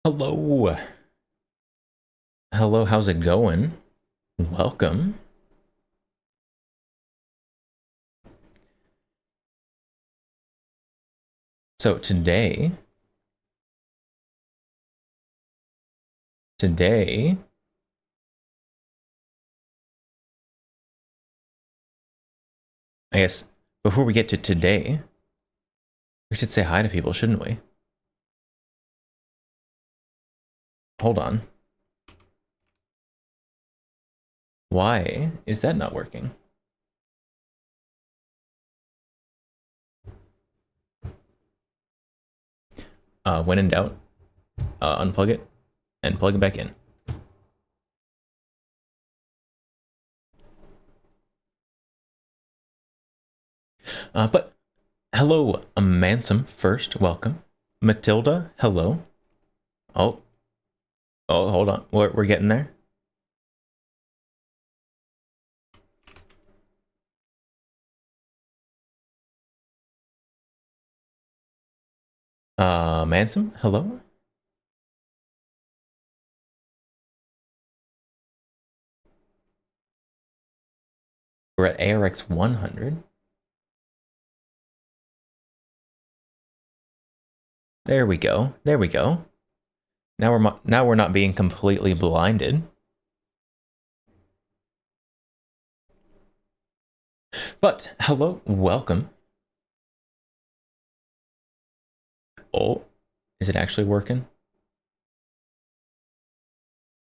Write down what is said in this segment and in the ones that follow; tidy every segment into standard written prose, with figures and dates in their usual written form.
Hello. Hello, how's it going? Welcome. So today, I guess before we get to today, we should say hi to people, shouldn't we? Hold on. Why is that not working? When in doubt, unplug it and plug it back in. But hello, Mansum first, welcome. Matilda, hello. Oh, hold on, we're getting there. Mansum, hello. We're at ARX 100. There we go. There we go. Now we're not being completely blinded. But hello, welcome. Oh, is it actually working?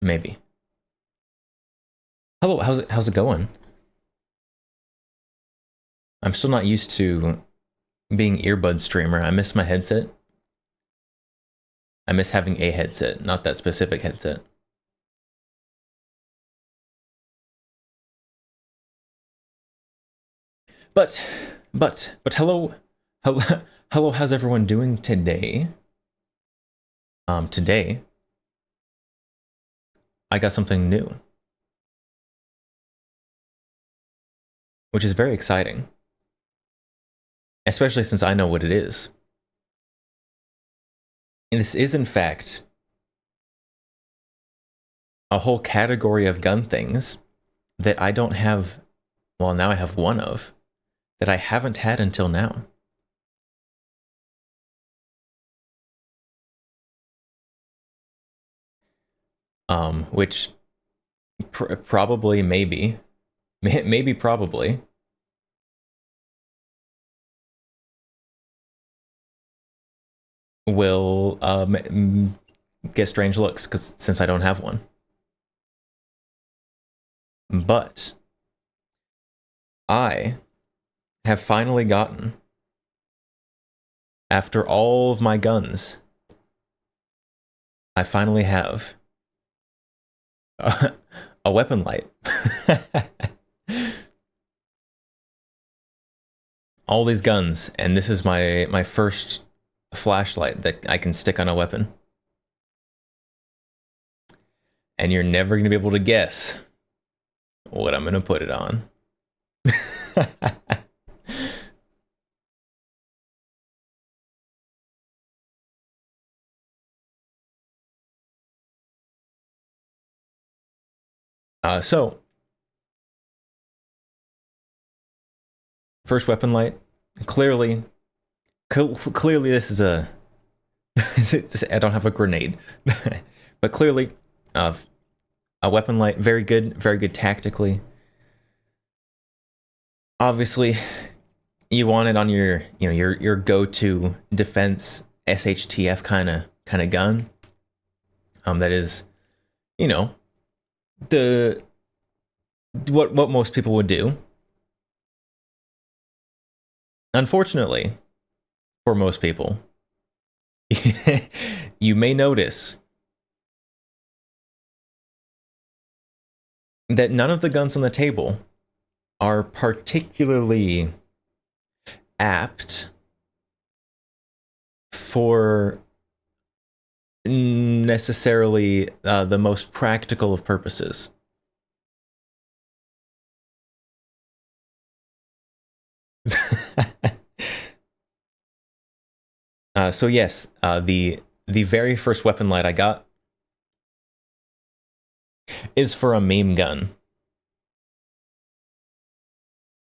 Maybe. Hello, how's it going? I'm still not used to being earbud streamer. I miss my headset. I miss having a headset, not that specific headset. But hello, hello, how's everyone doing today? Today I got something new, which is very exciting, especially since I know what it is. And this is in fact a whole category of gun things that I don't have. Well, now I have one of that I haven't had until now. Which probably, maybe probably will get strange looks because since I don't have one. But I have finally gotten, after all of my guns, I finally have a weapon light. All these guns, and this is my first flashlight that I can stick on a weapon. And you're never going to be able to guess what I'm going to put it on. So, first weapon light. Clearly this is a I don't have a grenade. But clearly a weapon light, very good tactically. Obviously you want it on your your go-to defense SHTF kind of gun. That is, the what most people would do. Unfortunately, for most people, you may notice that none of the guns on the table are particularly apt for necessarily the most practical of purposes. So yes, the the very first weapon light I got is for a meme gun.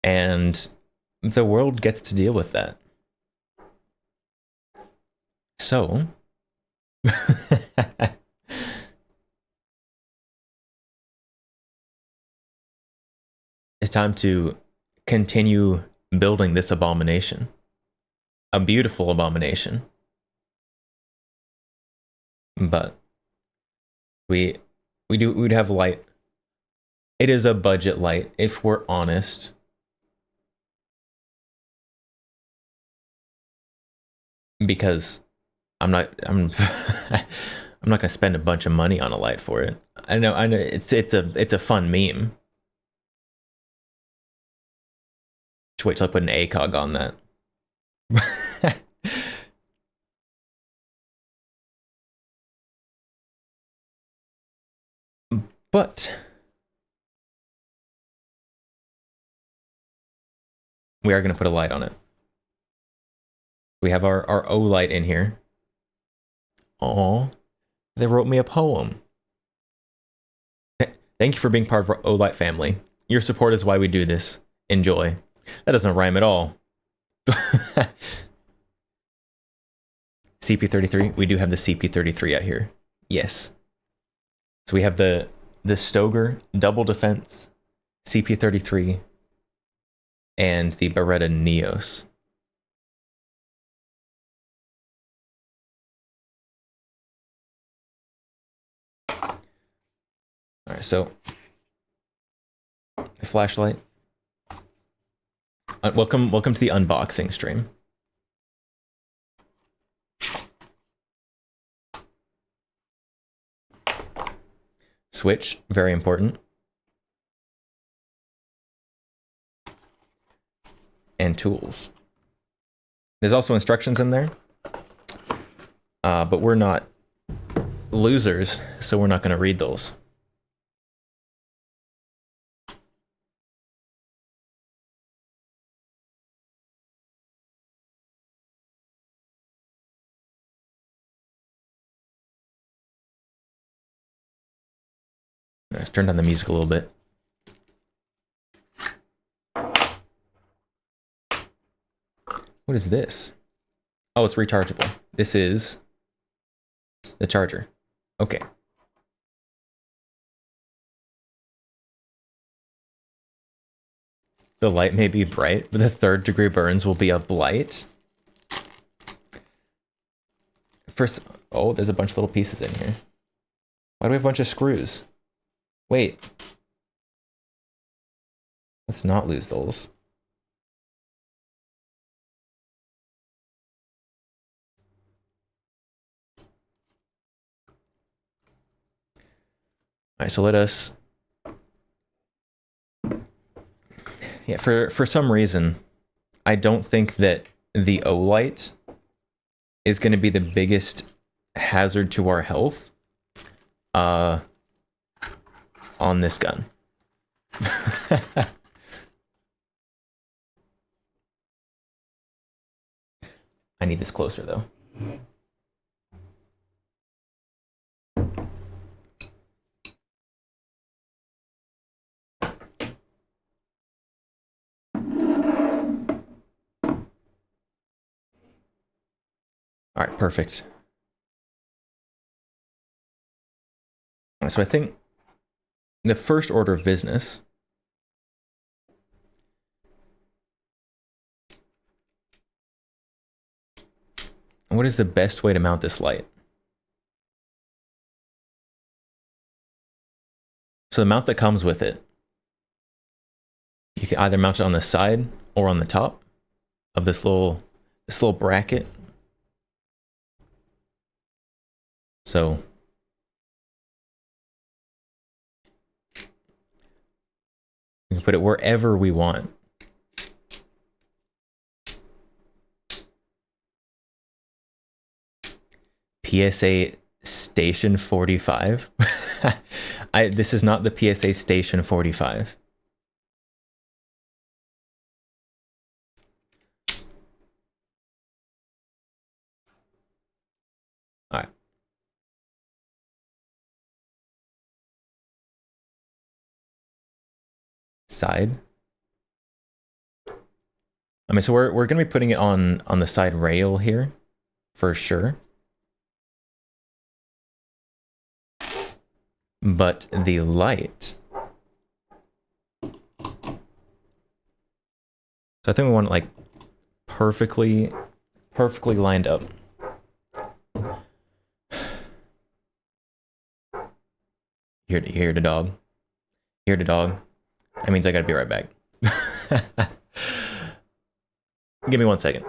And the world gets to deal with that. So, it's time to continue building this abomination. A beautiful abomination. But we'd have light. It is a budget light, if we're honest. Because I'm not I'm not gonna spend a bunch of money on a light for it. I know it's a fun meme. Just wait till I put an ACOG on that. But we are gonna put a light on it. We have our O light in here. Oh, they wrote me a poem. Thank you for being part of our O light family. Your support is why we do this. Enjoy. That doesn't rhyme at all. CP33. We do have the CP33 out here. Yes. So we have the Stoeger double defense, CP33, and the Beretta Neos. All right, so the flashlight. Welcome to the unboxing stream. Switch, very important. And tools. There's also instructions in there, but we're not losers, so we're not going to read those. Let's turn down the music a little bit. What is this? Oh, it's rechargeable. This is the charger. Okay. The light may be bright, but the 3rd degree burns will be a blight. First, oh, there's a bunch of little pieces in here. Why do we have a bunch of screws? Wait. Let's not lose those. Alright, so let us... Yeah, for some reason, I don't think that the O-light is going to be the biggest hazard to our health on this gun. I need this closer, though. All right, perfect. So I think the first order of business what is the best way to mount this light? So the mount that comes with it, you can either mount it on the side or on the top of this little bracket. So we can put it wherever we want. PSA Station 45. This is not the PSA Station 45. All right. side. I mean, so we're gonna be putting it on the side rail here, for sure. But the light. So I think we want it like perfectly lined up. Here the dog. Here the dog. That means I gotta be right back. Give me 1 second.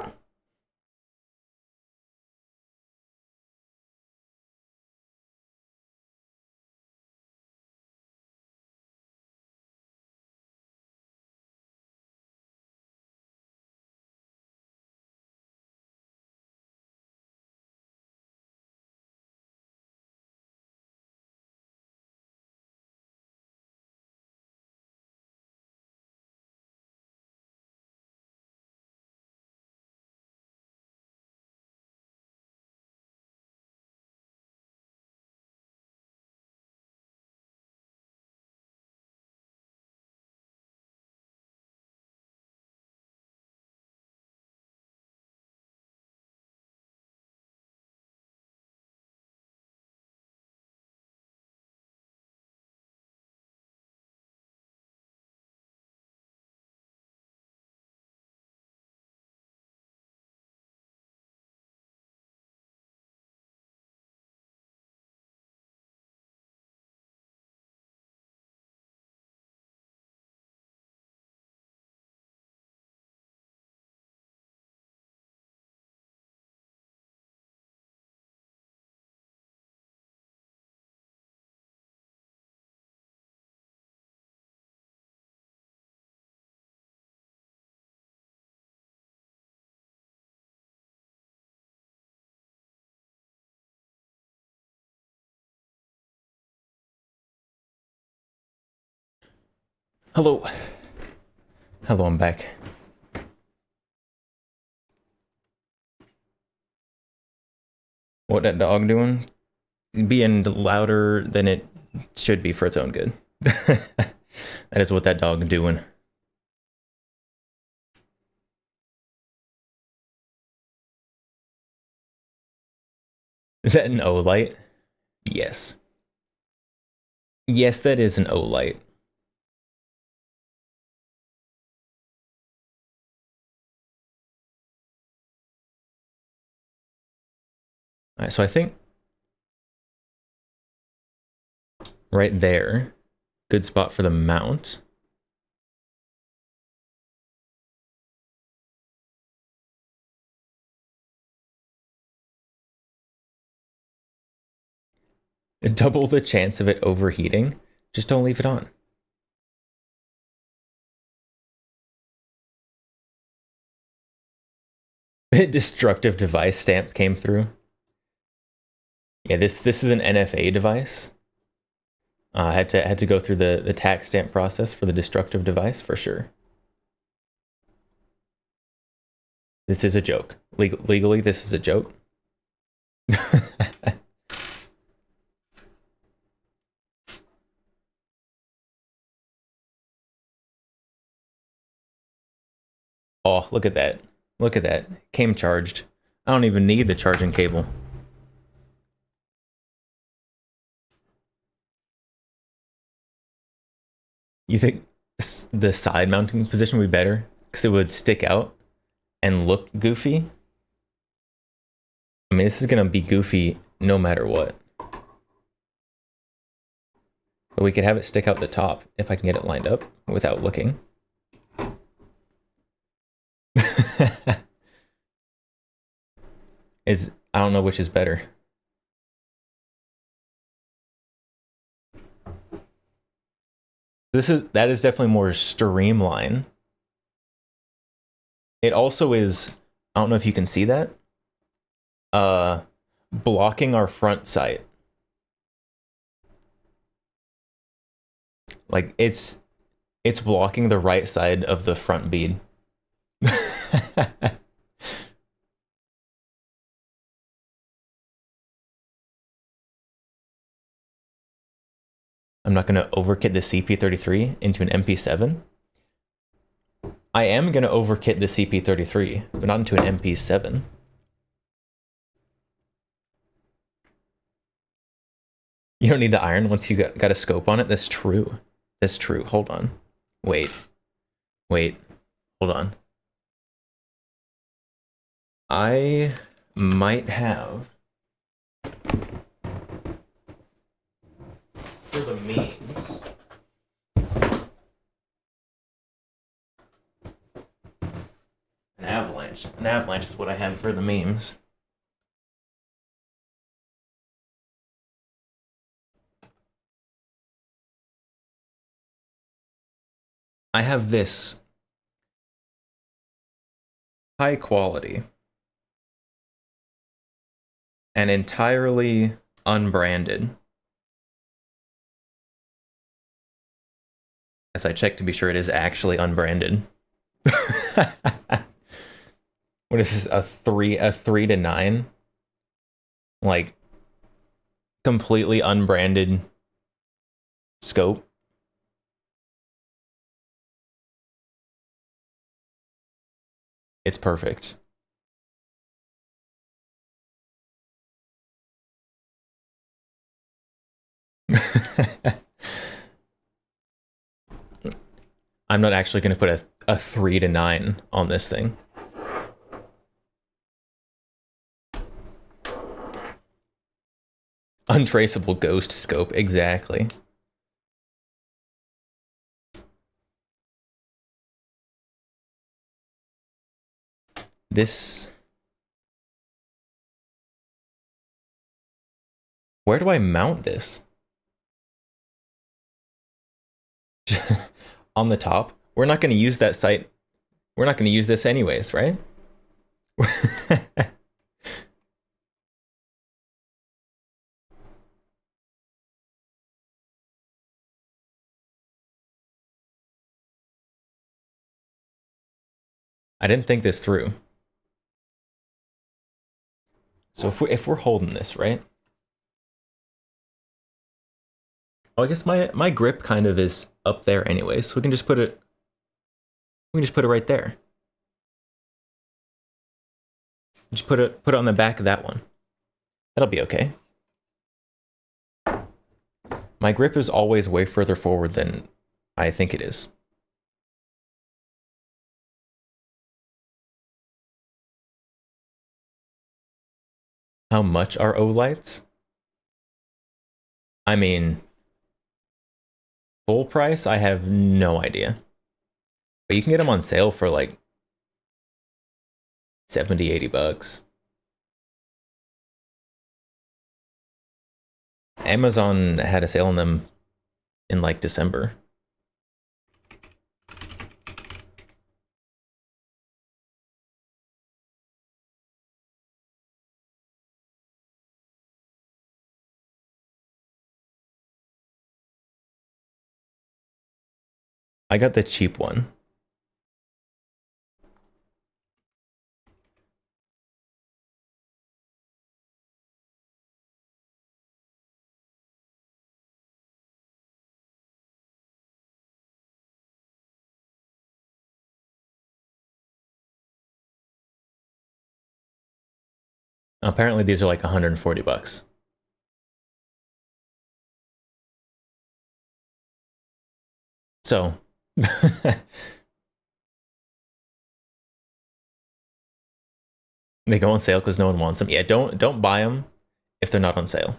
Hello. Hello, I'm back. What that dog doing? Being louder than it should be for its own good. That is what that dog doing. Is that an Olight? Yes. Yes, that is an Olight. Alright, so I think right there, good spot for the mount. Double the chance of it overheating. Just don't leave it on. Destructive device stamp came through. Yeah, this is an NFA device. I had to go through the tax stamp process for the destructive device for sure. This is a joke. Legally, this is a joke. Oh, look at that. Look at that. Came charged. I don't even need the charging cable. You think the side mounting position would be better? Because it would stick out and look goofy? I mean, this is going to be goofy no matter what. But we could have it stick out the top if I can get it lined up without looking. I don't know which is better. That is definitely more streamline. It also is, I don't know if you can see that, blocking our front sight. Like it's blocking the right side of the front bead. I'm not going to overkit the CP33 into an MP7. I am going to overkit the CP33, but not into an MP7. You don't need the iron once you got a scope on it. That's true. That's true. Hold on. Wait. Hold on. I might have, for the memes, an avalanche. An avalanche is what I have for the memes. I have this high quality and entirely unbranded, as I check to be sure it is actually unbranded. What is this, a 3 to 9? Like, completely unbranded scope. It's perfect. I'm not actually going to put a 3 to 9 on this thing. Untraceable ghost scope, exactly. This... Where do I mount this? On the top? We're not going to use that site. We're not going to use this anyways, right? I didn't think this through. So if we're holding this, right? Oh, I guess my grip kind of is up there anyway, so we can just put it right there. Just put it on the back of that one. That'll be okay. My grip is always way further forward than I think it is. How much are Olights? I mean, full price, I have no idea. But you can get them on sale for like 70, 80 bucks. Amazon had a sale on them in like December. I got the cheap one. Apparently these are like 140 bucks. So they go on sale because no one wants them. Yeah, don't buy them if they're not on sale.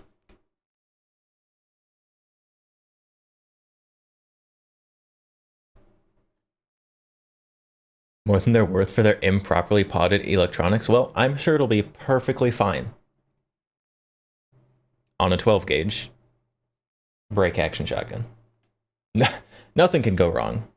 More than they're worth for their improperly potted electronics? Well, I'm sure it'll be perfectly fine. On a 12 gauge break action shotgun. Nothing can go wrong.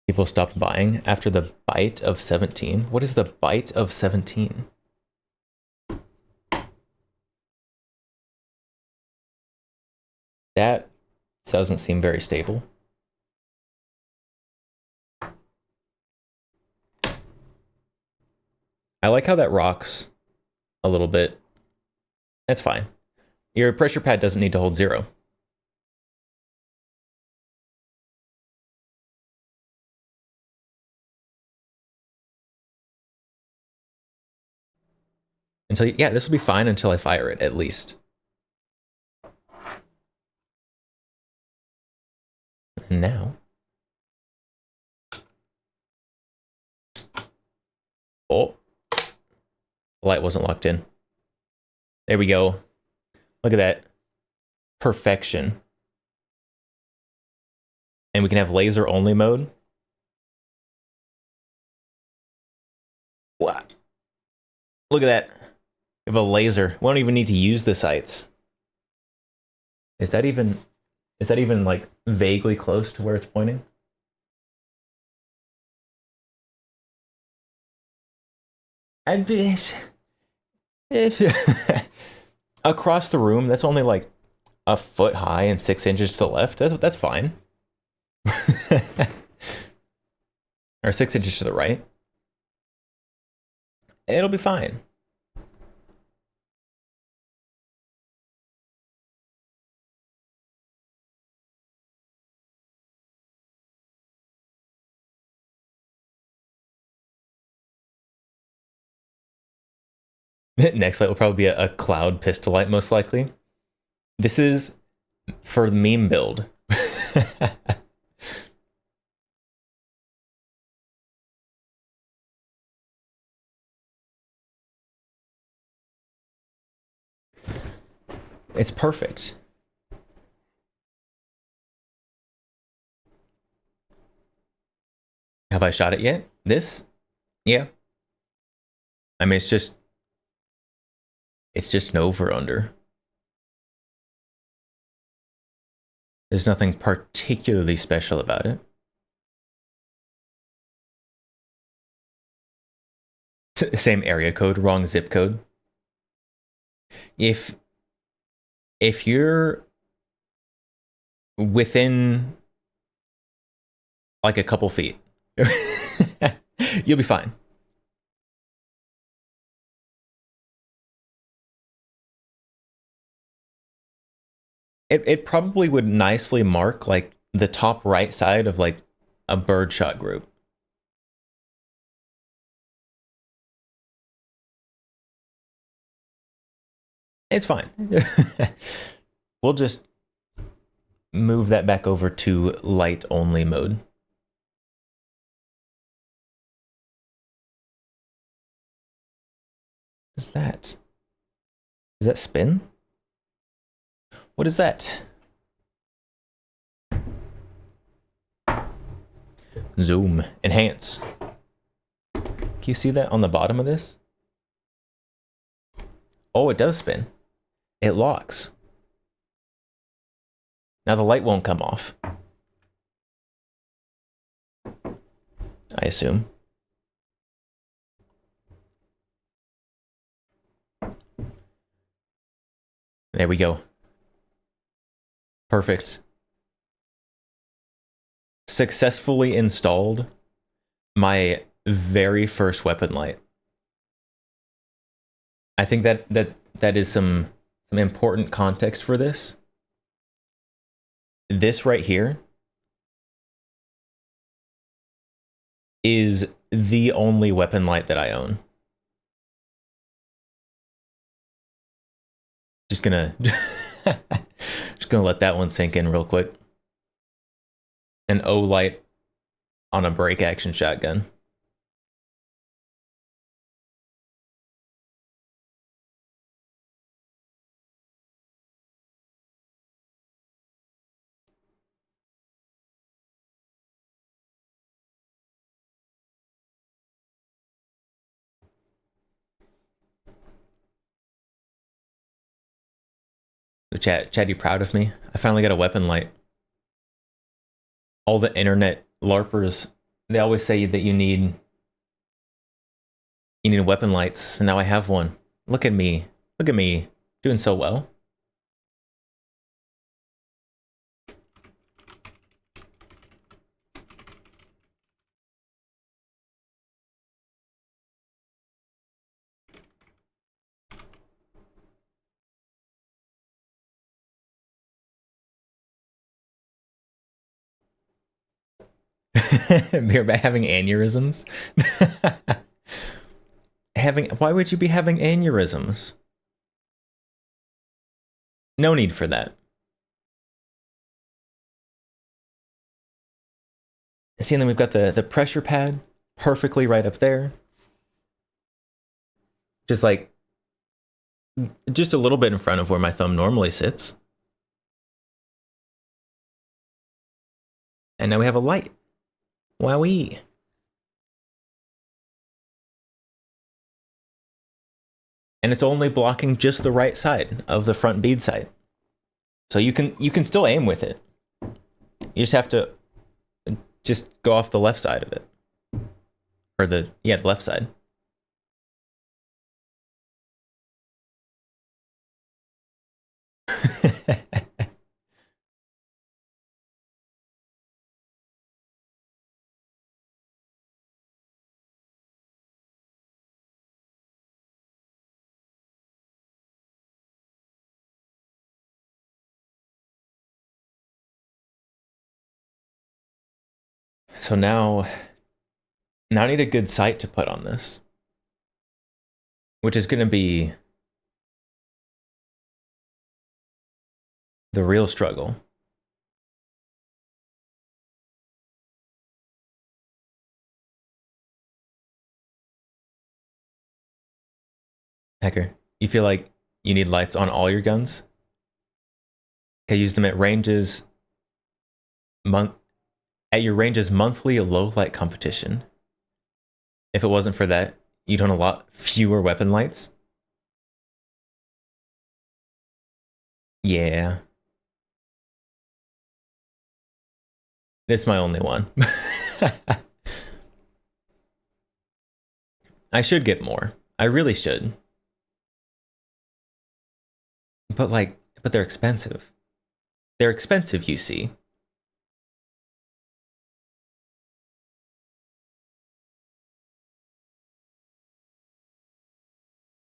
People stopped buying after the bite of 17. What is the bite of 17? That doesn't seem very stable. I like how that rocks a little bit. That's fine. Your pressure pad doesn't need to hold 0. Until, yeah, this will be fine until I fire it, at least. And now. Oh. The light wasn't locked in. There we go. Look at that. Perfection. And we can have laser only mode. What? Look at that. We have a laser. We don't even need to use the sights. Is that even like vaguely close to where it's pointing? And across the room, that's only like a foot high and 6 inches to the left. That's fine. Or 6 inches to the right. It'll be fine. Next light will probably be a cloud pistol light, most likely. This is for the meme build. It's perfect. Have I shot it yet? This? Yeah. I mean, it's just an over-under. There's nothing particularly special about it. Same area code, wrong zip code. If you're within like a couple feet, you'll be fine. It probably would nicely mark like the top right side of like a birdshot group. It's fine. We'll just move that back over to light only mode. What is that? Is that spin? What is that? Zoom. Enhance. Can you see that on the bottom of this? Oh, it does spin. It locks. Now the light won't come off. I assume. There we go. Perfect. Successfully installed my very first weapon light. I think that is some important context for this. This right here is the only weapon light that I own. Just gonna let that one sink in real quick. An O light on a break action shotgun. Chad, you proud of me? I finally got a weapon light. All the internet LARPers, they always say that you need weapon lights, and now I have one. Look at me. Look at me. Doing so well. You're having aneurysms. Why would you be having aneurysms? No need for that. See, and then we've got the pressure pad perfectly right up there. Just like, just a little bit in front of where my thumb normally sits. And now we have a light. Wowee. And it's only blocking just the right side of the front bead sight. So you can still aim with it. You just have to just go off the left side of it. Or the left side. So now I need a good sight to put on this, which is going to be the real struggle. Hecker, you feel like you need lights on all your guns? Okay, use them at ranges at your range's monthly low light competition. If it wasn't for that, you'd own a lot fewer weapon lights. Yeah. This is my only one. I should get more. I really should. But they're expensive. They're expensive, you see.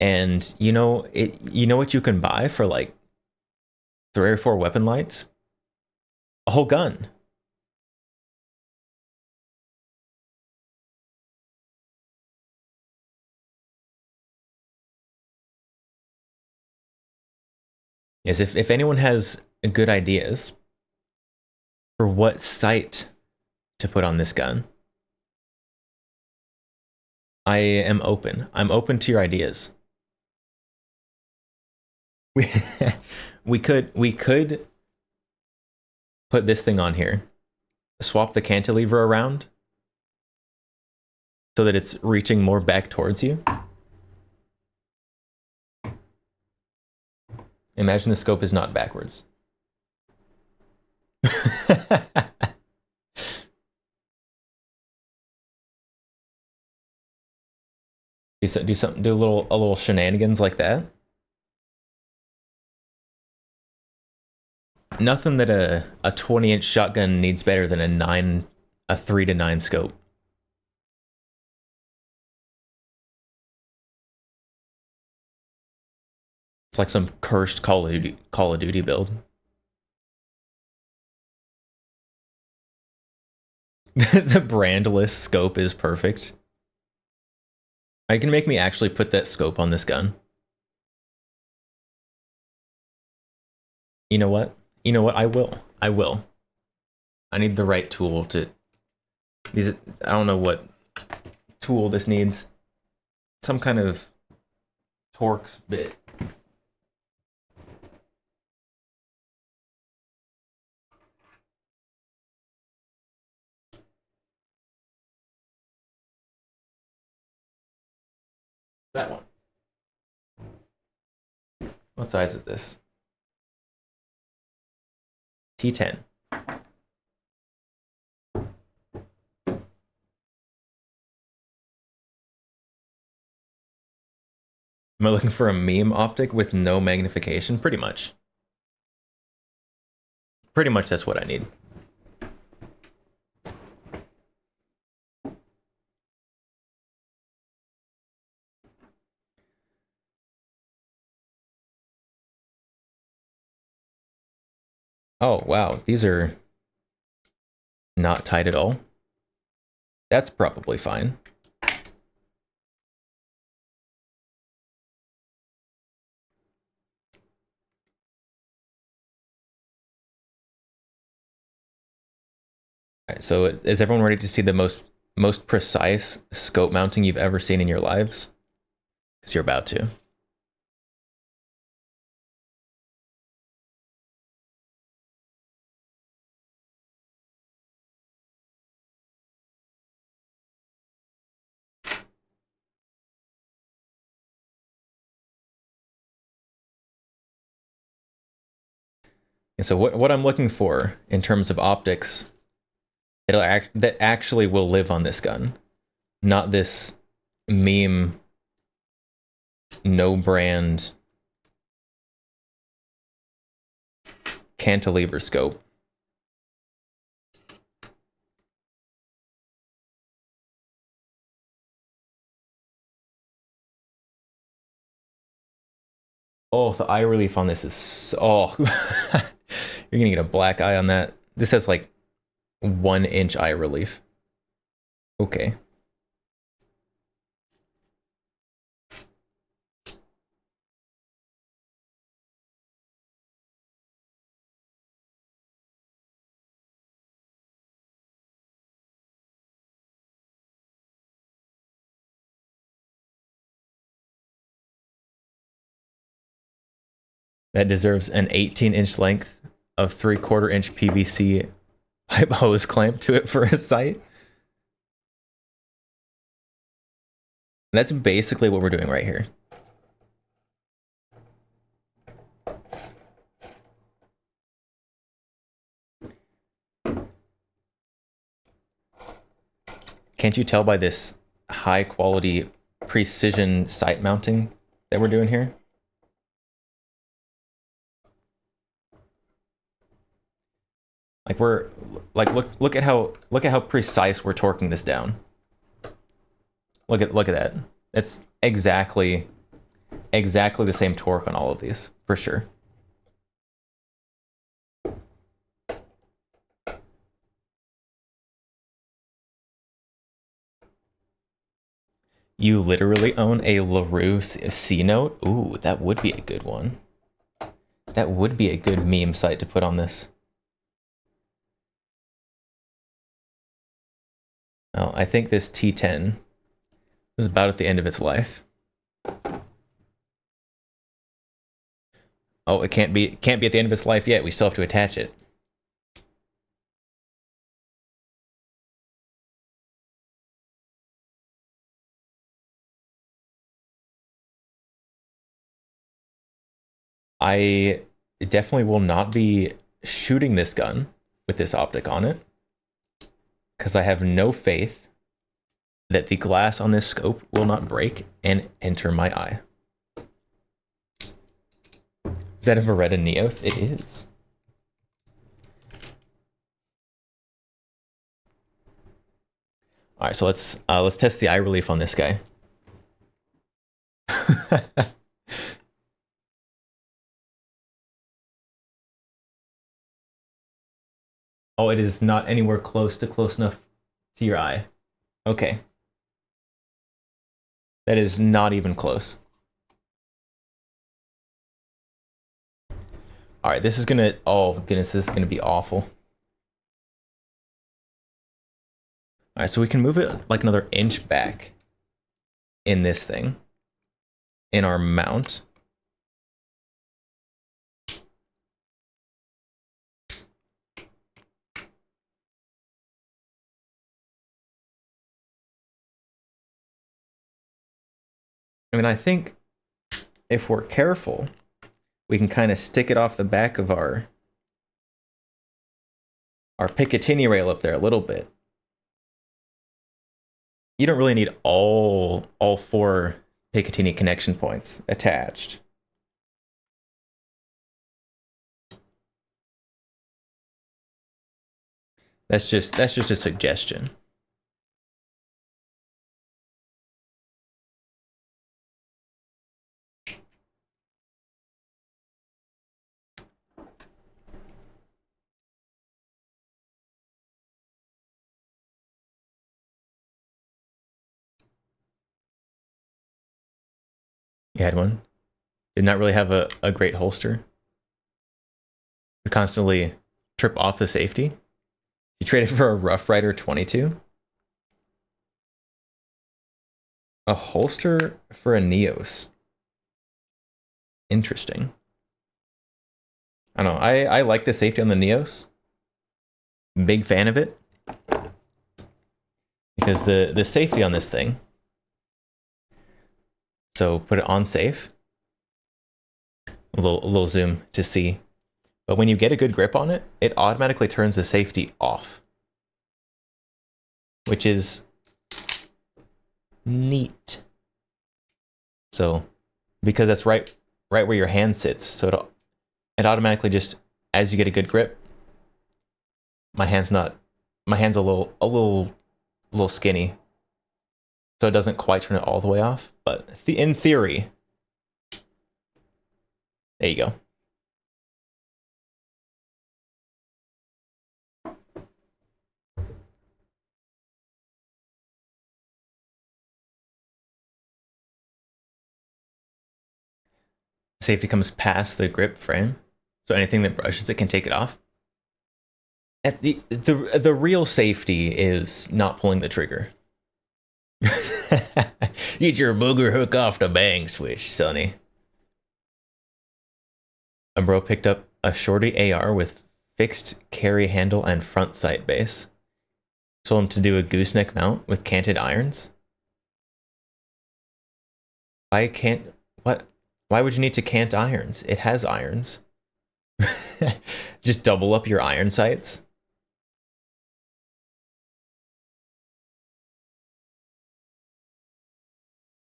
And you know what you can buy for like 3 or 4 weapon lights? A whole gun. Yes, if anyone has good ideas for what sight to put on this gun, I am open. I'm open to your ideas. We could put this thing on here, swap the cantilever around so that it's reaching more back towards you. Imagine the scope is not backwards. do a little shenanigans like that. Nothing that a 20-inch shotgun needs better than a 3-to-9 scope. It's like some cursed Call of Duty build. The brandless scope is perfect. I can make me actually put that scope on this gun. You know what? I will. I need the right tool to... I don't know what tool this needs. Some kind of Torx bit. That one. What size is this? T10. Am I looking for a meme optic with no magnification? Pretty much. Pretty much that's what I need. Oh, wow. These are not tight at all. That's probably fine. All right, so is everyone ready to see the most precise scope mounting you've ever seen in your lives? Because you're about to. And so what I'm looking for in terms of optics that actually will live on this gun, not this meme no brand cantilever scope. Oh, the eye relief on this is so, oh, you're gonna get a black eye on that. This has like 1 inch eye relief. Okay. That deserves an 18-inch length of 3/4 inch PVC pipe hose clamp to it for a sight. And that's basically what we're doing right here. Can't you tell by this high quality precision sight mounting that we're doing here? Like look at how precise we're torquing this down. Look at that. That's exactly the same torque on all of these, for sure. You literally own a LaRue C-Note? Ooh, that would be a good one. That would be a good meme site to put on this. Oh, I think this T10 is about at the end of its life. Oh, it can't be at the end of its life yet. We still have to attach it. I definitely will not be shooting this gun with this optic on it, because I have no faith that the glass on this scope will not break and enter my eye. Is that a Beretta Neos? It is. All right, so let's test the eye relief on this guy. Oh, it is not anywhere close enough to your eye. Okay. That is not even close. All right, this is gonna, oh goodness, this is gonna be awful. All right, so we can move it like another inch back in this thing, in our mount. I mean, I think if we're careful, we can kind of stick it off the back of our Picatinny rail up there a little bit. You don't really need all 4 Picatinny connection points attached. That's just a suggestion. You had one? Did not really have a great holster. You constantly trip off the safety. You traded for a Rough Rider 22. A holster for a Neos. Interesting. I don't know. I like the safety on the Neos. Big fan of it. Because the safety on this thing. So put it on safe. A little zoom to see. But when you get a good grip on it, it automatically turns the safety off. Which is neat. So, because that's right where your hand sits. So it automatically just, as you get a good grip, my hand's a little skinny. So it doesn't quite turn it all the way off. But in theory, there you go. Safety comes past the grip frame, so anything that brushes it can take it off. At the real safety is not pulling the trigger. Get your booger hook off the bang switch, sonny. A bro picked up a shorty AR with fixed carry handle and front sight base. Told him to do a gooseneck mount with canted irons. Why would you need to cant irons? It has irons. Just double up your iron sights.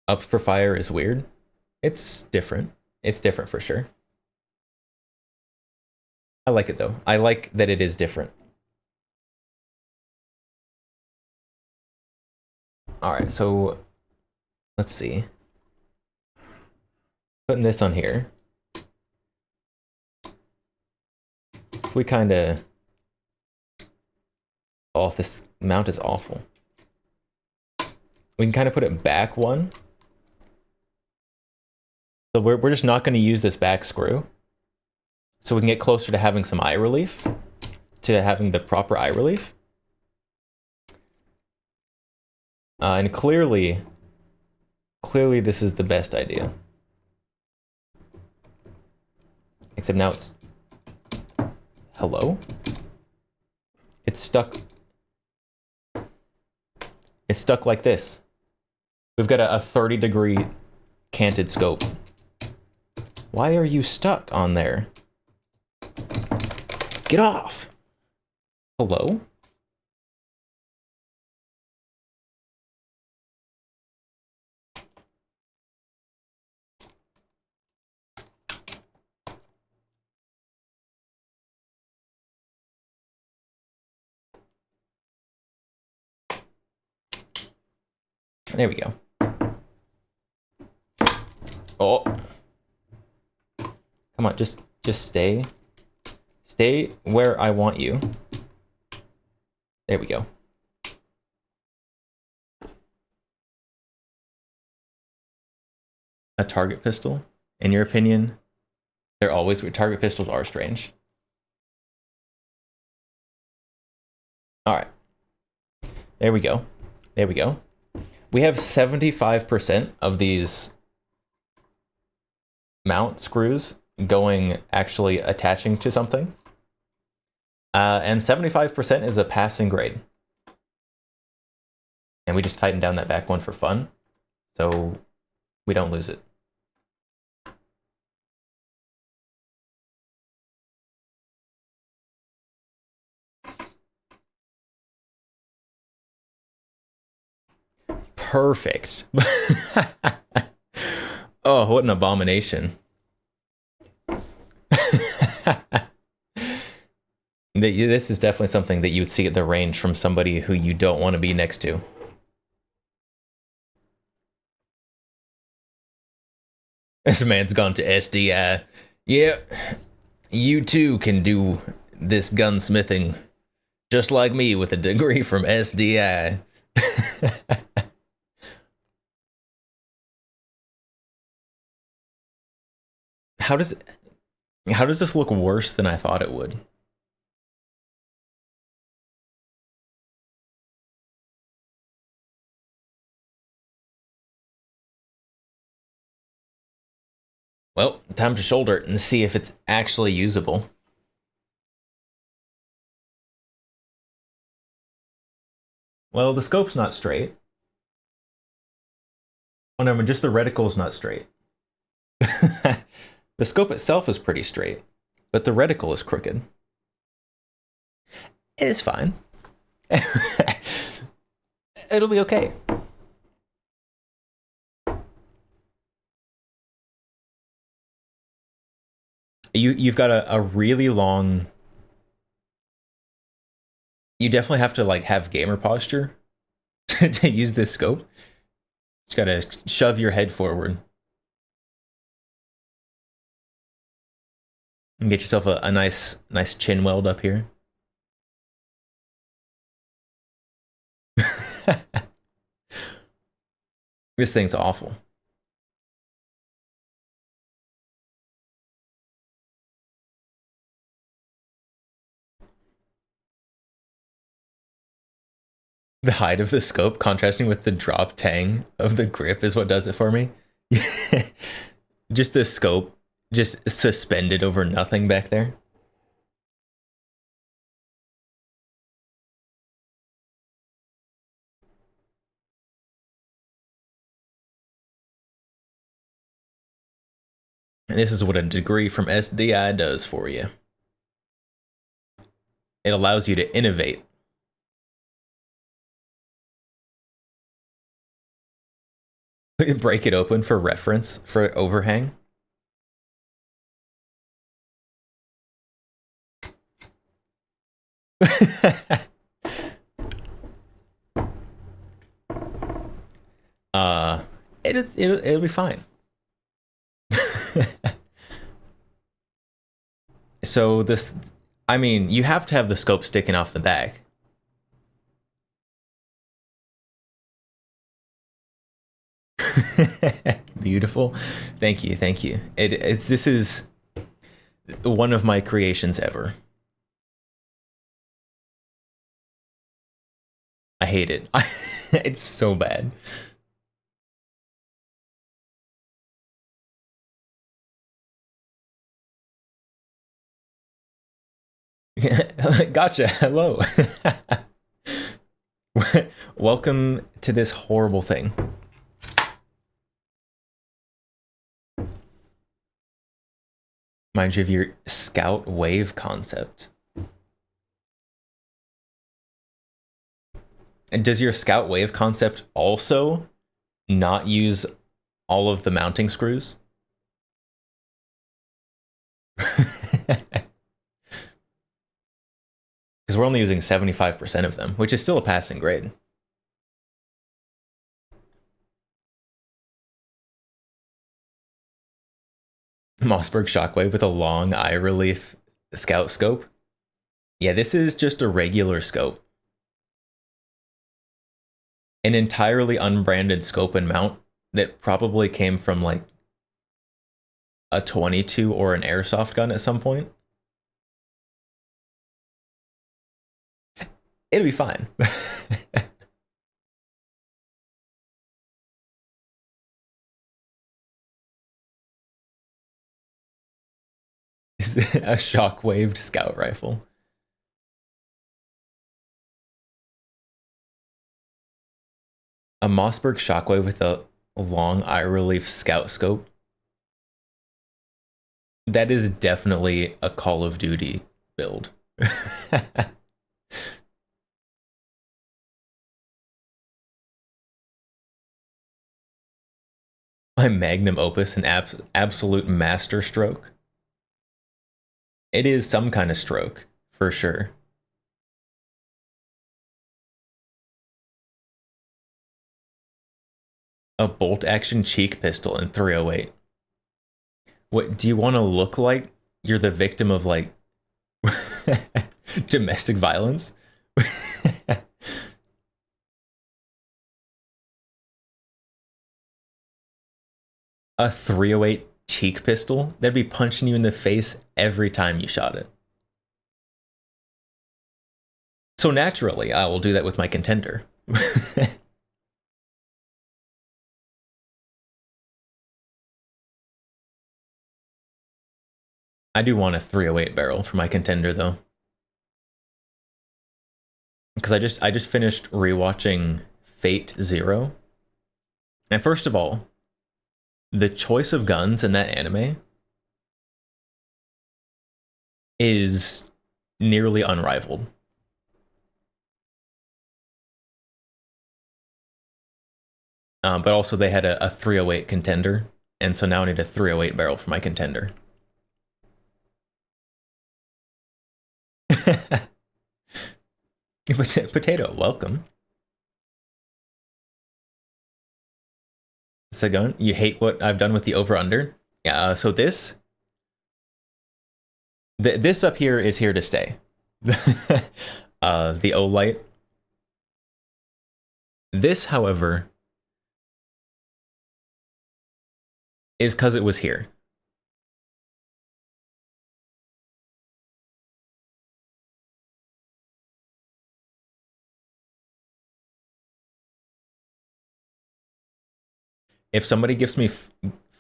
Up for fire is weird. It's different. It's different for sure. I like it though. I like that it is different. All right, so let's see. Putting this on here. We kind of... Oh, this mount is awful. We can kind of put it back one. So we're just not going to use this back screw. So we can get closer to having some eye relief. To having the proper eye relief. And clearly this is the best idea. Except now it's... Hello? It's stuck. It's stuck like this. We've got a 30-degree canted scope. Why are you stuck on there? Get off! Hello? There we go. Oh. Come on, just stay. Stay where I want you. There we go. A target pistol? In your opinion, they're always weird. Target pistols are strange. Alright. There we go. There we go. We have 75% of these mount screws actually attaching to something. And 75% is a passing grade. And we just tighten down that back one for fun, so we don't lose it. Perfect. Oh, what an abomination. This is definitely something that you would see at the range from somebody who you don't want to be next to. This man's gone to SDI. Yeah, you too can do this gunsmithing just like me with a degree from SDI. how does this look worse than I thought it would? Well, time to shoulder it and see if it's actually usable. Well, the scope's not straight. Oh no, just the reticle's not straight. The scope itself is pretty straight, but the reticle is crooked. It is fine. It'll be okay. You've got a really long. You definitely have to like have gamer posture to use this scope. Just gotta shove your head forward and get yourself a nice chin weld up here. This thing's awful. The height of the scope contrasting with the drop tang of the grip is what does it for me. Just the scope just suspended over nothing back there. And this is what a degree from SDI does for you. It allows you to innovate. Break it open for reference, for overhang. It'll be fine. So this, I mean, you have to have the scope sticking off the back. Beautiful. Thank you. Thank you. This is one of my creations ever. I hate it. It's so bad. Gotcha. Hello. Welcome to this horrible thing. Mind you of your Scout Wave concept. And does your Scout Wave concept also not use all of the mounting screws? Because we're only using 75% of them, which is still a passing grade. Mossberg Shockwave with a long eye relief scout scope. Yeah, this is just a regular scope. An entirely unbranded scope and mount that probably came from like a 22 or an airsoft gun at some point. It'll be fine. Is a shockwaved scout rifle. A Mossberg Shockwave with a long eye relief scout scope. That is definitely a Call of Duty build. My magnum opus, an absolute master stroke. It is some kind of stroke, for sure. A bolt action cheek pistol in 308. What do you want to look like? You're the victim of like domestic violence? A 308 cheek pistol, they'd be punching you in the face every time you shot it. So naturally, I will do that with my contender. I do want a 308 barrel for my contender though. Because I just finished rewatching Fate Zero. And first of all, the choice of guns in that anime is nearly unrivaled. But also they had a 308 contender, and so now I need a 308 barrel for my contender. Potato, welcome. Sagun, you hate what I've done with the over-under? Yeah, so this up here is here to stay. The Olight. This, however, is because it was here. If somebody gives me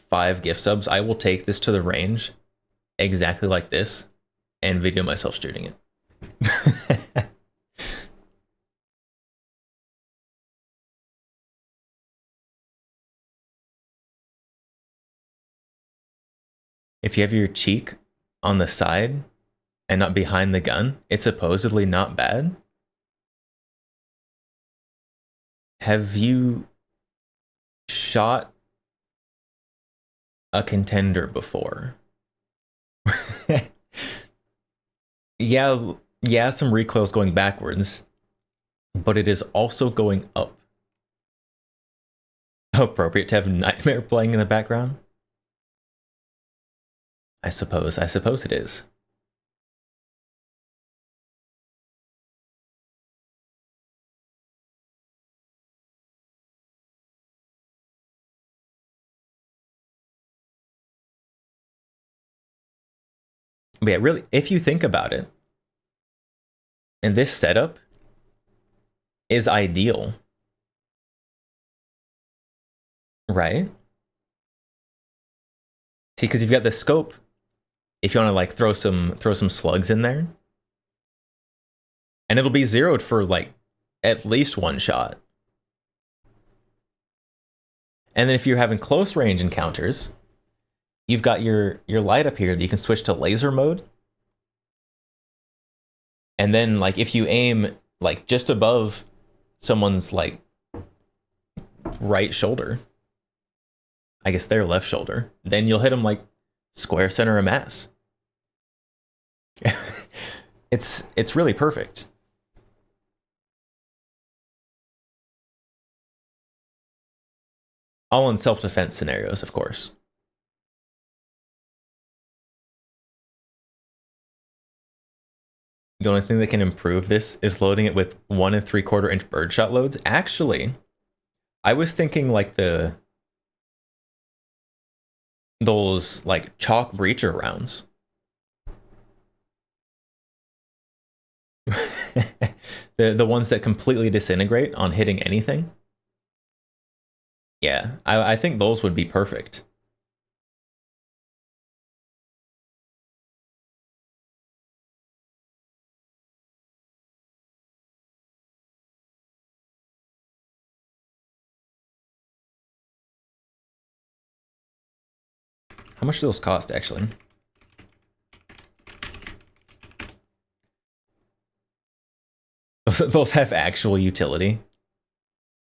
5 gift subs, I will take this to the range exactly like this and video myself shooting it. If you have your cheek on the side and not behind the gun, it's supposedly not bad. Have you shot a contender before? Yeah, some recoil's going backwards, but it is also going up. Appropriate to have Nightmare playing in the background? I suppose it is. But yeah, really, if you think about it, and this setup is ideal, right? See, because you've got the scope. If you want to like throw some slugs in there, and it'll be zeroed for like at least 1 shot. And then if you're having close range encounters, you've got your light up here that you can switch to laser mode. And then like if you aim like just above someone's like right shoulder, I guess their left shoulder, then you'll hit them like square center of mass. It's really perfect. All in self-defense scenarios, of course. The only thing that can improve this is loading it with 1 3/4 inch birdshot loads. Actually, I was thinking like those like chalk breacher rounds. the ones that completely disintegrate on hitting anything. Yeah, I think those would be perfect. How much do those cost, actually? Those have actual utility.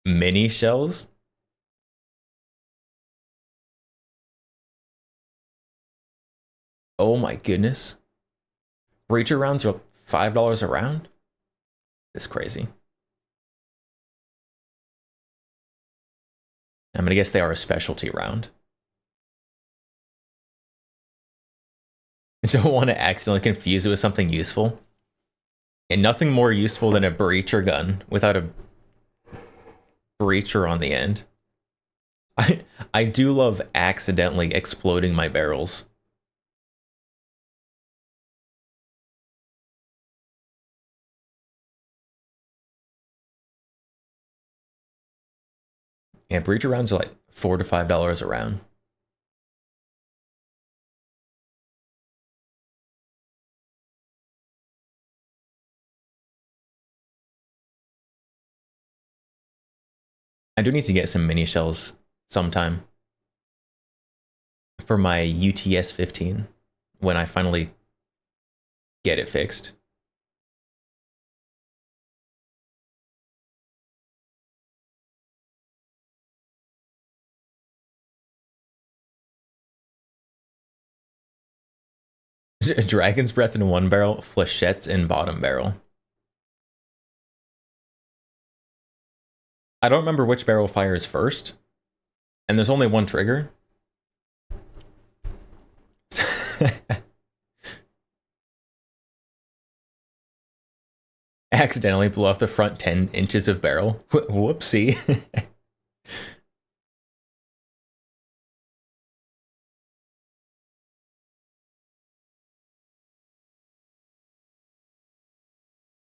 Mini shells? Oh my goodness. Breacher rounds are $5 a round? It's crazy. I'm gonna guess they are a specialty round. I don't want to accidentally confuse it with something useful. And nothing more useful than a breacher gun without a breacher on the end. I do love accidentally exploding my barrels. Yeah, breacher rounds are like $4 to $5 a round. I do need to get some mini shells sometime for my UTS 15 when I finally get it fixed. Dragon's Breath in one barrel, flechettes in bottom barrel. I don't remember which barrel fires first, and there's only one trigger. Accidentally blew off the front 10 inches of barrel. Whoopsie.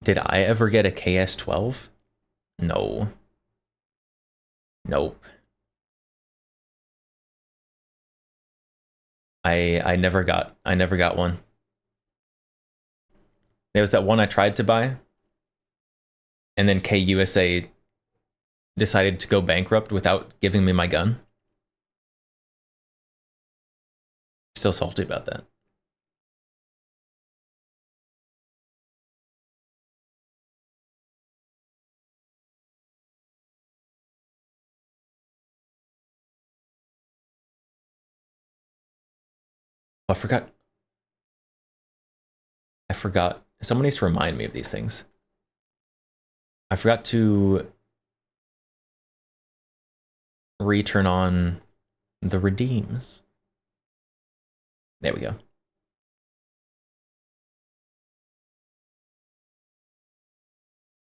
Did I ever get a KS-12? No. Nope. I never got one. There was that one I tried to buy, and then KUSA decided to go bankrupt without giving me my gun. Still salty about that. Oh, I forgot. Someone needs to remind me of these things. I forgot to return on the redeems. There we go.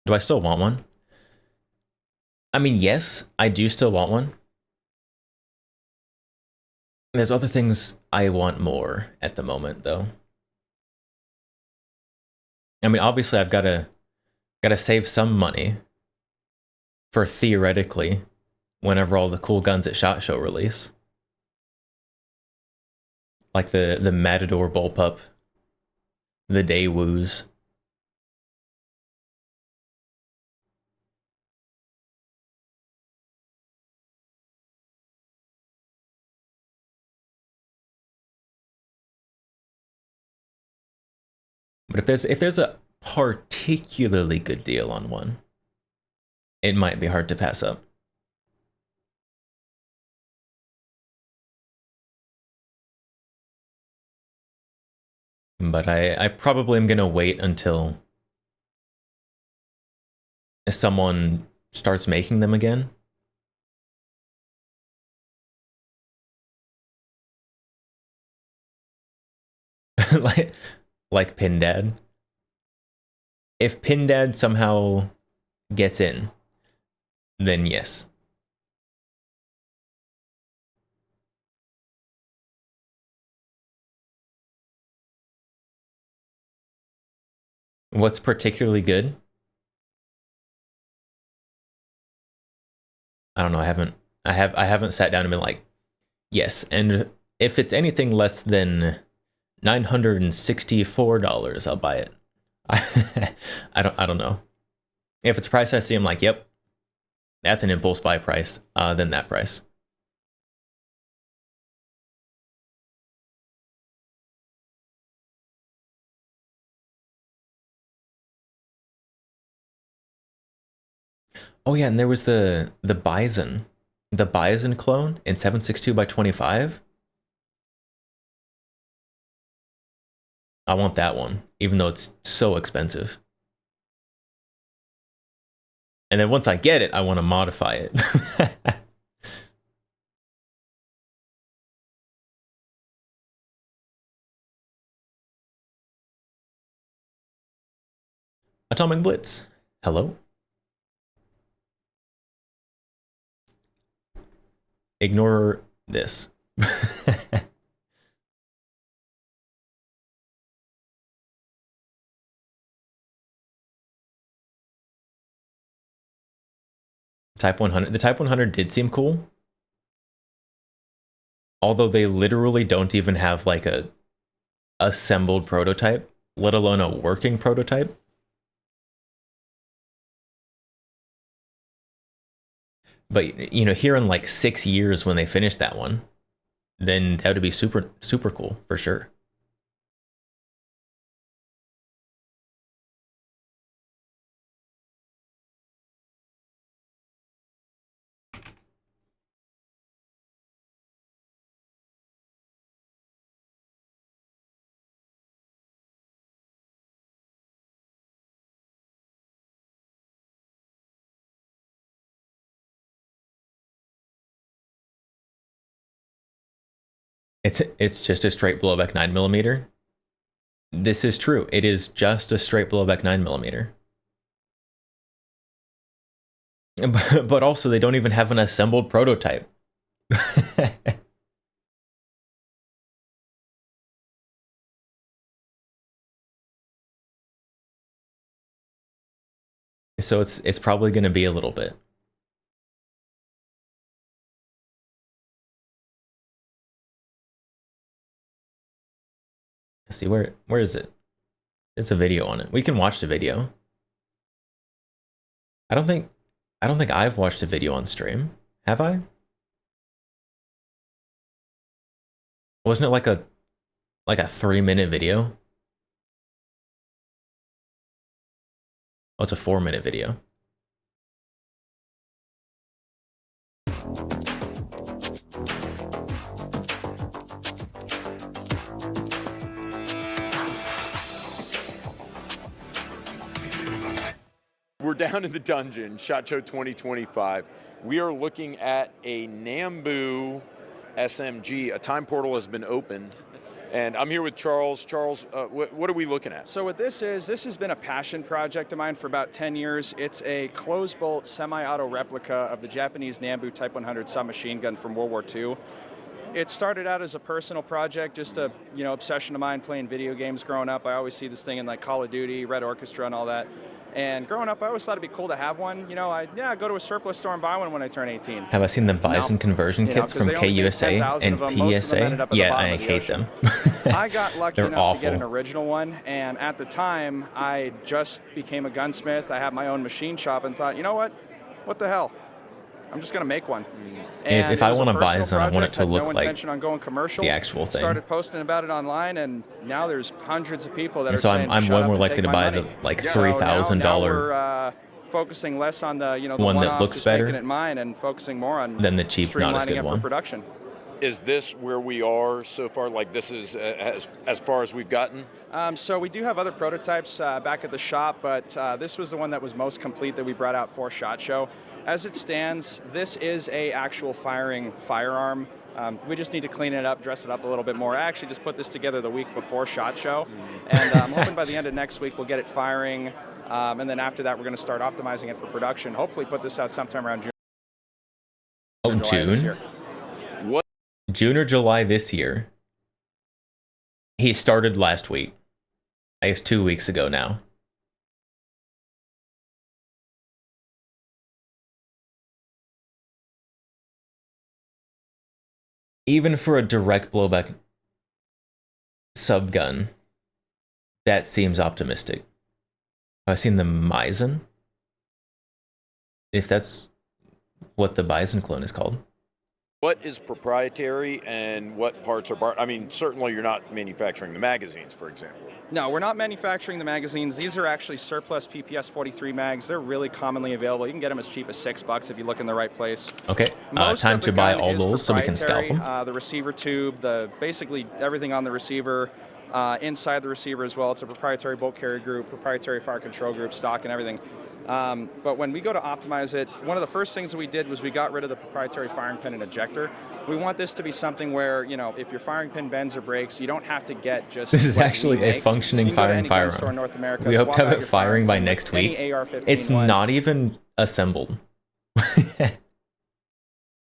Do I still want one? I mean, yes, I do still want one. There's other things I want more at the moment, though. I mean, obviously, I've gotta save some money for theoretically whenever all the cool guns at SHOT Show release, like the Matador Bullpup, the Daewoo's. But if there's a particularly good deal on one, it might be hard to pass up. But I probably am gonna wait until someone starts making them again. like Pin Dad. If Pin Dad somehow gets in, then yes. What's particularly good? I don't know. I haven't sat down and been like, yes. And if it's anything less than $964, I'll buy it. I don't know. If it's price I see, I'm like, yep, that's an impulse buy price. Then that price. Oh yeah, and there was the Bison clone in 7.62 by 25. I want that one, even though it's so expensive. And then once I get it, I want to modify it. Atomic Blitz. Hello? Ignore this. Type 100. The Type 100 did seem cool. Although they literally don't even have like a assembled prototype, let alone a working prototype. But, you know, here in like 6 years when they finish that one, then that would be super, super cool for sure. It's just a straight blowback 9mm. This is true. It is just a straight blowback 9mm. But also, they don't even have an assembled prototype. So it's probably going to be a little bit. Let's see, where is it? It's a video on it. We can watch the video. I don't think I've watched a video on stream. Have I? Wasn't it like a 3-minute video? Oh, it's a 4-minute video. We're down in the dungeon, SHOT Show 2025. We are looking at a Nambu SMG. A time portal has been opened. And I'm here with Charles. Charles, what are we looking at? So what this has been a passion project of mine for about 10 years. It's a closed bolt semi-auto replica of the Japanese Nambu Type 100 submachine gun from World War II. It started out as a personal project, just a obsession of mine playing video games growing up. I always see this thing in like Call of Duty, Red Orchestra and all that. And growing up, I always thought it'd be cool to have one. I'd go to a surplus store and buy one when I turn 18. Have I seen the Bison conversion kits from KUSA and PSA? Yeah, I hate them. I got lucky enough awful. to get an original one, and at the time, I just became a gunsmith. I had my own machine shop and thought, you know what the hell? I'm just going to make one. And if I want to buy Bison, I want it to look no like intention on going commercial. the actual thing. Started posting about it online, and now there's hundreds of people that are so saying, I'm "Shut way up more and likely take to my buy money." the like So $3,000 now we're focusing less on the the one that one-off, looks just better making it mine, and focusing more on than the cheap, not as streamlining good it for one. production. Is this where we are so far? Like this is as far as we've gotten? So we do have other prototypes back at the shop, but this was the one that was most complete that we brought out for SHOT Show. As it stands, this is a actual firing firearm. We just need to clean it up, dress it up a little bit more. I actually just put this together the week before SHOT Show, and I'm hoping by the end of next week we'll get it firing, and then after that we're going to start optimizing it for production. Hopefully put this out sometime around June. Oh, June? What? June or July this year. He started last week. I guess 2 weeks ago now. Even for a direct blowback subgun, that seems optimistic. I've seen the Bison. If that's what the Bison clone is called. What is proprietary and what parts are I mean, certainly you're not manufacturing the magazines, for example. No, we're not manufacturing the magazines. These are actually surplus PPS 43 mags. They're really commonly available. You can get them as cheap as $6 if you look in the right place. Okay, time to buy all those so we can scalp them. The receiver tube, basically everything on the receiver, inside the receiver as well. It's a proprietary bolt carrier group, proprietary fire control group, stock and everything. But when we go to optimize it, one of the first things that we did was we got rid of the proprietary firing pin and ejector. We want this to be something where, if your firing pin bends or breaks, you don't have to get just. This is actually a functioning firing firearm. North America, we hope to have it firing by next week. It's not even assembled.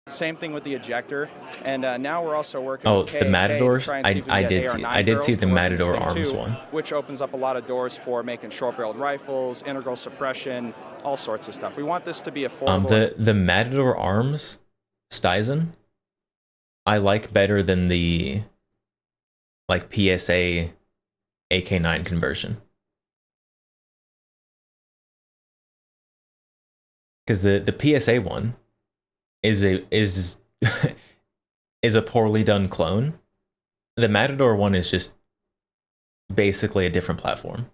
Same thing with the ejector, and now we're also working Oh, with the KAK to Matadors? try and see if we can I get did AR-9 see I did see barrels the to work in this Matador thing arms too, one. which opens up a lot of doors for making short-barreled rifles, integral suppression, all sorts of stuff. We want this to be affordable. The Matador arms Stizen I like better than the like PSA AK9 conversion. Because the PSA one is is a poorly done clone. The Matador one is just basically a different platform.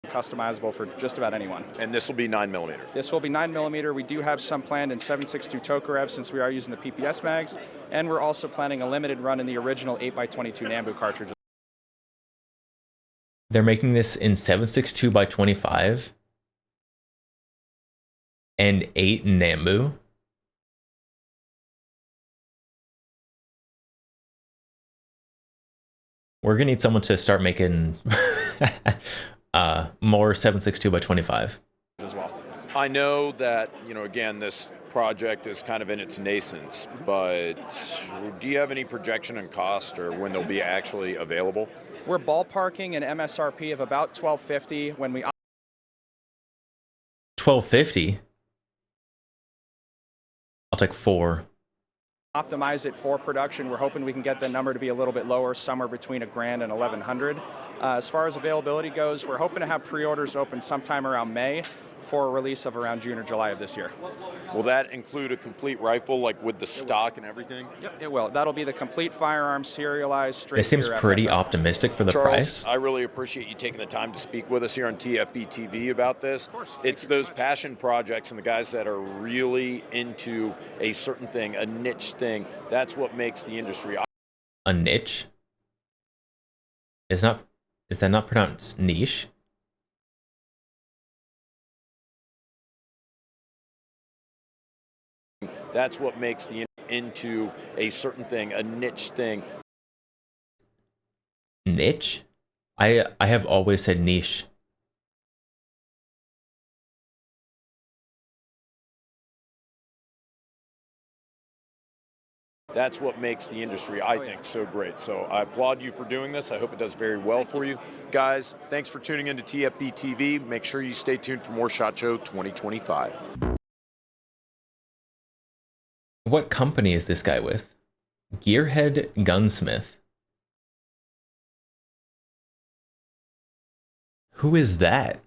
Customizable for just about anyone. And this will be 9mm. This will be 9mm. We do have some planned in 7.62 Tokarev since we are using the PPS mags, and we're also planning a limited run in the original 8x22 Nambu cartridge. They're making this in 7.62 by 25 and 8 Nambu. We're gonna need someone to start making more 7.62 by 25 as well. I know that, again, this project is kind of in its nascence, but do you have any projection on cost or when they'll be actually available? We're ballparking an MSRP of about $1,250 when we 1250. I'll take 4. optimize it for production. We're hoping we can get the number to be a little bit lower, somewhere between $1,000 and $1,100. As far as availability goes, we're hoping to have pre-orders open sometime around May for a release of around June or July of this year. Will that include a complete rifle, like with the stock and everything? Yep, it will. That'll be the complete firearm, serialized, straight. This seems pretty optimistic for the Charles, price. I really appreciate you taking the time to speak with us here on TFB TV about this. Of course. It's those passion projects and the guys that are really into a certain thing, a niche thing. That's what makes the industry. A niche? Is that not pronounced niche? That's what makes the into a certain thing, a niche thing. Niche? I have always said niche. That's what makes the industry, I think, so great. So I applaud you for doing this. I hope it does very well for you. Guys, thanks for tuning into TFB TV. Make sure you stay tuned for more SHOT Show 2025. What company is this guy with? Gearhead Gunsmith. Who is that?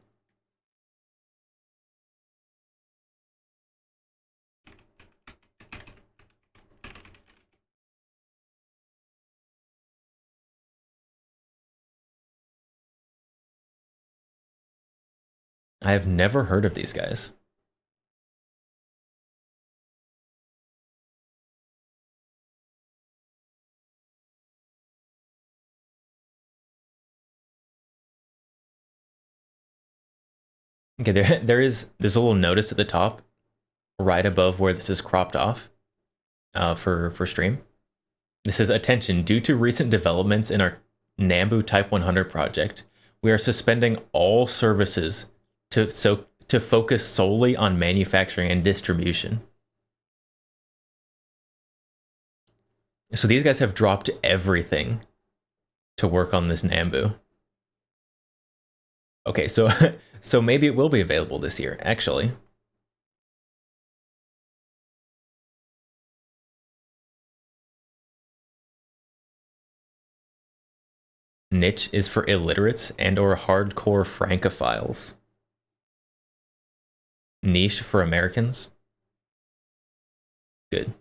I have never heard of these guys. Okay, there's a little notice at the top, right above where this is cropped off, for stream. This says, attention, due to recent developments in our Nambu Type 100 project, we are suspending all services to focus solely on manufacturing and distribution. So these guys have dropped everything to work on this Nambu. Okay, so so maybe it will be available this year, actually. Niche is for illiterates and or hardcore francophiles. Niche for Americans. Good.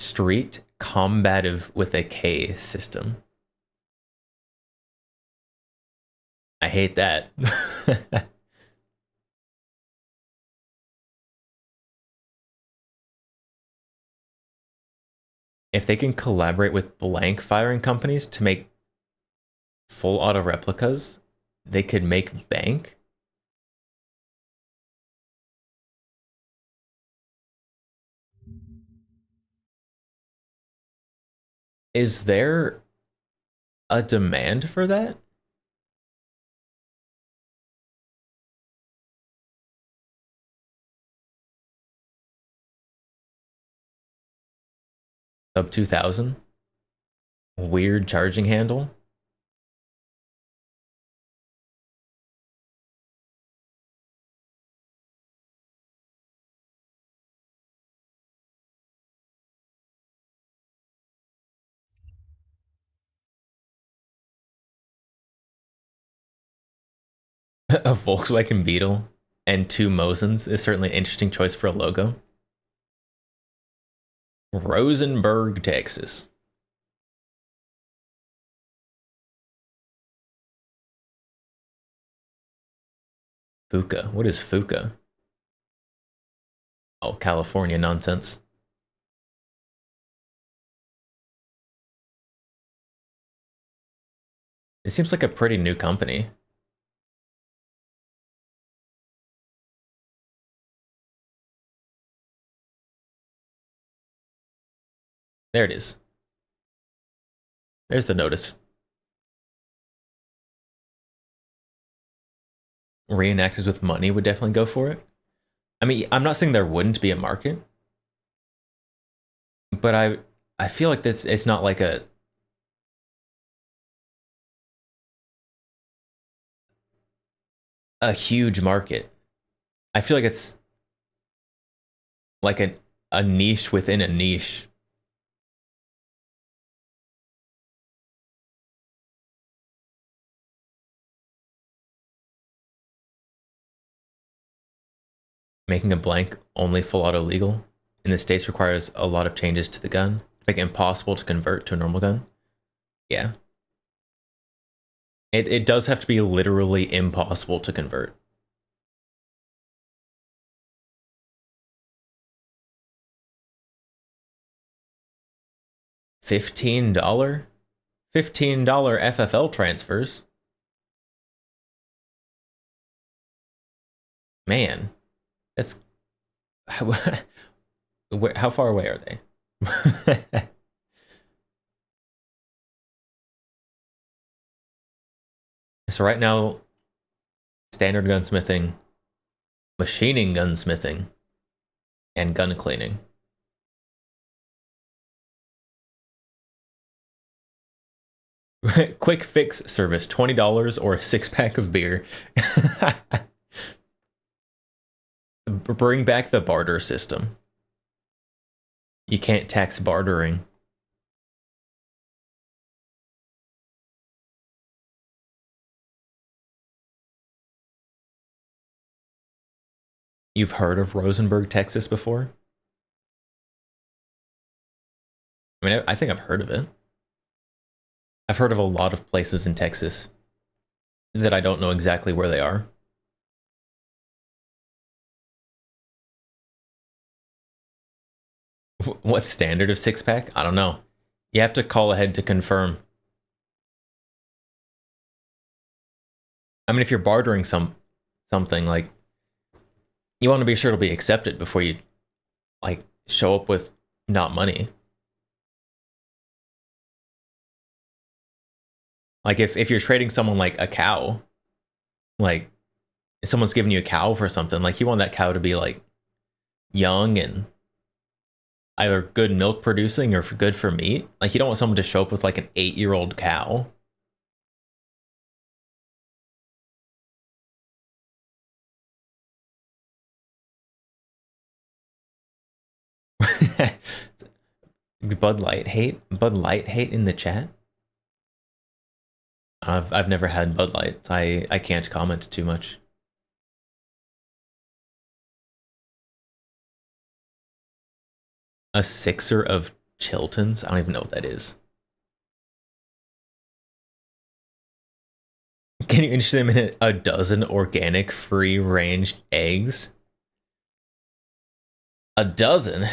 Street combative with a K system. I hate that. If they can collaborate with blank firing companies to make full auto replicas, they could make bank. Is there a demand for that? Sub 2000? Weird charging handle? A Volkswagen Beetle and two Mosins is certainly an interesting choice for a logo. Rosenberg, Texas. Fuca. What is Fuca? Oh, California nonsense. It seems like a pretty new company. There it is. There's the notice. Reenactors with money would definitely go for it. I mean, I'm not saying there wouldn't be a market, but I feel like this it's not like a huge market. I feel like it's like a niche within a niche. Making a blank only full auto legal in the States requires a lot of changes to the gun, make it impossible to convert to a normal gun. Yeah. It does have to be literally impossible to convert. $15? $15 FFL transfers? Man, that's how far away are they? So right now, standard gunsmithing, machining gunsmithing, and gun cleaning. Quick fix service, $20 or a 6-pack of beer. Bring back the barter system. You can't tax bartering. You've heard of Rosenberg, Texas before? I mean, I think I've heard of it. I've heard of a lot of places in Texas that I don't know exactly where they are. What standard of 6-pack? I don't know. You have to call ahead to confirm. I mean, if you're bartering something, like, you want to be sure it'll be accepted before you, like, show up with not money. Like, if you're trading someone like a cow, like, if someone's giving you a cow for something, like, you want that cow to be, like, young and either good milk producing or good for meat. Like, you don't want someone to show up with, like, an 8-year-old cow. Bud Light hate? Bud Light hate in the chat? I've never had Bud Light. I can't comment too much. A sixer of Chiltons? I don't even know what that is. Can you interest them in a dozen organic free-range eggs? A dozen?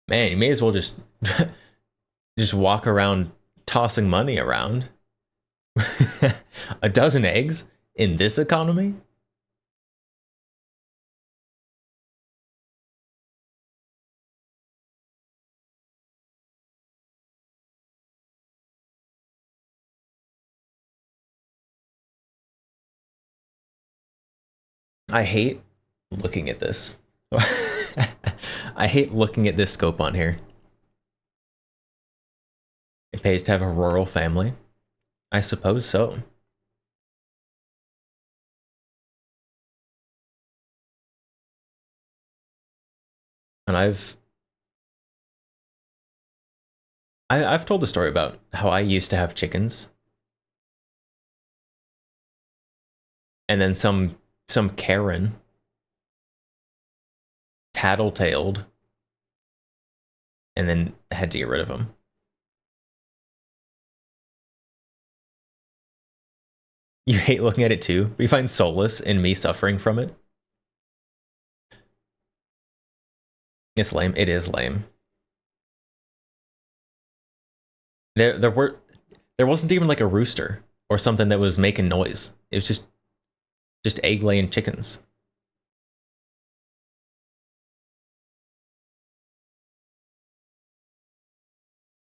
Man, you may as well just just walk around tossing money around. A dozen eggs in this economy? I hate looking at this. I hate looking at this scope on here. It pays to have a rural family. I suppose so. And I've told the story about how I used to have chickens. And then some Karen tattletailed and then had to get rid of them. You hate looking at it too? You find solace in me suffering from it? It's lame. It is lame. There wasn't even like a rooster or something that was making noise. It was just egg laying chickens.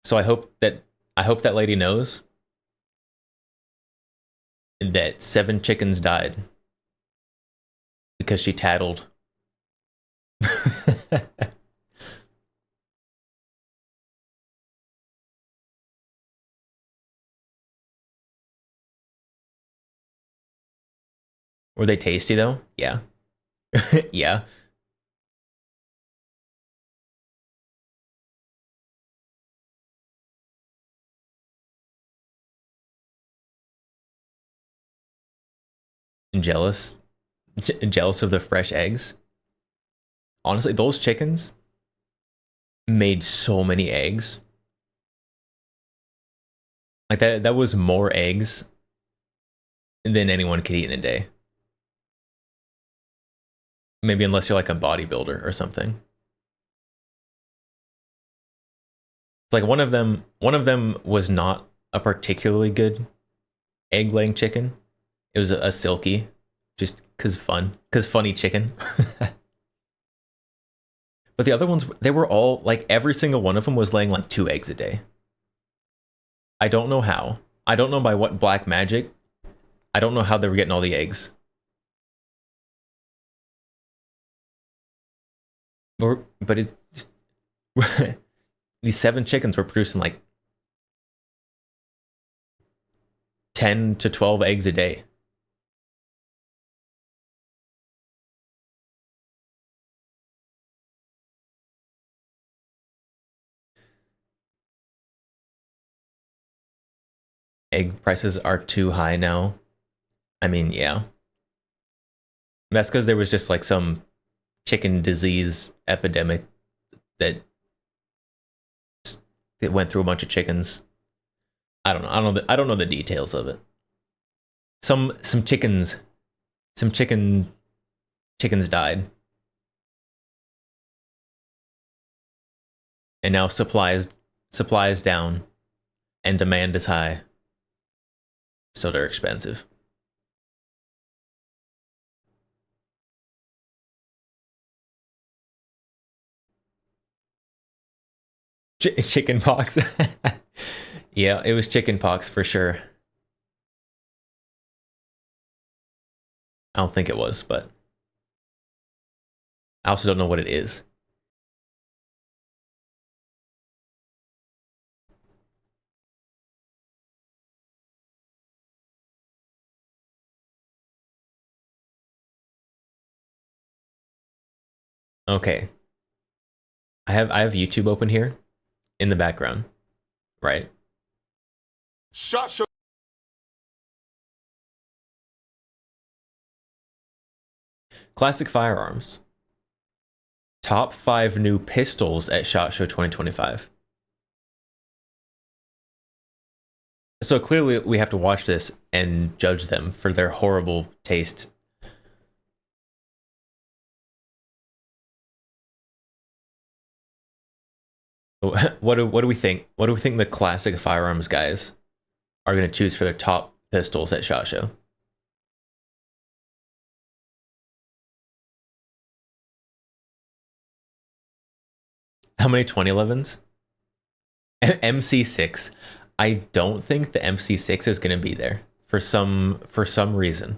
So I hope that lady knows that 7 chickens died because she tattled. Were they tasty though? Yeah. Yeah. Jealous jealous of the fresh eggs. Honestly, those chickens made so many eggs. Like that was more eggs than anyone could eat in a day. Maybe unless you're like a bodybuilder or something. Like one of them was not a particularly good egg laying chicken. It was a silky, just cause funny chicken. But the other ones, they were all like every single one of them was laying like 2 eggs a day. I don't know how. I don't know by what black magic. I don't know how they were getting all the eggs. But it's these 7 chickens were producing like 10 to 12 eggs a day. Egg prices are too high now. I mean, yeah. That's because there was just like some chicken disease epidemic that it went through a bunch of chickens. I don't know. I don't know the details of it. Some chickens died. And now supply is down and demand is high. So they're expensive. Chicken pox. Yeah, it was chicken pox for sure. I don't think it was, but I also don't know what it is. Okay. I have YouTube open here in the background, right? SHOT Show. Classic firearms. Top 5 new pistols at SHOT Show 2025. So clearly we have to watch this and judge them for their horrible taste. What do we think? What do we think the classic firearms guys are going to choose for their top pistols at SHOT Show? How many 2011s? MC6. I don't think the MC6 is going to be there for some reason.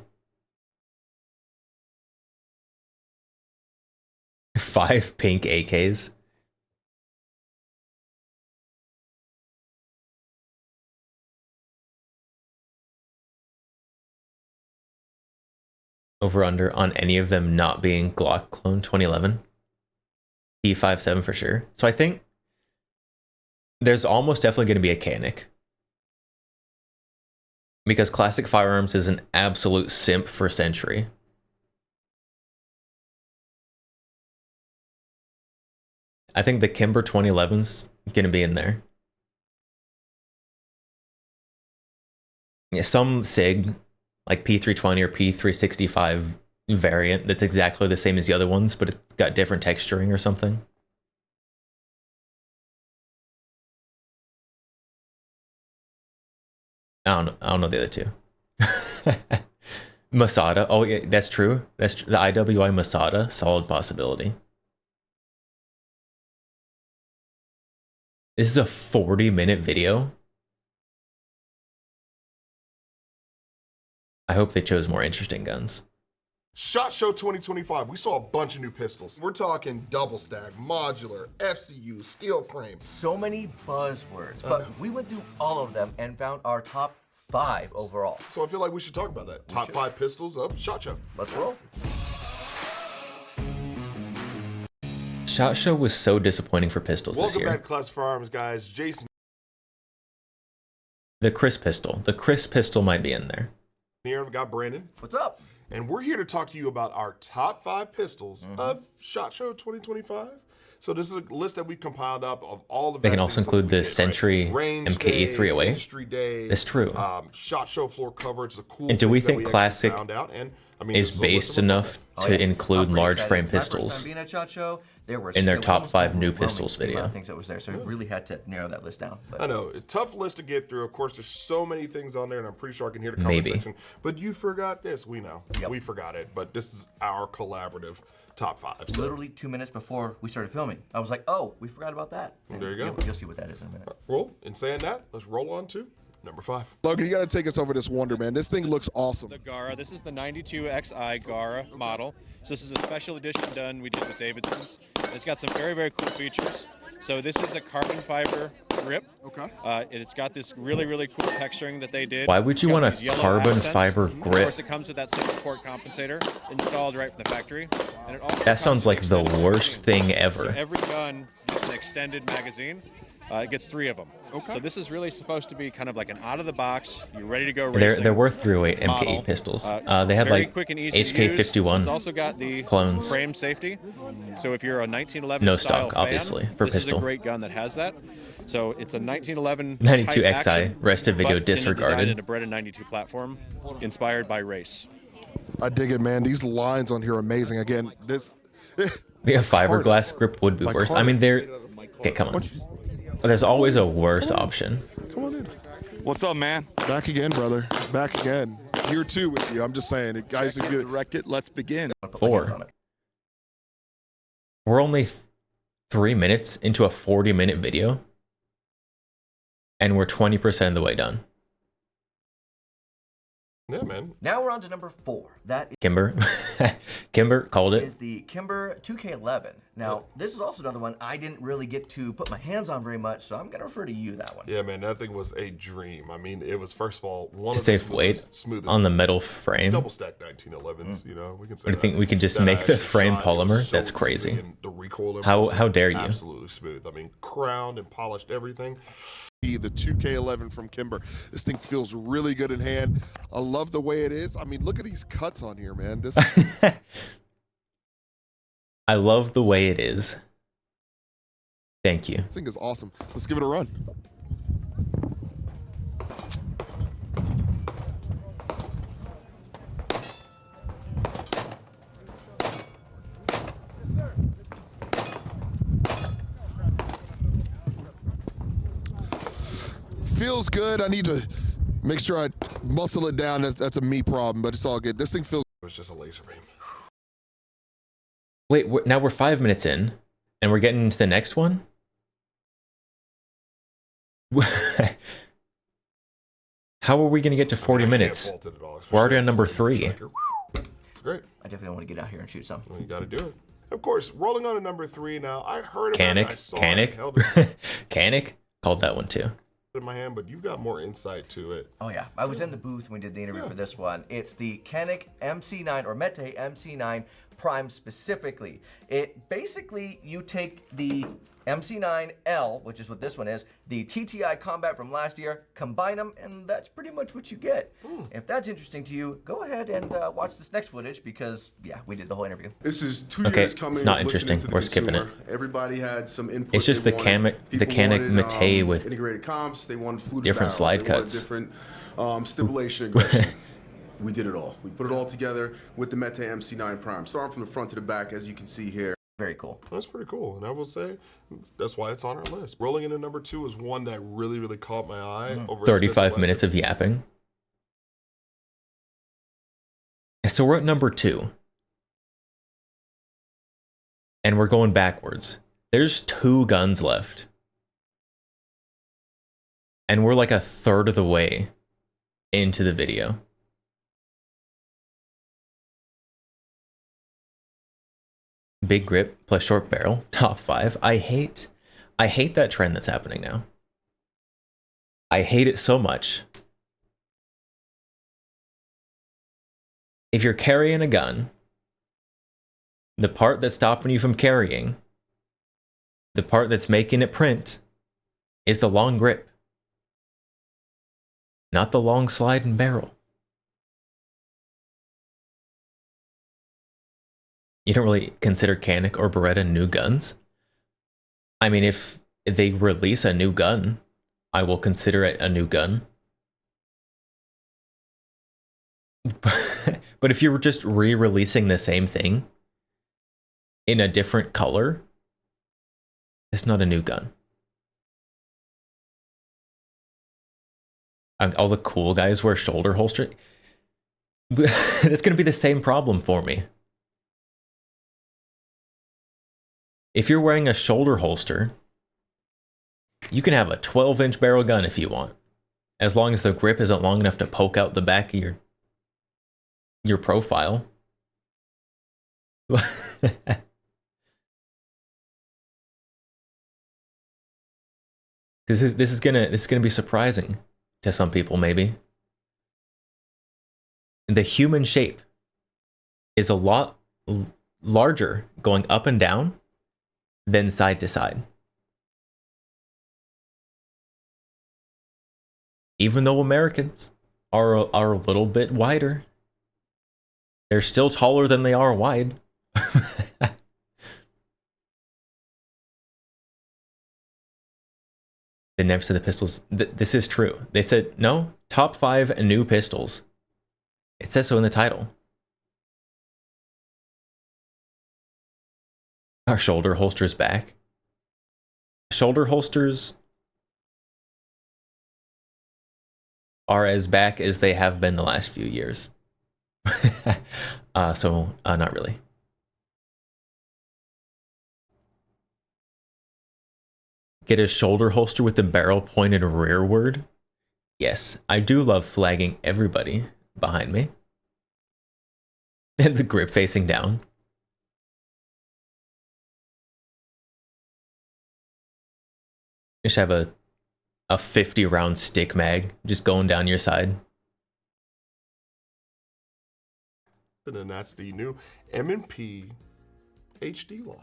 5 pink AKs. Over under on any of them not being Glock Clone 2011. P57 for sure. So I think there's almost definitely going to be a Canic. Because Classic Firearms is an absolute simp for Century. I think the Kimber 2011's going to be in there. Yeah, some SIG, like P320 or P365 variant that's exactly the same as the other ones, but it's got different texturing or something. I don't know the other two. Masada. Oh yeah, that's true. That's the IWI Masada. Solid possibility. This is a 40-minute video. I hope they chose more interesting guns. SHOT Show 2025, we saw a bunch of new pistols. We're talking double stack, modular, FCU, steel frame. So many buzzwords, but we went through all of them and found our top 5 overall. So I feel like we should talk about that. Top 5 pistols of SHOT Show. Let's roll. SHOT Show was so disappointing for pistols this Welcome year. back to Classic Firearms, guys. Jason The Chris pistol. The Chris pistol might be in there. here, we got Brandon. What's up? And we're here to talk to you about our top 5 pistols of SHOT Show 2025. So this is a list that we compiled up of all the They best can also things include that the we did, Century right? Range MKE days, 308. industry days, That's true. SHOT Show floor coverage, the cool And do we things that think actually Classic found out. And, I mean, is this a list based of enough Oh, to yeah. include I'm pretty large excited. frame My first pistols time being at SHOT Show, there were in their there was top almost 5 new overwhelming pistols the amount video? of things that was there, so we really had to narrow that list down. But I know, it's a tough list to get through. Of course, there's so many things on there, and I'm pretty sure I can hear the Maybe. conversation. But you forgot this. We know. Yep. We forgot it. But this is our collaborative top 5. So literally 2 minutes before we started filming, I was like, oh, we forgot about that. And there you go. You'll see what that is in a minute. well, in saying that, let's roll on to number 5. Logan, you got to take us over this Wonder, man. This thing looks awesome. The Gara. This is the 92XI Gara model. So this is a special edition done we did with Davidson's. It's got some very, very cool features. So this is a carbon fiber grip. Okay. It's got this really, really cool texturing that they did. Why would you It's got want a these yellow carbon accents. fiber Of grip? course, it comes with that 6-port compensator installed right from the factory. And it also That comes sounds with like the extended worst magazine. thing ever. So every gun gets an extended magazine. It gets 3 of them. Okay. So this is really supposed to be kind of like an out-of-the-box, you're ready to go racing. There were 308 MKE model. pistols. They had Very like quick and easy to use. It's HK51. also got the clones. frame safety. So if you're a 1911 No style stock, fan, obviously, for this pistol. is a great gun that has that. So it's a 1911 92 type XI, action, rest of video but in a disregarded. designed in a Beretta 92 platform, inspired by race. I dig it, man. These lines on here are amazing. Again, this. The fiberglass grip would be Like worse. I Carter. mean, they're... Okay, come on. There's always a worse option. Come on in. What's up, man? Back again, brother. Back again. Year 2 with you. I'm just saying, it, guys. If you, Direct it. Let's begin. I'll put my hands 4. on it. We're only 3 minutes into a 40-minute video. And we're 20% of the way done. Yeah, man. Now we're on to number 4. That Kimber. Kimber called is it. the Kimber 2K11. Now, this is also another one I didn't really get to put my hands on very much, so I'm going to refer to you that one. Yeah, man, that thing was a dream. I mean, it was, first of all, one To of the save weight smoothest on the metal frame. double stack 1911s, you know, we can say What do you think, that. we can just That make the actually frame shot, it was polymer? so That's crazy. easy, and the recoil How impulse was dare you? Absolutely smooth. I mean, crowned and polished everything. the 2K11 from Kimber. This thing feels really good in hand. I love the way it is. I mean, look at these cuts on here, man. This I love the way it is. Thank you. thing is awesome. Let's give it a run. Feels good. I need to make sure I muscle it down. That's a me problem, but it's all good. This thing feels It was just a laser beam. Wait, now we're 5 minutes in, and we're getting into the next one? How are we going to get to 40 I can't minutes? fault it at all, We're already especially on number for a 3. striker. It's great. I definitely want to get out here and shoot some. Well, you got to do it. Of course, rolling on to number 3 now. I heard about it. I saw it. Held it Canik called that one too. in my hand, but you've got more insight to it. Oh yeah, I was in the booth when we did the interview for this one. It's the Canik MC9 or Mete MC9 Prime specifically. It basically, you take the MC9L, which is what this one is, the TTI Combat from last year, combine them, and that's pretty much what you get. If that's interesting to you, go ahead and watch this next footage because, yeah, we did the whole interview. This is 2 Okay, years coming. it's not listening interesting. to the We're skipping consumer. Everybody had some input. It's just they the wanted. Canik People Mate wanted, with integrated comps. They wanted fluted different barrel. slide They wanted cuts. different stipulation aggression. We did it all. We put it all together with the Mete MC9 Prime. Starting from the front to the back, as you can see here. Very cool. That's pretty cool, and I will say that's why it's on our list. Rolling into number 2 is one that really, really caught my eye. Over 35 minutes of yapping. So we're at number 2. And we're going backwards. There's 2 guns left. And we're like a third of the way into the video. Big grip plus short barrel, top 5. I hate that trend that's happening now. I hate it so much. If you're carrying a gun, the part that's stopping you from carrying, the part that's making it print, is the long grip, not the long slide and barrel. You don't really consider Canik or Beretta new guns? I mean, if they release a new gun, I will consider it a new gun. But if you're just re-releasing the same thing in a different color, it's not a new gun. All the cool guys wear shoulder holster. That's going to be the same problem for me. If you're wearing a shoulder holster, you can have a 12-inch barrel gun if you want, as long as the grip isn't long enough to poke out the back of your profile. This is gonna be surprising to some people, maybe. The human shape is a lot larger going up and down than side to side. Even though Americans are a little bit wider, they're still taller than they are wide. They never said the pistols. This is true. They said, no, top 5 new pistols. It says so in the title. Our shoulder holsters back. Shoulder holsters are as back as they have been the last few years. Not really. Get a shoulder holster with the barrel pointed rearward. Yes, I do love flagging everybody behind me. And the grip facing down. You should have a 50 round stick mag just going down your side. And then that's the new M&P HD line.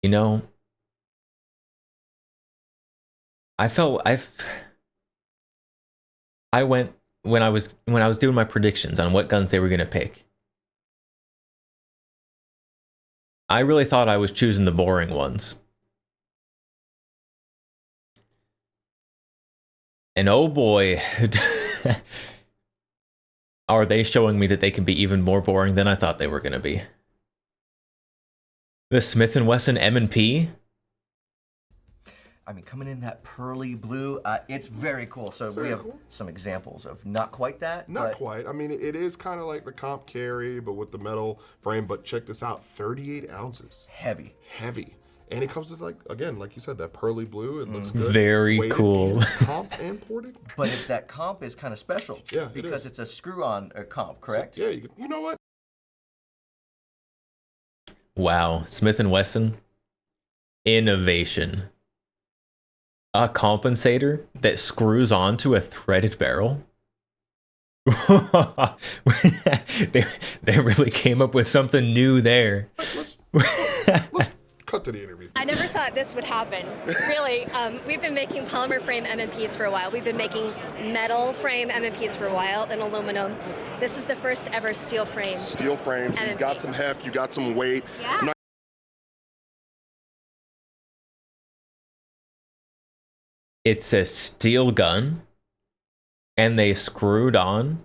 You know, I went when I was doing my predictions on what guns they were gonna pick. I really thought I was choosing the boring ones. And oh boy, are they showing me that they can be even more boring than I thought they were gonna be. The Smith & Wesson M&P. I mean, coming in that pearly blue, it's very cool. So we have some examples of not quite that. Not quite. I mean, it is kind of like the comp carry, but with the metal frame. But check this out, 38 ounces. Heavy. Heavy. And it comes with, like, again, like you said, that pearly blue. It looks good. Very Weighted cool. and comp and ported. But that comp is kind of special. Yeah, because it's a screw-on comp, correct? So, yeah, you know what? Wow, Smith & Wesson, innovation. A compensator that screws onto a threaded barrel? they really came up with something new there. Let's cut to the interview. I never thought this would happen. Really, we've been making polymer frame MMPs for a while. We've been making metal frame MMPs for a while, and aluminum. This is the first ever steel frame. Steel frames. MMP. You got some heft. You got some weight. Yeah. It's a steel gun, and they screwed on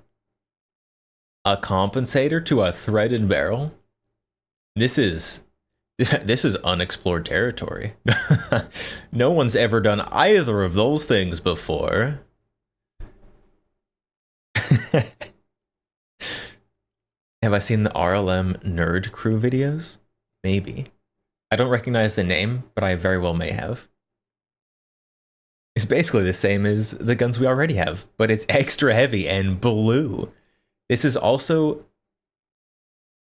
a compensator to a threaded barrel. This is unexplored territory. No one's ever done either of those things before. Have I seen the RLM Nerd Crew videos? Maybe. I don't recognize the name, but I very well may have. It's basically the same as the guns we already have, but it's extra heavy and blue. This is also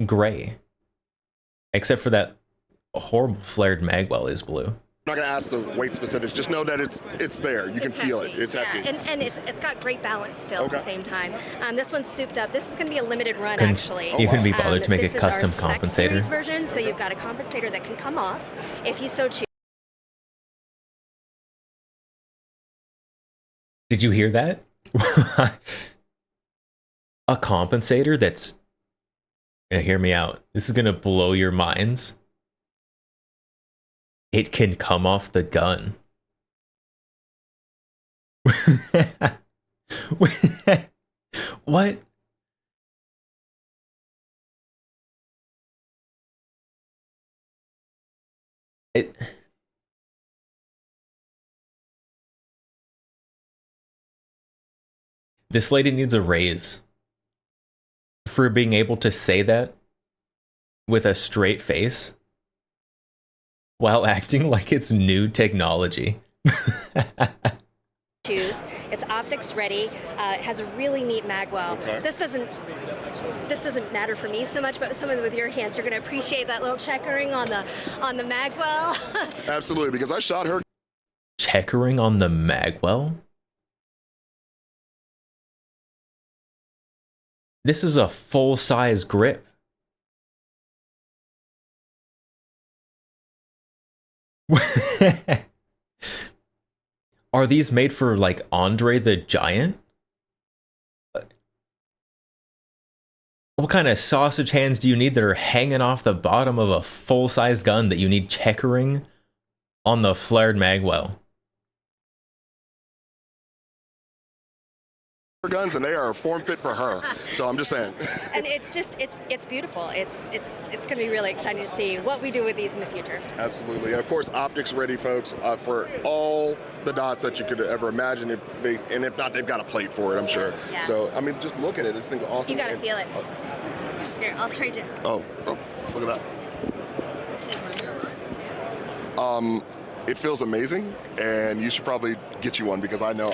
gray, except for that horrible flared magwell is blue. I'm not gonna ask the weight specifics. Just know that it's there. You can feel it. It's hefty. And it's got great balance still at the same time. This one's souped up. This is going to be a limited run, Couldn't- actually. you couldn't be bothered to make a this custom is our spec compensator? series version, so you've got a compensator that can come off if you so choose. Did you hear that? A compensator that's... Now, hear me out. This is going to blow your minds. It can come off the gun. What? This lady needs a raise for being able to say that with a straight face while acting like it's new technology. Choose. It's optics ready. It has a really neat magwell. Okay. This doesn't matter for me so much, but someone with your hands, you're going to appreciate that little checkering on the magwell. Absolutely, because I shot her. Checkering on the magwell? This is a full-size grip. Are these made for, like, Andre the Giant? What kind of sausage hands do you need that are hanging off the bottom of a full-size gun that you need checkering on the flared magwell? Guns, and they are form fit for her. So I'm just saying. And it's beautiful. It's going to be really exciting to see what we do with these in the future. Absolutely, and of course, optics ready, folks, for all the dots that you could ever imagine. If not, they've got a plate for it, I'm sure. Yeah. So I mean, just look at it. This thing's awesome. You got to feel it. Here, I'll trade you. Oh, look at that. It feels amazing, and you should probably get you one because I know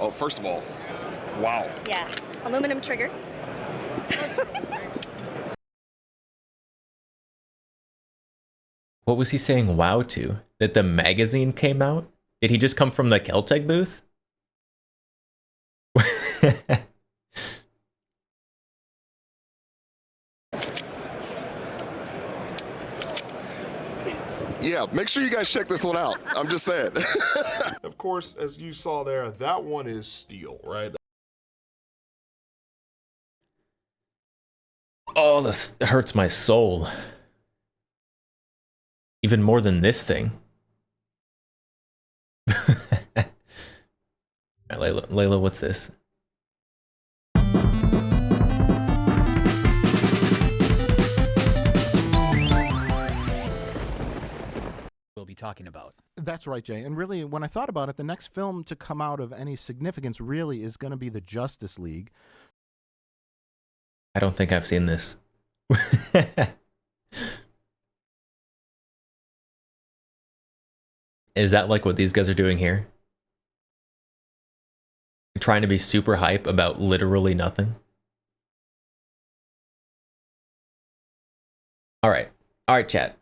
Oh, first of all, wow. Yeah, aluminum trigger. What was he saying wow to? That the magazine came out? Did he just come from the Keltec booth? Yeah, make sure you guys check this one out. I'm just saying. Of course, as you saw there, that one is steel, right? Oh, this hurts my soul. Even more than this thing. Layla, what's this? We'll be talking about. That's right, Jay. And really, when I thought about it, the next film to come out of any significance really is going to be the Justice League. I don't think I've seen this. Is that like what these guys are doing here? Trying to be super hype about literally nothing? All right, chat.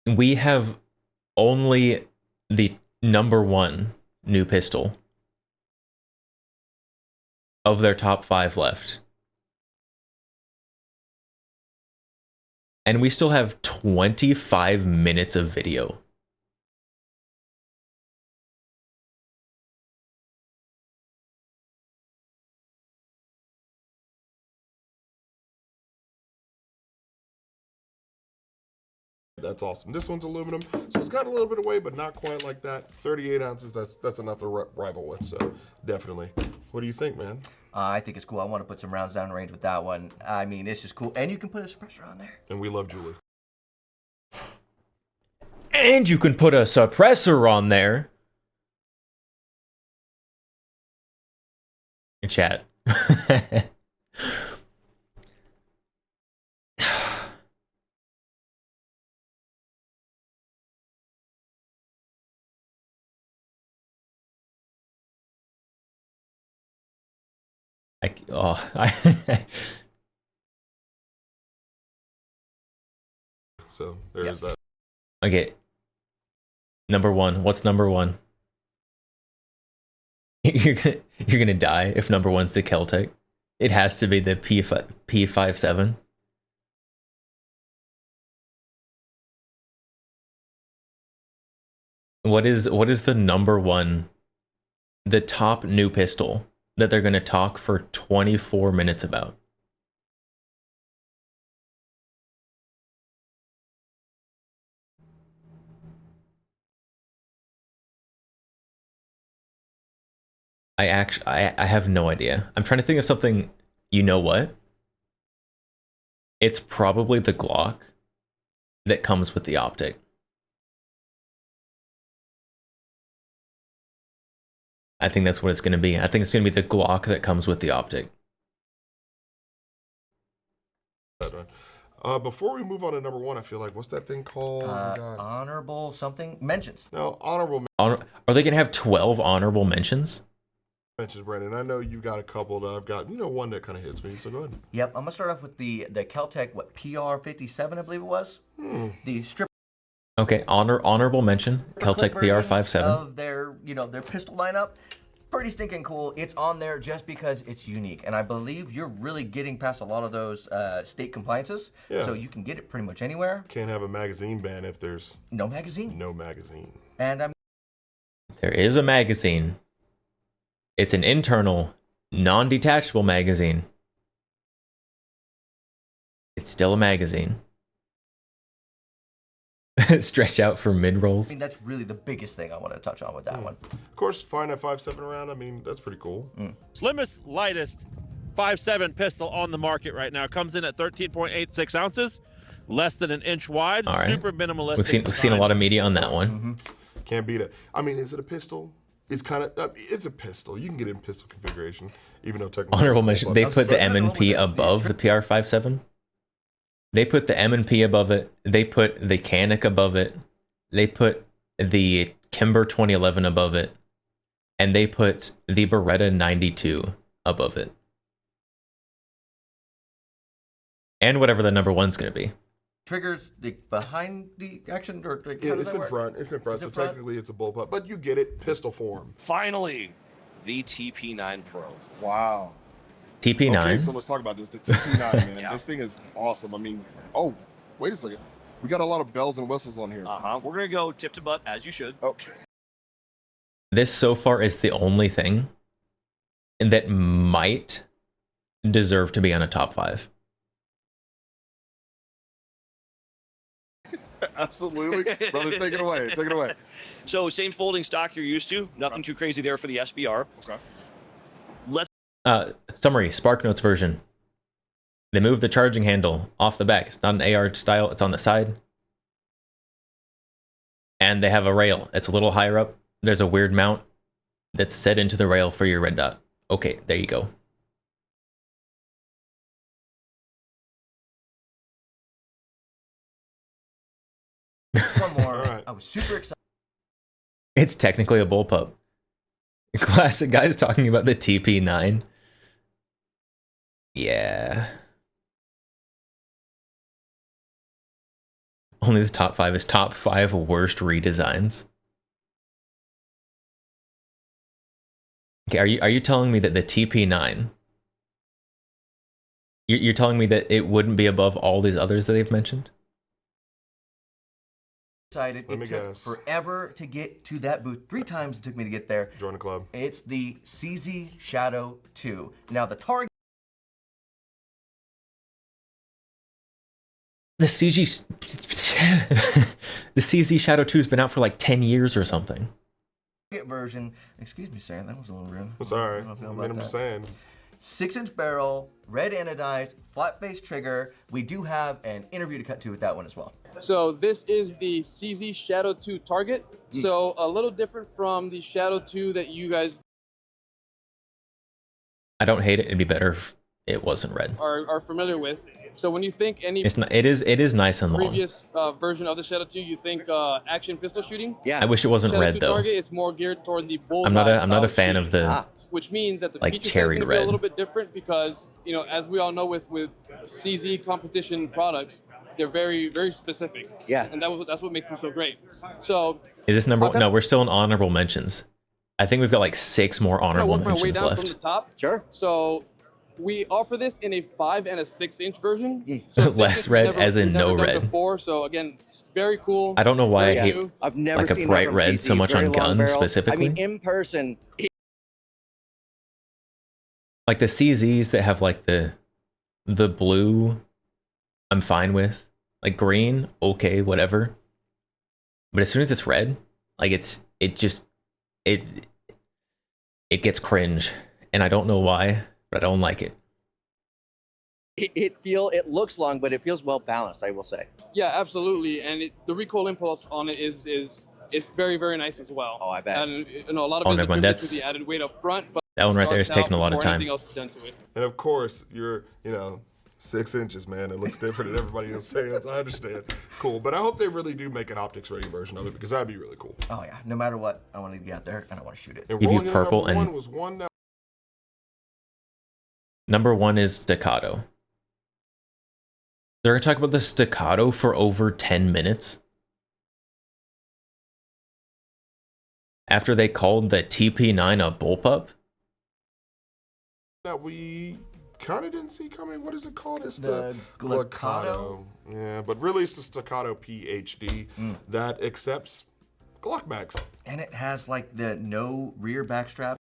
We have only the #1 new pistol of their top 5 left. And we still have 25 minutes of video. That's awesome. This one's aluminum, so it's got a little bit of weight, but not quite like that. 38 ounces, that's enough to rival with, so definitely. What do you think, man? I think it's cool. I want to put some rounds down range with that one. I mean, it's just cool. And you can put a suppressor on there. And we love Julie. And you can put a suppressor on there. Chat. So there's that. Okay. #1. What's #1? You're gonna die if #1's the Keltec. It has to be the P57. What is the #1, the top new pistol that they're gonna talk for 24 minutes about? I have no idea. I'm trying to think of something. You know what? It's probably the Glock that comes with the optic. I think that's what it's going to be. I think it's going to be the Glock that comes with the optic. Before we move on to #1, I feel like, what's that thing called? Honorable something? Mentions. No, honorable Are they going to have 12 honorable mentions? mentions, Brandon. I know you've got a couple that I've got, one that kind of hits me, so go ahead. Yep, I'm going to start off with the Keltec, PR57, I believe it was? The strip. Okay, honorable mention, Keltec PR57. Of their, their pistol lineup. Pretty stinking cool. It's on there just because it's unique. And I believe you're really getting past a lot of those state compliances. Yeah. So you can get it pretty much anywhere. Can't have a magazine ban if there's no magazine. No magazine. And there is a magazine. It's an internal, non-detachable magazine. It's still a magazine. Stretch out for mid-rolls. I mean, that's really the biggest thing I want to touch on with that one. Of course, find a 5.7 round. I mean, that's pretty cool. Slimmest, lightest 5.7 pistol on the market right now. Comes in at 13.86 ounces, less than an inch wide. All right. Super minimalistic. We've seen a lot of media on that one. Can't beat it. I mean, is it a pistol? It's kind of it's a pistol. You can get it in pistol configuration, even though technically. Honorable mention. They put the M&P above the PR57. They put the M&P above it. They put the Canik above it. They put the Kimber 2011 above it. And they put the Beretta 92 above it. And whatever the #1's going to be. Triggers behind the action? Or yeah, it's in front. It's in front. So technically it's a bullpup. But you get it, pistol form. Finally, the TP9 Pro. Wow. TP9. Okay, so let's talk about this. The TP9, man. Yeah. This thing is awesome. I mean, oh, wait a second. We got a lot of bells and whistles on here. We're going to go tip to butt, as you should. Okay. This so far is the only thing that might deserve to be on a top 5. Absolutely. Brother, take it away. Take it away. So, same folding stock you're used to. Nothing too crazy there for the SBR. Okay. Let's Summary, SparkNotes version. They moved the charging handle off the back. It's not an AR style, it's on the side. And they have a rail. It's a little higher up. There's a weird mount that's set into the rail for your red dot. Okay, there you go. One more. All right. I was super excited. It's technically a bullpup. Classic guys talking about the TP9. Yeah. Only the top 5 is top 5 worst redesigns. Okay, are you telling me that the TP9, you're telling me that it wouldn't be above all these others that they've mentioned? It took guess. forever to get to that booth. 3 times it took me to get there. Join the club. It's the CZ Shadow 2. Now the target. The CG, the CZ Shadow 2 has been out for like 10 years or something. Version, excuse me, sir, that was a little rude. I'm sorry. I'm just saying. 6-inch barrel, red anodized, flat face trigger. We do have an interview to cut to with that one as well. So this is the CZ Shadow 2 target. So a little different from the Shadow 2 that you guys I don't hate it. It'd be better if it wasn't red. are familiar with. So when you think any It's not. It is nice and long. previous version of the Shadow 2, you think action pistol shooting. I wish it wasn't Shadow red 2 though. target, it's more geared toward the bullseye. I'm not a fan of the which means that the like feature set's cherry gonna be a red. little bit different because, you know, as we all know with CZ competition products, they're very, very specific. Yeah. And that's what makes them so great. So Is this number? Okay. No, we're still in honorable mentions. I think we've got like 6 more I'm gonna honorable work my way mentions down from the left. top. Sure. So we offer this in a 5 and a 6-inch version. So Less 6-inch red, we've as in we've never no done red. Before, so again, it's very cool. I don't know why I very hate new. I've never like a seen bright that from red CZ, so much very on long guns barrel. specifically. I mean, in person, Like the CZs that have like the blue, I'm fine with. Like green, okay, whatever. But as soon as it's red, like it gets cringe, and I don't know why, but I don't like it. it looks long, but it feels well balanced, I will say. Yeah, absolutely. And the recoil impulse on it is very, very nice as well. Oh, I bet. And you know, a lot of Oh, it is never mind, attributed to that's- the added weight up front. But That one right there starts is taking out a lot of before time. anything else is done to it. And of course, you're, 6 inches, man. It looks different than everybody else says. I understand. Cool. But I hope they really do make an optics ready version of it because that'd be really cool. Oh yeah, no matter what, I want to get out there and I want to shoot it. And Give you rolling in purple number and- 1 was one now. Number 1 is staccato. They're gonna talk about the staccato for over 10 minutes. After they called the TP9 a bullpup? That we kind of didn't see coming. What is it called? It's The Glockato? Yeah, but really it's the Staccato PhD that accepts Glock mags. And it has like the no rear backstrap.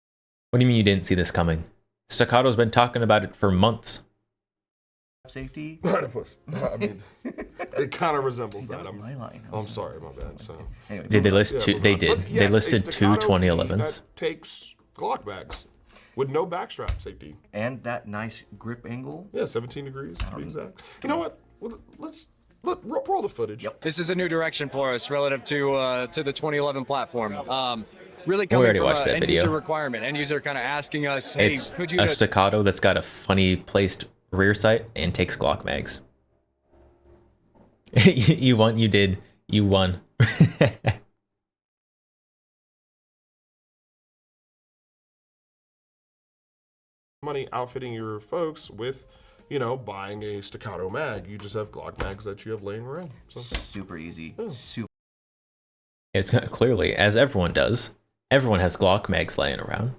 What do you mean you didn't see this coming? Staccato's been talking about it for months. Safety. Platypus. I mean, it kind of resembles that. That was my line. I'm sorry, my bad. So Anyway, Did they list Yeah, two? moving They on. did. But They yes, a listed 2 Staccato 2011s. that takes Glock bags with no backstrap safety. and that nice grip angle. Yeah, 17 degrees to be exact. You know what? Roll the footage. Yep. This is a new direction for us relative to the 2011 platform. Really We coming already from watched an that end video. user requirement. End user kind of asking us, hey, It's could you a staccato that's got a funny placed rear sight and takes Glock mags. You won. You did. You won. Money outfitting your folks with, buying a Staccato mag. You just have Glock mags that you have laying around. So Super easy. Super. It's clearly, as everyone does, everyone has Glock mags laying around.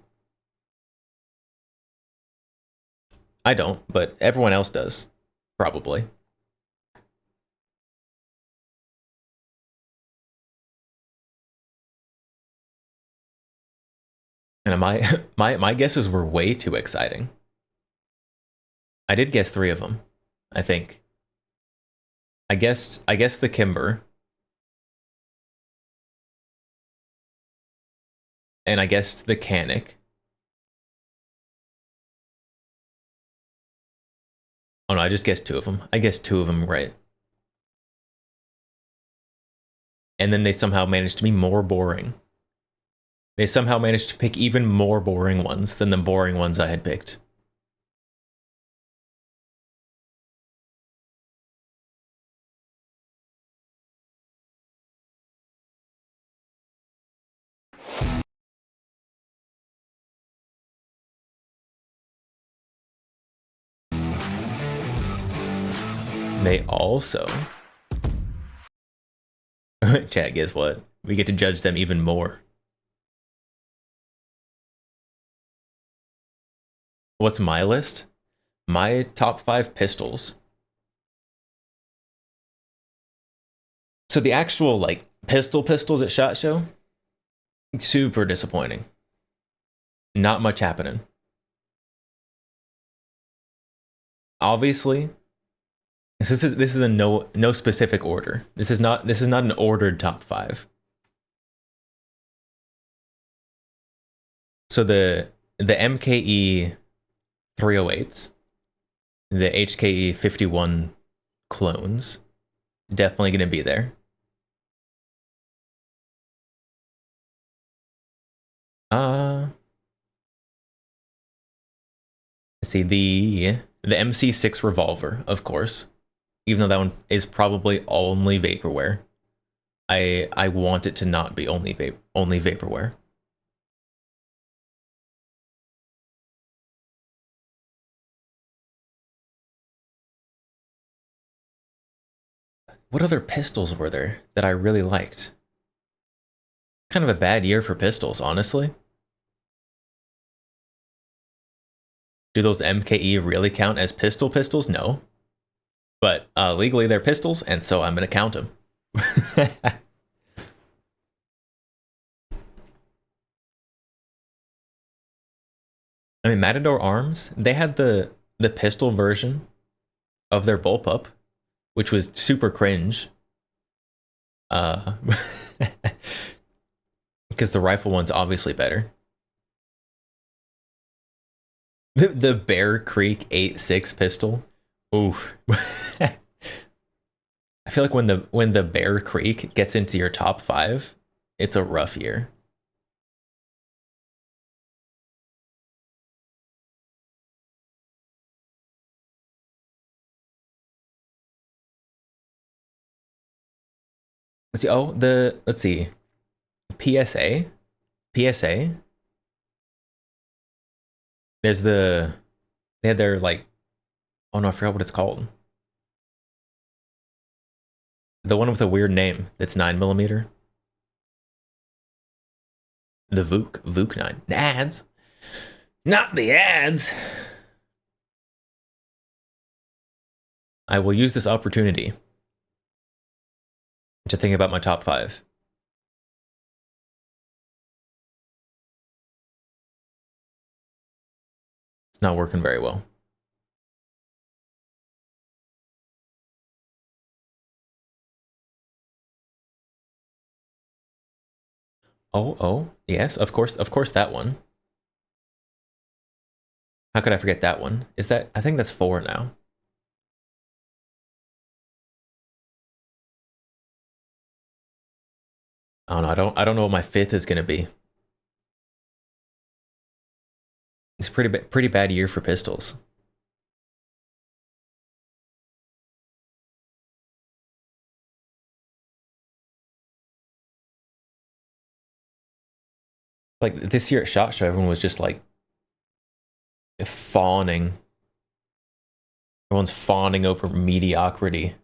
I don't, but everyone else does, probably. And my guesses were way too exciting. I did guess 3 of them, I think. I guessed the Kimber. And I guessed the Canic. Oh no, I just guessed 2 of them. I guessed 2 of them right. And then they somehow managed to be more boring. They somehow managed to pick even more boring ones than the boring ones I had picked. They also... Chat, guess what? We get to judge them even more. What's my list? My top 5 pistols. So the actual, like, pistols at SHOT Show, super disappointing. Not much happening. Obviously, this is a no specific order. This is not an ordered top 5. So the MKE 308s, the HKE 51 clones, definitely going to be there. Let's see, the MC6 revolver, of course, even though that one is probably only vaporware. I want it to not be only vaporware. What other pistols were there that I really liked? Kind of a bad year for pistols, honestly. Do those MKE really count as pistols? No. But legally they're pistols, and so I'm going to count them. I mean, Matador Arms, they had the pistol version of their bullpup, which was super cringe. Because the rifle one's obviously better. The Bear Creek 8.6 pistol. Oof. I feel like when the Bear Creek gets into your top 5, it's a rough year. Let's see. Oh, let's see. PSA. There's they had their, like, oh no, I forgot what it's called. The one with a weird name that's 9mm. The VOOC 9. Ads. Not the ads. I will use this opportunity to think about my top 5. It's not working very well. Oh, yes, of course that one. How could I forget that one? I think that's 4 now. Oh no, I don't know what my 5th is gonna be. It's pretty bad year for pistols. Like this year at SHOT Show, everyone was just like fawning. Everyone's fawning over mediocrity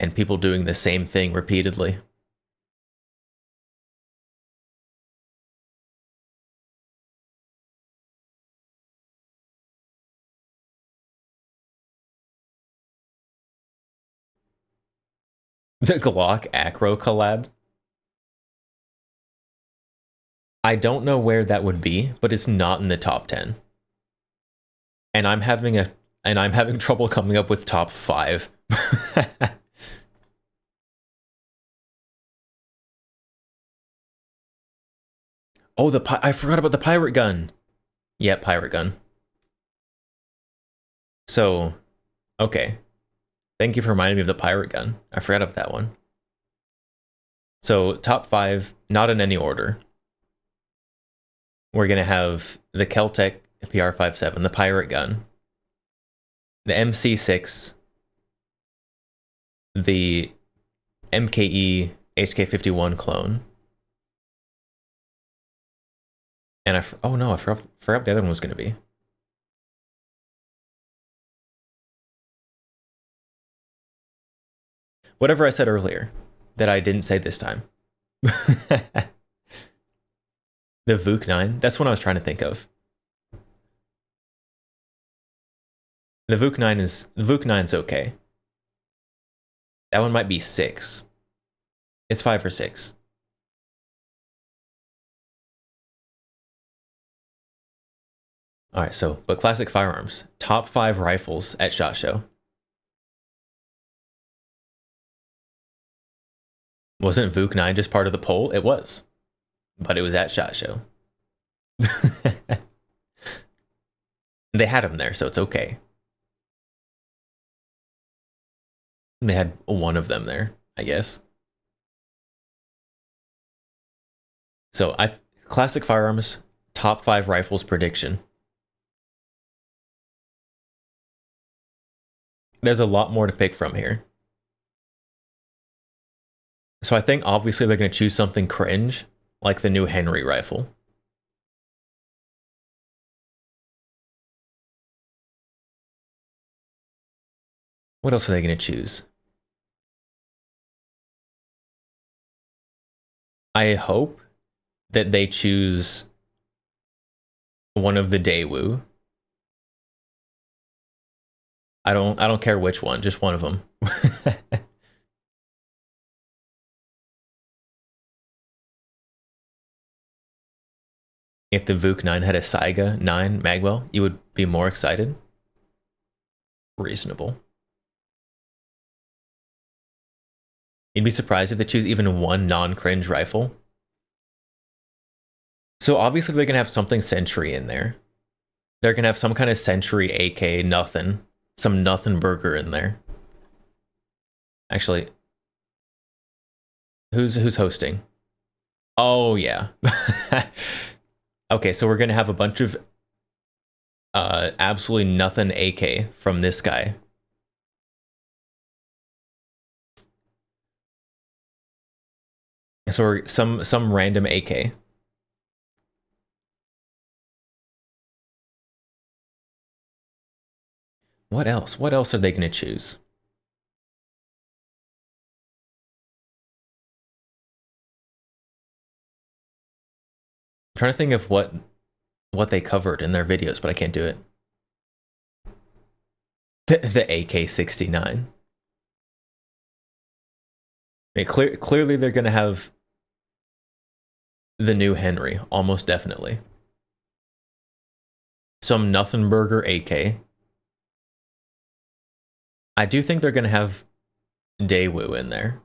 and people doing the same thing repeatedly. The Glock Acro collab. I don't know where that would be, but it's not in the top 10. And I'm having trouble coming up with top 5. Oh, I forgot about the pirate gun. Yeah, pirate gun. So, okay. Thank you for reminding me of the pirate gun. I forgot about that one. So, top 5, not in any order. We're going to have the Keltec PR57, the pirate gun, the MC6, the MKE HK51 clone, and I forgot what the other one was going to be. Whatever I said earlier that I didn't say this time. The VOOC 9, that's what I was trying to think of. The VOOC 9's okay. That one might be 6. It's 5 or 6. Alright, so, but classic firearms. Top 5 rifles at SHOT Show. Wasn't VOOC 9 just part of the poll? It was. But it was at SHOT Show. They had him there, so it's okay. They had one of them there, I guess. So, classic firearms, top 5 rifles prediction. There's a lot more to pick from here. So I think obviously they're going to choose something cringe, like the new Henry rifle. What else are they going to choose? I hope that they choose one of the Daewoo. I don't care which one, just one of them. If the VOOC 9 had a Saiga 9 Magwell, you would be more excited? Reasonable. You'd be surprised if they choose even one non-cringe rifle. So obviously they're going to have something Sentry in there. They're going to have some kind of Sentry AK nothing. Some nothing burger in there. Actually, who's hosting? Oh yeah. Okay, so we're gonna have a bunch of absolutely nothing AK from this guy. So we're some random AK. What else? What else are they gonna choose? I'm trying to think of what they covered in their videos, but I can't do it. The AK-69. Clearly they're gonna have the new Henry, almost definitely. Some nothing burger AK. I do think they're gonna have Daewoo in there.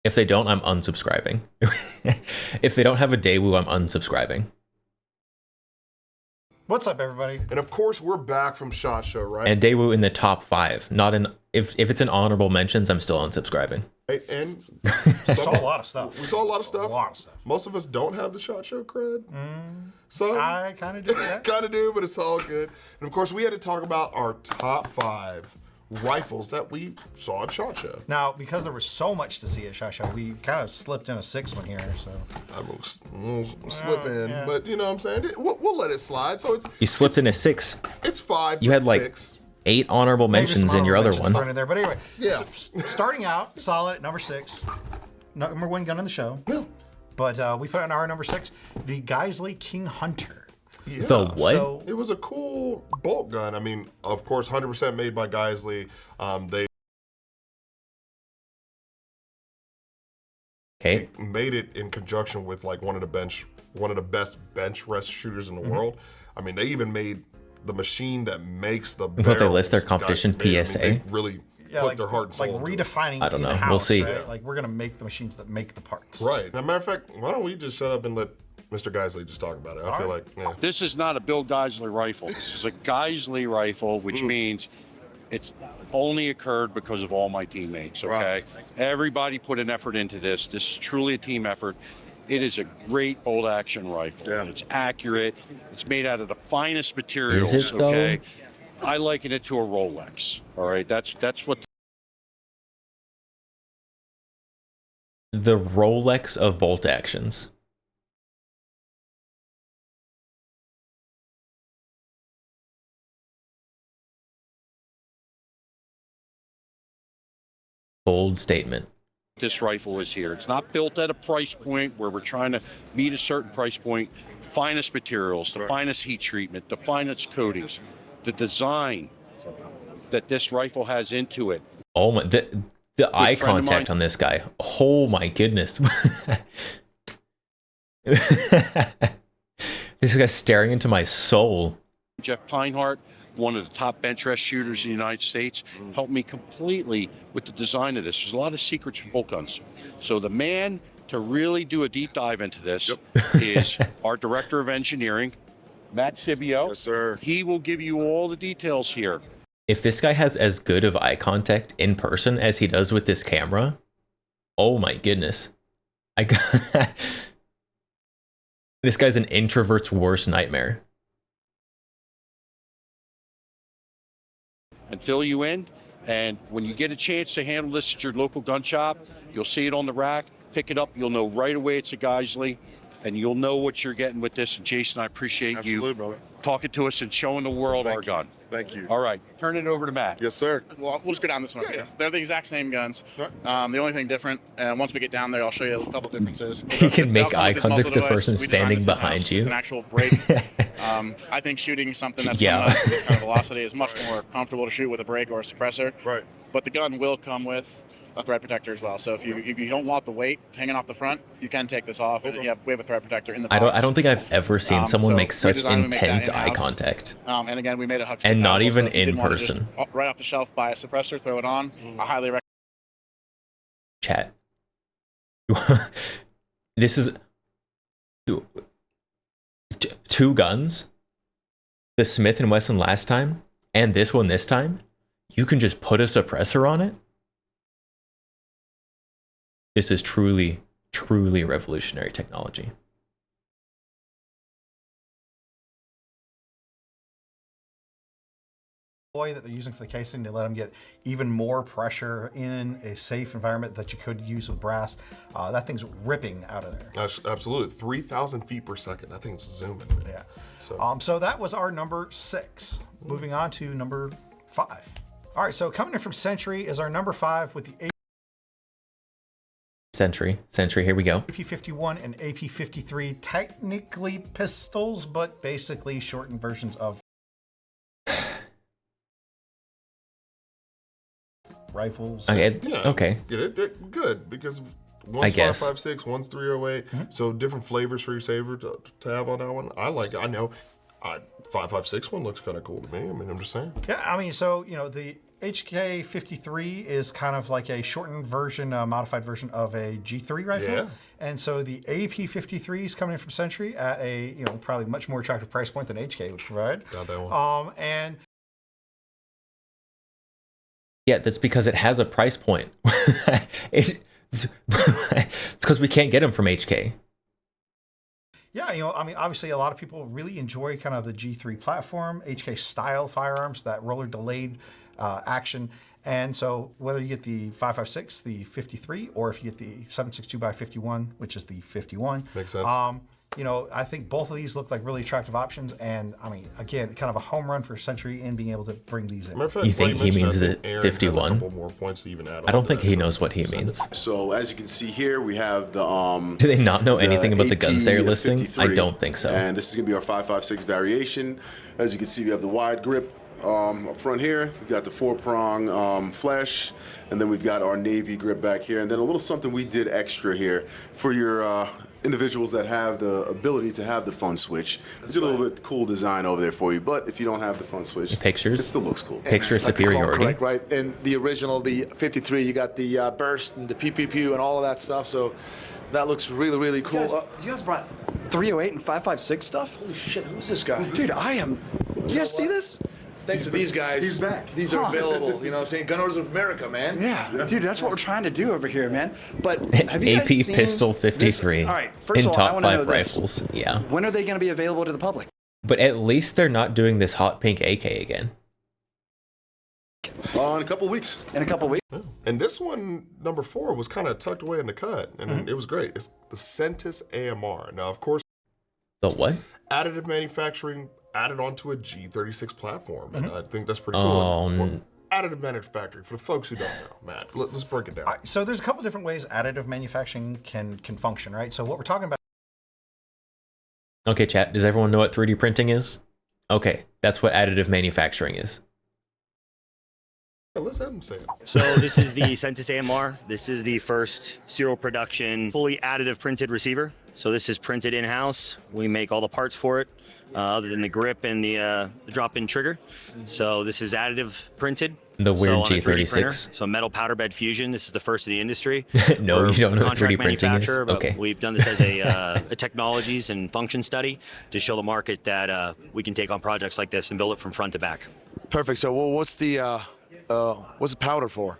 If they don't, I'm unsubscribing. If they don't have a Daewoo, I'm unsubscribing. What's up, everybody? And of course, we're back from SHOT Show, right? And Daewoo in the top 5. Not in if it's in honorable mentions, I'm still unsubscribing. And we saw a lot of stuff. We saw a lot of stuff. A lot of stuff. Most of us don't have the SHOT Show cred. Some I kind of do. Yeah. kind of do, but it's all good. And of course, we had to talk about our top 5 rifles that we saw at SHOT Show. Now, because there was so much to see at SHOT Show, we kind of slipped in a 6th one here. So we'll slip in, yeah. But you know what I'm saying? We'll let it slide. So you slipped in a 6. It's 5. You had like 6. 8 honorable mentions in your other one. In there. But anyway, yeah. So, starting out solid at number 6, number 1 gun in the show. Yeah. But we put on our number 6, the Geissele King Hunter. Yeah. The what? So, it was a cool bolt gun. I mean, of course, 100% made by Geissele. They made it in conjunction with like one of the best bench rest shooters in the world. I mean, they even made the machine that makes the barrels. But they list their competition PSA. I mean, they really put their heart and soul like into redefining. I don't know. House, we'll see. Right? Like we're gonna make the machines that make the parts. Right. As a matter of fact, why don't we just shut up and let Mr. Geissele just talk about it? I feel like, yeah. This is not a Bill Geissele rifle. This is a Geissele rifle, which means it's only occurred because of all my teammates, okay? Right. Everybody put an effort into this. This is truly a team effort. It is a great bolt action rifle. Yeah. It's accurate. It's made out of the finest materials, is it, okay? I liken it to a Rolex, all right? That's what the Rolex of bolt actions. Bold statement. This rifle is here. It's not built at a price point where we're trying to meet a certain price point. Finest materials, the finest heat treatment, the finest coatings, the design that this rifle has into it. Oh my, the eye contact on this guy. Oh my goodness. This guy's staring into my soul. Jeff Pinehart, one of the top bench rest shooters in the United States, helped me completely with the design of this. There's a lot of secrets from bolt guns. So the man to really do a deep dive into this is our Director of Engineering, Matt Sibio. Yes, sir. He will give you all the details here. If this guy has as good of eye contact in person as he does with this camera, oh my goodness. This guy's an introvert's worst nightmare. And fill you in. And when you get a chance to handle this at your local gun shop, you'll see it on the rack, pick it up, you'll know right away it's a Geisley, and you'll know what you're getting with this. And Jason, I appreciate you talking to us and showing the world our gun. Thank you. All right, turn it over to Matt. Yes, sir. Well, we'll just go down this one. Yeah. They're the exact same guns. The only thing different, and once we get down there, I'll show you a couple differences. He can make eye contact with the person standing behind you. It's an actual brake. I think shooting something that's coming up with this kind of velocity is much more comfortable to shoot with a brake or a suppressor. Right. But the gun will come with a thread protector as well. So if you don't want the weight hanging off the front, you can take this off. And we have a thread protector in the box. I don't think I've ever seen someone make such intense eye contact. And again, we made a Hux and not even so in person. Right off the shelf, buy a suppressor, throw it on. I highly recommend. Chat. This is two guns. The Smith & Wesson last time and this one this time. You can just put a suppressor on it. This is truly, truly revolutionary technology. That they're using for the casing to let them get even more pressure in a safe environment that you could use with brass. That thing's ripping out of there. Absolutely. 3,000 feet per second. That thing's zooming. Yeah. So that was our number 6. Moving on to number 5. All right, so coming in from Century is our number 5 with the Century, here we go. AP-51 and AP-53, technically pistols, but basically shortened versions of rifles. Okay. Get it? Good, because one's 5.56, one's 308. So different flavors for your saver to have on that one. I like it. I know 5.56 one looks kind of cool to me. I mean, I'm just saying. Yeah, I mean, so, the HK53 is kind of like a shortened version, a modified version of a G3 rifle. Yeah. And so the AP53 is coming in from Century at a, probably much more attractive price point than HK would provide. Got that one. And yeah, that's because it has a price point. It's because we can't get them from HK. Yeah, I mean, obviously a lot of people really enjoy kind of the G3 platform, HK style firearms, that roller delayed action. And so whether you get the 5.56, the 53, or if you get the 7.62x51, which is the 51. Makes sense. I think both of these look like really attractive options. And I mean, again, kind of a home run for Century in being able to bring these in. You think he means the 51? More points to even add I don't think he knows what he means. So as you can see here, we have the Do they not know anything about the guns they're listing? I don't think so. And this is going to be our 5.56 variation. As you can see, we have the wide grip up front here. We've got the 4-prong flesh, and then we've got our navy grip back here, and then a little something we did extra here for your individuals that have the ability to have the fun switch. It's a little bit cool design over there for you, but if you don't have the fun switch, pictures, it still looks cool. Picture superiority. Correct, right? In the original, the 53, you got the burst and the pew and all of that stuff, so that looks really, really cool. You guys brought 308 and 5.56 stuff? Holy shit, who's this guy? Dude, I am... You guys see this? Thanks to these guys, he's back. These are available. You know what I'm saying? Gun Owners of America, man. Yeah, dude, that's what we're trying to do over here, man. But have you AP guys seen Pistol 53 All right, first in of all, I top wanna know 5 rifles. this. Yeah. When are they going to be available to the public? But at least they're not doing this hot pink AK again. In a couple weeks. In a couple weeks. Yeah. And this one, number 4, was kind of tucked away in the cut, and it was great. It's the Centis AMR. Now, of course, the what? Additive manufacturing added onto a G36 platform, and I think that's pretty cool. additive manufacturing for the folks who don't know, Matt. Let's break it down. So there's a couple different ways additive manufacturing can function, right? So what we're talking about. Okay, chat. Does everyone know what 3D printing is? Okay, that's what additive manufacturing is. Let's have him say it. So this is the Centus AMR. This is the first serial production, fully additive printed receiver. So this is printed in-house. We make all the parts for it, other than the grip and the drop-in trigger. So this is additive printed. The weird so on a 3D printer. G36. So metal powder bed fusion. This is the first in the industry. No, We're you don't know a what 3D contract printing is? manufacturer, but Okay. we've done this as a technologies and function study to show the market that we can take on projects like this and build it from front to back. Perfect. So what's the powder for?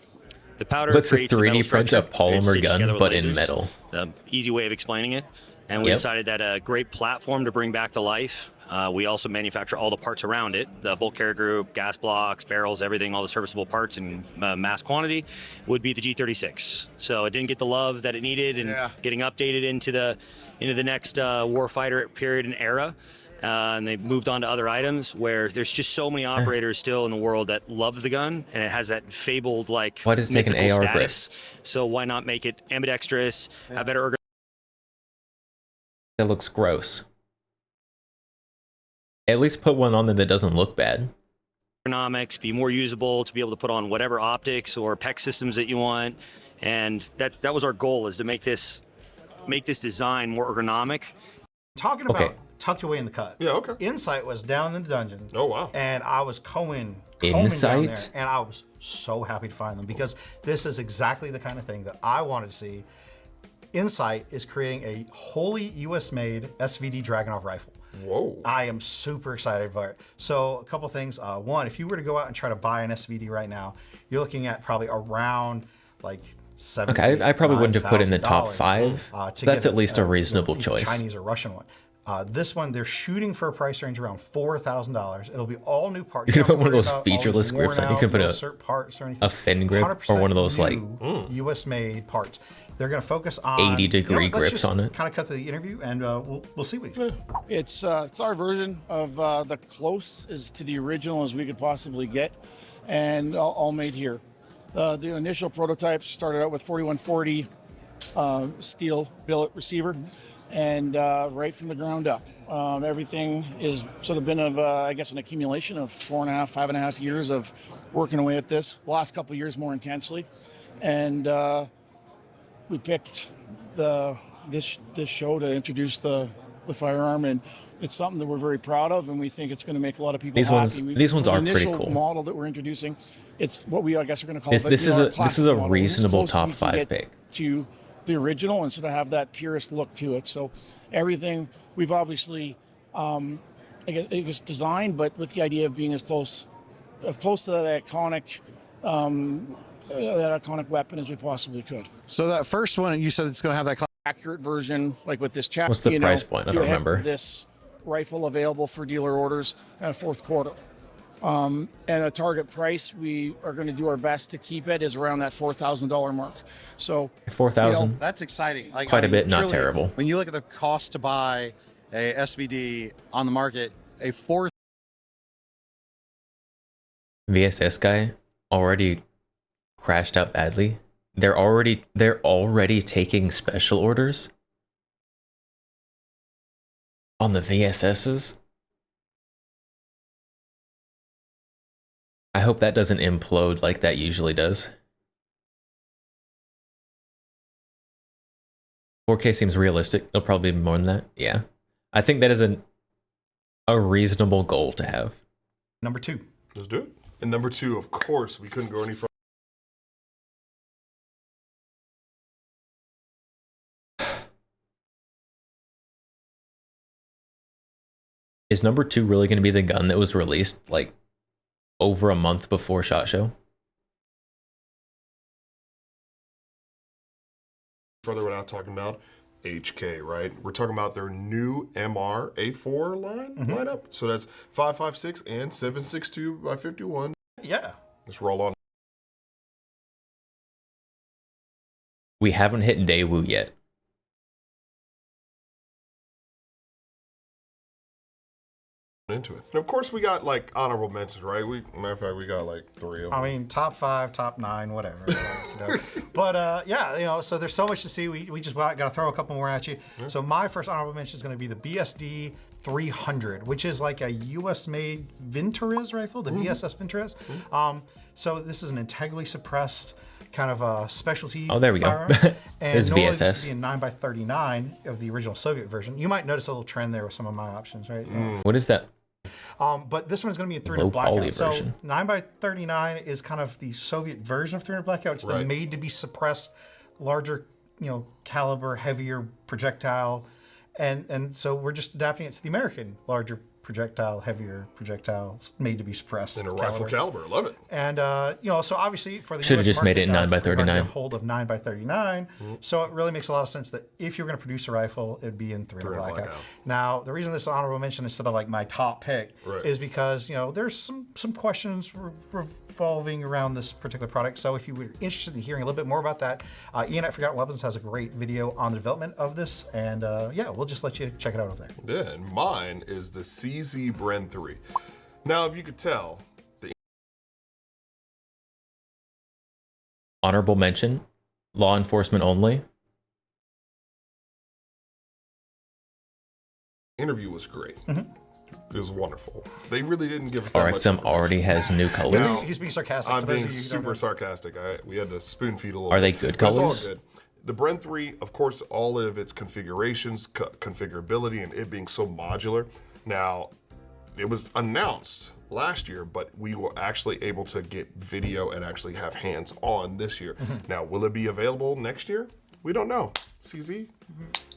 The powder Let's creates the 3D metal print a structure. It polymer sticks gun, together with but in lasers. metal. The easy way of explaining it. And we Yep. decided that a great platform to bring back to life. We also manufacture all the parts around it, the bulk carrier group, gas blocks, barrels, everything, all the serviceable parts in mass quantity would be the G36. So it didn't get the love that it needed, and getting updated into the next warfighter period and era. And they moved on to other items where there's just so many operators still in the world that love the gun, and it has that fabled like Why does it take an mythical AR grip? status. So why not make it ambidextrous, have better That looks gross. At least put one on there that doesn't look bad. ergonomics, be more usable to be able to put on whatever optics or PEX systems that you want. And that was our goal, is to make this design more ergonomic. Talking about tucked away in the cut. Yeah, okay. Insight was down in the dungeon. Oh, wow. And I was combing down there, Insight? and I was so happy to find them, because this is exactly the kind of thing that I wanted to see. Insight is creating a wholly US-made SVD Dragunov rifle. Whoa. I am super excited about it. So a couple things. One, if you were to go out and try to buy an SVD right now, you're looking at probably around like $7,000. Okay, I probably wouldn't have put in the top $9,000, 5. to That's get at least a reasonable either choice. Chinese or Russian one. This one, they're shooting for a price range around $4,000. It'll be all new parts. You could don't put one of have those to worry about all featureless these grips worn on. You out, could put no a cert parts or anything. a fin grip or one of those like 100% new US-made parts. They're going to focus on 80-degree let's grips just on it. Kind of cut to the interview, and we'll see what he It's our version of the closest to the original as we could possibly get, and all made here. The initial prototypes started out with 4140 steel billet receiver, and right from the ground up. Everything is sort of been I guess, an accumulation of 5.5 years of working away at this. The last couple of years more intensely, and we picked this show to introduce the firearm, and it's something that we're very proud of, and we think it's going to make a lot of people These happy. ones For the are pretty initial cool. model that we're introducing, it's what we, I guess, are going to call This it. is our a classic model. It's reasonable close as top we can 5 get pick. to the original, and sort of have that purest look to it. So everything we've obviously, I guess, designed, but with the idea of being as close to that iconic weapon as we possibly could. So that first one, you said it's going to have that. Accurate version, like with this chap. What's the price point? I don't remember. This rifle available for dealer orders fourth quarter. And the target price, we are going to do our best to keep it, is around that $4,000 mark. So 4,000. That's exciting. Quite a bit, not terrible. When you look at the cost to buy a SVD on the market, a fourth VSS guy already crashed out badly. They're already taking special orders on the VSSs. I hope that doesn't implode like that usually does. 4K seems realistic. It'll probably be more than that. Yeah. I think that is a reasonable goal to have. Number 2. Let's do it. And number 2, of course, we couldn't go any further. Is number 2 really going to be the gun that was released like over a month before SHOT Show? Further without talking about HK, right? We're talking about their new MR A4 line lineup. So that's 5.56 and 7.62 by 51. Yeah. Let's roll on. We haven't hit Daewoo yet. into it. And of course, we got like honorable mentions, right? Matter of fact, we got like 3 of them. I mean, top 5, top 9, whatever. But yeah, so there's so much to see. We just got to throw a couple more at you. Yeah. So my first honorable mention is going to be the BSD 300, which is like a U.S.-made Vintorez rifle, the VSS Vintorez. So this is an integrally suppressed kind of a specialty. Oh, there we firearm. go. And There's normally VSS. this would be a 9x39 of the original Soviet version. You might notice a little trend there with some of my options, right? What is that? But this one's going to be in 300 Low blackout. poly So version. 9x39 is kind of the Soviet version of 300 blackout. It's the Right. made to be suppressed, larger, caliber, heavier projectile, and so we're just adapting it to the American larger projectile, heavier projectiles made to be suppressed. In a rifle caliber. Love it. And so obviously for the Should've US just made it market, 9x39. we're gonna get a hold of 9x39. So it really makes a lot of sense that if you're going to produce a rifle, it'd be in 300 blackout. Now, the reason this is honorable mention instead of like my top pick is because there's some questions revolving around this particular product. So if you were interested in hearing a little bit more about that, Ian at Forgotten Weapons has a great video on the development of this, and yeah, we'll just let you check it out over there. Yeah, and mine is the CZ Bren 3. Now, if you could tell, the Honorable mention, law enforcement only. interview was great. It was wonderful. They really didn't give us that much RXM already has new colors. He's being sarcastic. I'm for those being of you who don't super know. sarcastic. We had to spoon feed a little Are bit. they good But it's all colors? good. The Bren 3, of course, all of its configurations, configurability, and it being so modular. Now, it was announced last year, but we were actually able to get video and actually have hands on this year. Now, will it be available next year? We don't know. CZ,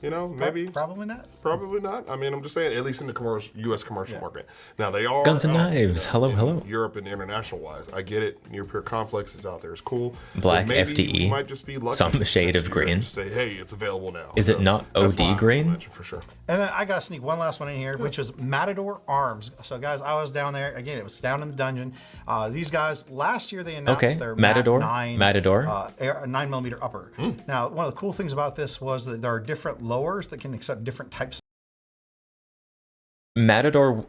you know, maybe. Probably not. Probably not. I mean, I'm just saying, at least in the commercial, U.S. commercial market. Now, they are Guns and out, knives. Hello, in hello. Europe and international wise. I get it. Near peer conflicts is out there. It's cool. Black But maybe FDE. we might just be lucky Some shade next of year green. and just say, hey, it's available now. Is it not that's OD my green? mention for sure. And then I got to sneak one last one in here, which was Matador Arms. So, guys, I was down there. Again, it was down in the dungeon. These guys, last year they announced Okay, their Matador. Mat 9, Matador. 9mm upper. Now, one of the cool things about this was that there are different lowers that can accept different types. Matador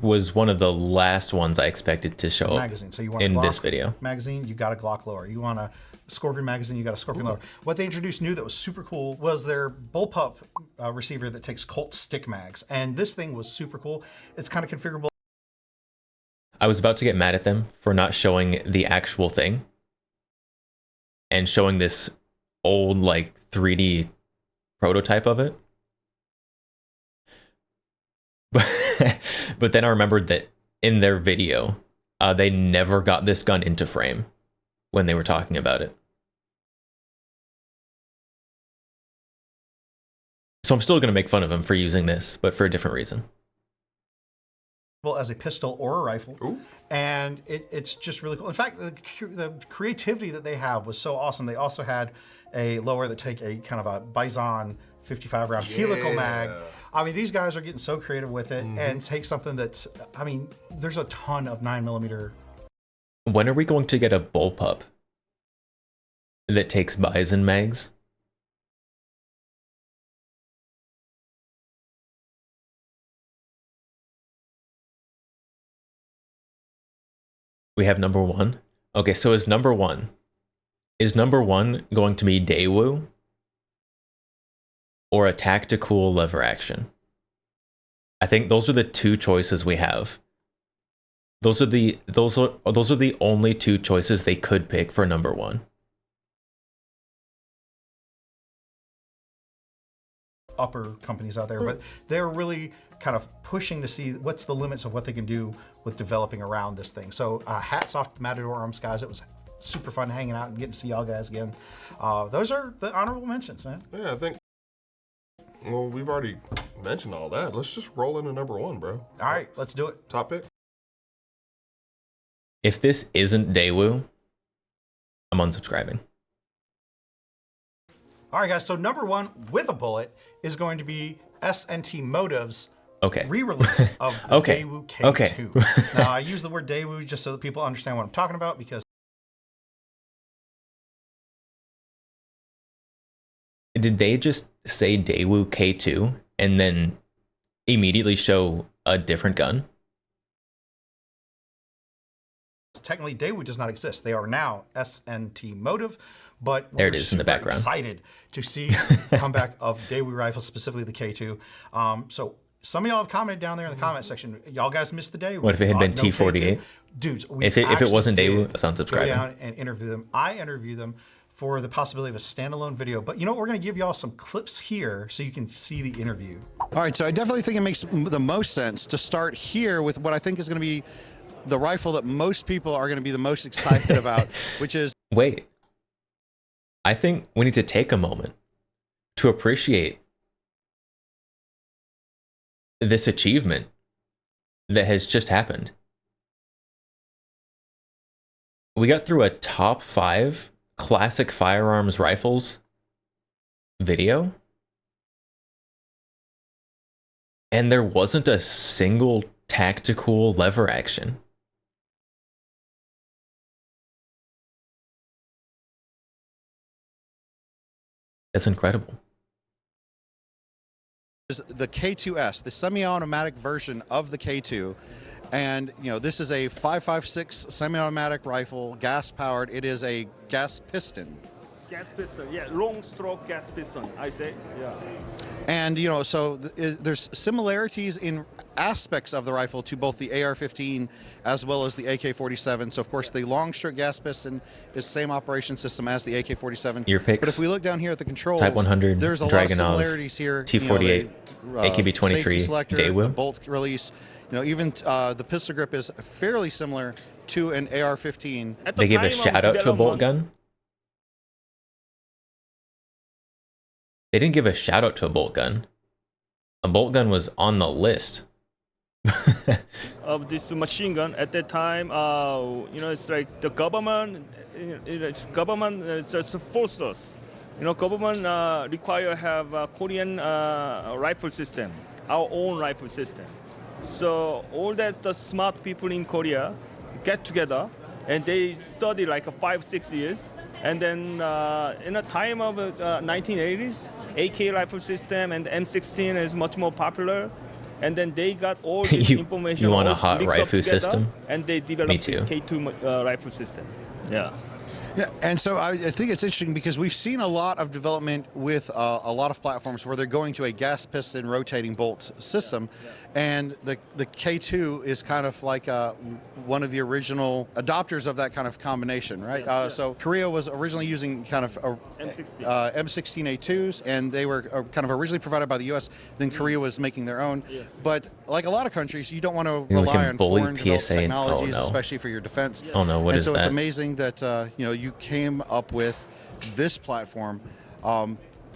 was one of the last ones I expected to show up Magazine. So you want in a Glock this video. magazine, you got a Glock lower. You want a Scorpion magazine, you got a Scorpion lower. What they introduced new that was super cool was their bullpup receiver that takes Colt stick mags, and this thing was super cool. It's kind of configurable. I was about to get mad at them for not showing the actual thing and showing this old like 3D prototype of it. But then I remembered that in their video, they never got this gun into frame when they were talking about it. So I'm still going to make fun of them for using this, but for a different reason. As a pistol or a rifle, and it's just really cool. In fact, the creativity that they have was so awesome. They also had a lower that take a kind of a Bison 55 round helical mag. I mean, these guys are getting so creative with it and take something that's, I mean, there's a ton of 9mm. When are we going to get a bullpup that takes Bison mags? We have number one. Okay, so is number one going to be Daewoo or a tactical lever action? I think those are the two choices we have. Those are the only two choices they could pick for number one. Upper companies out there, but they're really kind of pushing to see what's the limits of what they can do with developing around this thing. So hats off to Matador Arms guys. It was super fun hanging out and getting to see y'all guys again. Those are the honorable mentions, man. Yeah, I think, well, we've already mentioned all that. Let's just roll into number one, bro. All right, let's do it. Top pick? If this isn't Daewoo, I'm unsubscribing. All right, guys. So number one with a bullet is going to be SNT Motive's re-release of the Daewoo K2. Now, I use the word Daewoo just so that people understand what I'm talking about, because did they just say Daewoo K2 and then immediately show a different gun? Technically, Daewoo does not exist. They are now SNT Motive, but there it is in the background. Excited to see comeback of Daewoo rifles, specifically the K2. So some of y'all have commented down there in the comment section. Y'all guys missed the Daewoo. What if it had been T48? Dudes, if it wasn't Daewoo, that's unsubscribing. Go down and interview them. I interview them for the possibility of a standalone video. But you know what? We're going to give y'all some clips here so you can see the interview. All right, so I definitely think it makes the most sense to start here with what I think is going to be the rifle that most people are going to be the most excited about, which is... Wait. I think we need to take a moment to appreciate this achievement that has just happened. We got through a top 5 classic firearms rifles video, and there wasn't a single tactical lever action. That's incredible. Is the K2S, the semi-automatic version of the K2, and you know this is a 5.56 semi-automatic rifle, gas-powered. It is a gas piston. Gas piston, yeah, long stroke gas piston, I say, yeah. And you know, so there's similarities in aspects of the rifle to both the AR-15 as well as the AK-47. So of course the long stroke gas piston is the same operation system as the AK-47. Your picks. But if we look down here at the controls, Type 100, there's a Dragunov, lot of similarities here. T48, AKB-23, Daewoo. The bolt release. You know, even the pistol grip is fairly similar to an AR-15. They give a shout out to a bolt gun. They didn't give a shout out to a bolt gun. A bolt gun was on the list. Of this machine gun at that time, you know, it's like the government, it's just forced us. You know, government require have a Korean rifle system, our own rifle system. So all that the smart people in Korea get together and they study like 5-6 years. And then in the time of 1980s, AK rifle system and M16 is much more popular. And then they got all this information. You want a hot rifle system? And they developed Me too. the K2 rifle system. Yeah. Yeah, and so I think it's interesting because we've seen a lot of development with a lot of platforms where they're going to a gas piston rotating bolt system, and the K2 is kind of like one of the original adopters of that kind of combination, right? So Korea was originally using kind of M16A2s, and they were kind of originally provided by the U.S. Then Korea was making their own, but like a lot of countries, you don't want to rely on foreign developed technologies, especially for your defense. Oh no, what is that? And so it's amazing that you know you came up with this platform.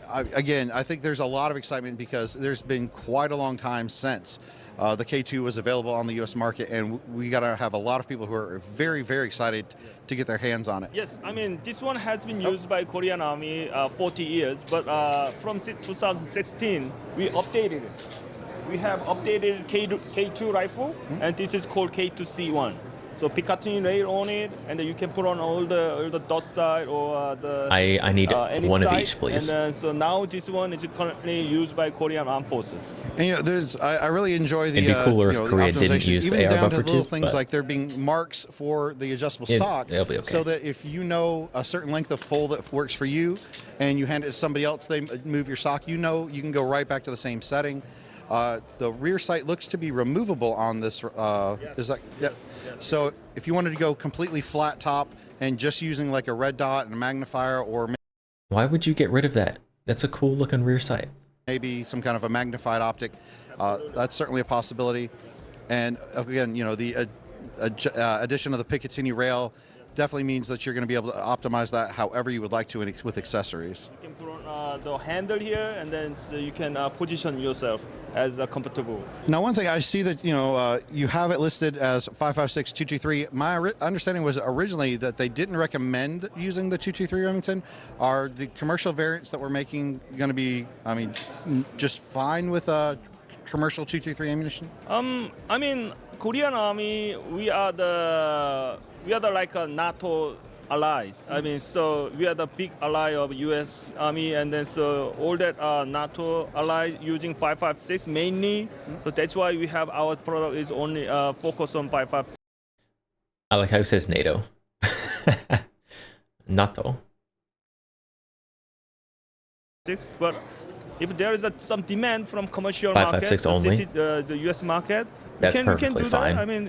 Again, I think there's a lot of excitement because there's been quite a long time since the K2 was available on the U.S. market, and we got to have a lot of people who are very, very excited to get their hands on it. Yes, I mean, this one has been used by Korean Army 40 years, but from 2016, we updated it. We have updated K2 rifle, and this is called K2C1. So Picatinny rail on it, and then you can put on all the dot side or the. I need one of each, please. And so now this one is currently used by Korean Armed Forces. And you know, I really enjoy the. It'd be cooler if Korea didn't use even the AR down buffer to little too, things but like there being marks for the adjustable stock, it'll be okay. so that if you know a certain length of pull that works for you, and you hand it to somebody else, they move your stock. You know, you can go right back to the same setting. The rear sight looks to be removable on this. Is that? Yeah. So if you wanted to go completely flat top and just using like a red dot and a magnifier, or why would you get rid of that? That's a cool looking rear sight. Maybe some kind of a magnified optic. That's certainly a possibility. And again, you know, the addition of the Picatinny rail definitely means that you're going to be able to optimize that however you would like to with accessories. You can put on the handle here, and then so you can position yourself as comfortable. Now, one thing I see that you have it listed as 5.56 223. My understanding was originally that they didn't recommend using the 223 Remington. Are the commercial variants that we're making going to be, I mean, just fine with commercial 223 ammunition? I mean, Korean Army, we are the like a NATO allies. I mean, so we are the big ally of U.S. Army, and then so all that NATO allies using 5.56 mainly. So that's why we have our product is only focused on 5.56. I like how he says NATO. NATO. But if there is some demand from commercial 5.56 market, only. The U.S. market, That's we can perfectly do fine. that. I mean,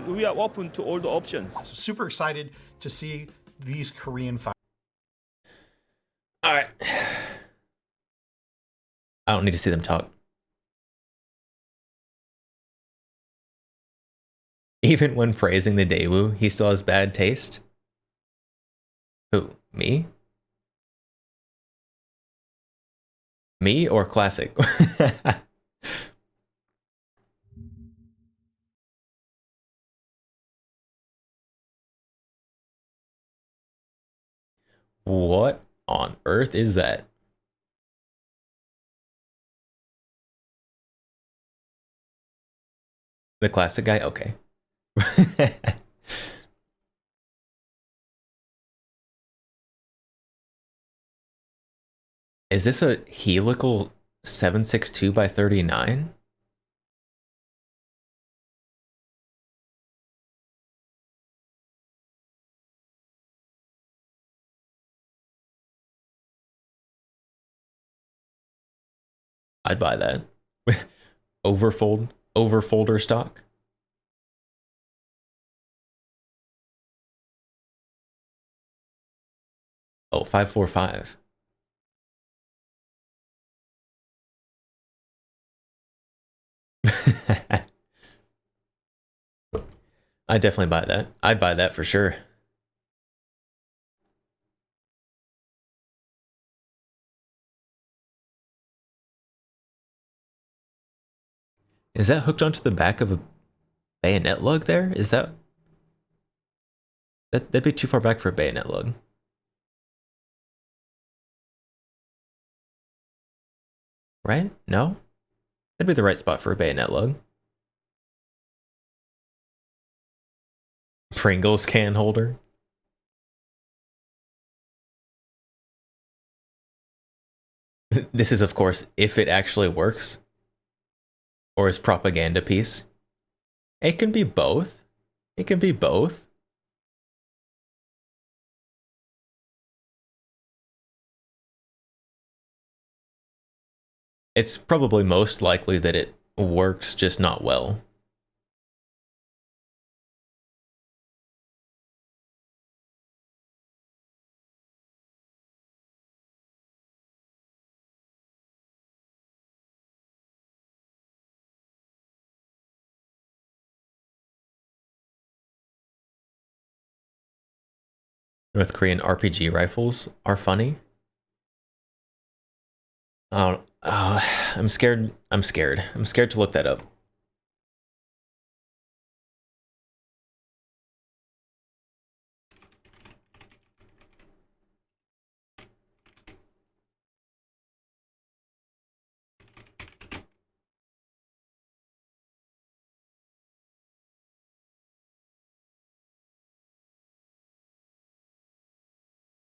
we are open to all the options. Super excited to see these Korean fighters. All right. I don't need to see them talk. Even when praising the Daewoo, he still has bad taste? Who? Me? Me or Classic? What on earth is that? The Classic guy? Okay. Is this a helical 762 by 39? I'd buy that. Overfolder stock. Oh, 545. I'd definitely buy that. I'd buy that for sure. Is that hooked onto the back of a bayonet lug there? Is that... That'd be too far back for a bayonet lug. Right? No? That'd be the right spot for a bayonet lug. Pringles can holder. This is, of course, if it actually works. Or is propaganda piece. It can be both. It can be both. It's probably most likely that it works, just not well. North Korean RPG rifles are funny. Oh, I'm scared. I'm scared to look that up.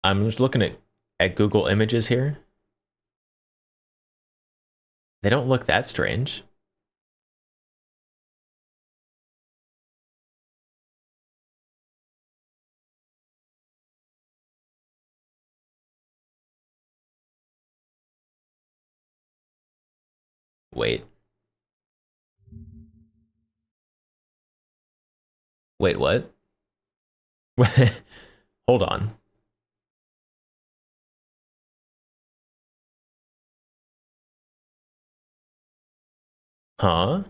I'm just looking at Google Images here. They don't look that strange. Wait. Wait, what? Hold on. Huh?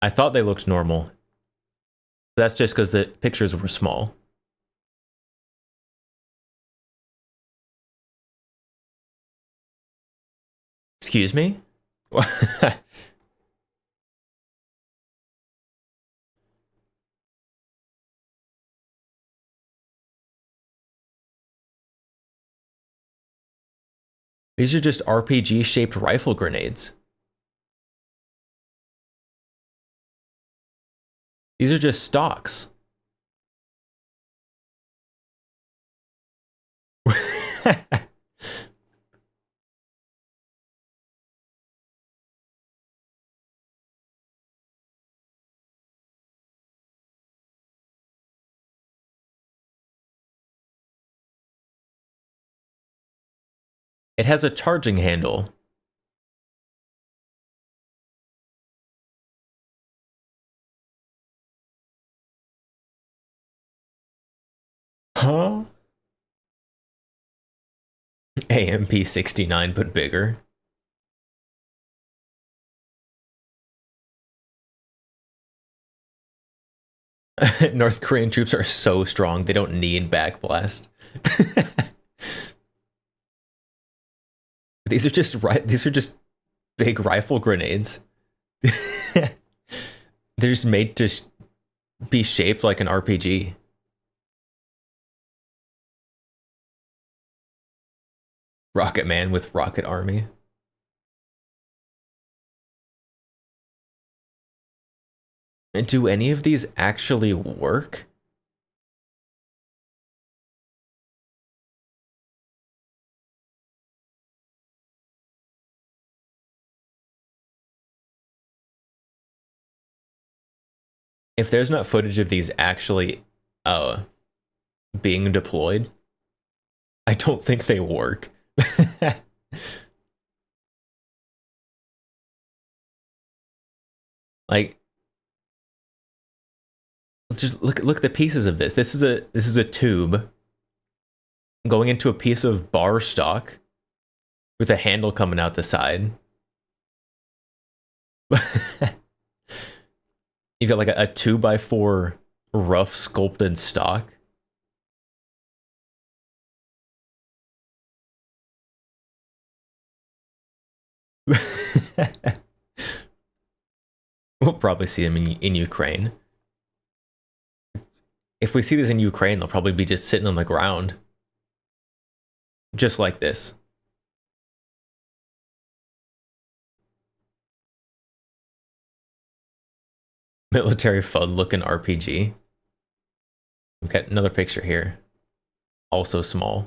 I thought they looked normal. That's just because the pictures were small. Excuse me? These are just RPG-shaped rifle grenades. These are just stocks. It has a charging handle. Huh? AMP-69 but bigger. North Korean troops are so strong they don't need backblast. These are just big rifle grenades. They're just made to be shaped like an RPG. Rocket Man with Rocket Army. And do any of these actually work? If there's not footage of these actually being deployed, I don't think they work. Like, just look at the pieces of this. This is a tube going into a piece of bar stock with a handle coming out the side. You've got like a 2x4 rough sculpted stock. We'll probably see them in Ukraine. If we see this in Ukraine, they'll probably be just sitting on the ground. Just like this. Military FUD looking RPG. We've got another picture here. Also small.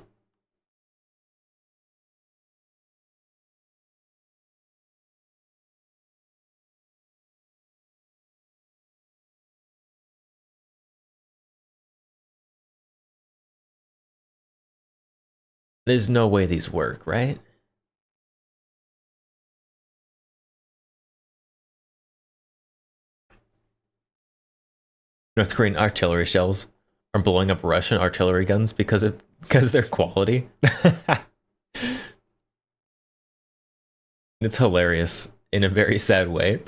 There's no way these work, right? North Korean artillery shells are blowing up Russian artillery guns because their quality. It's hilarious in a very sad way.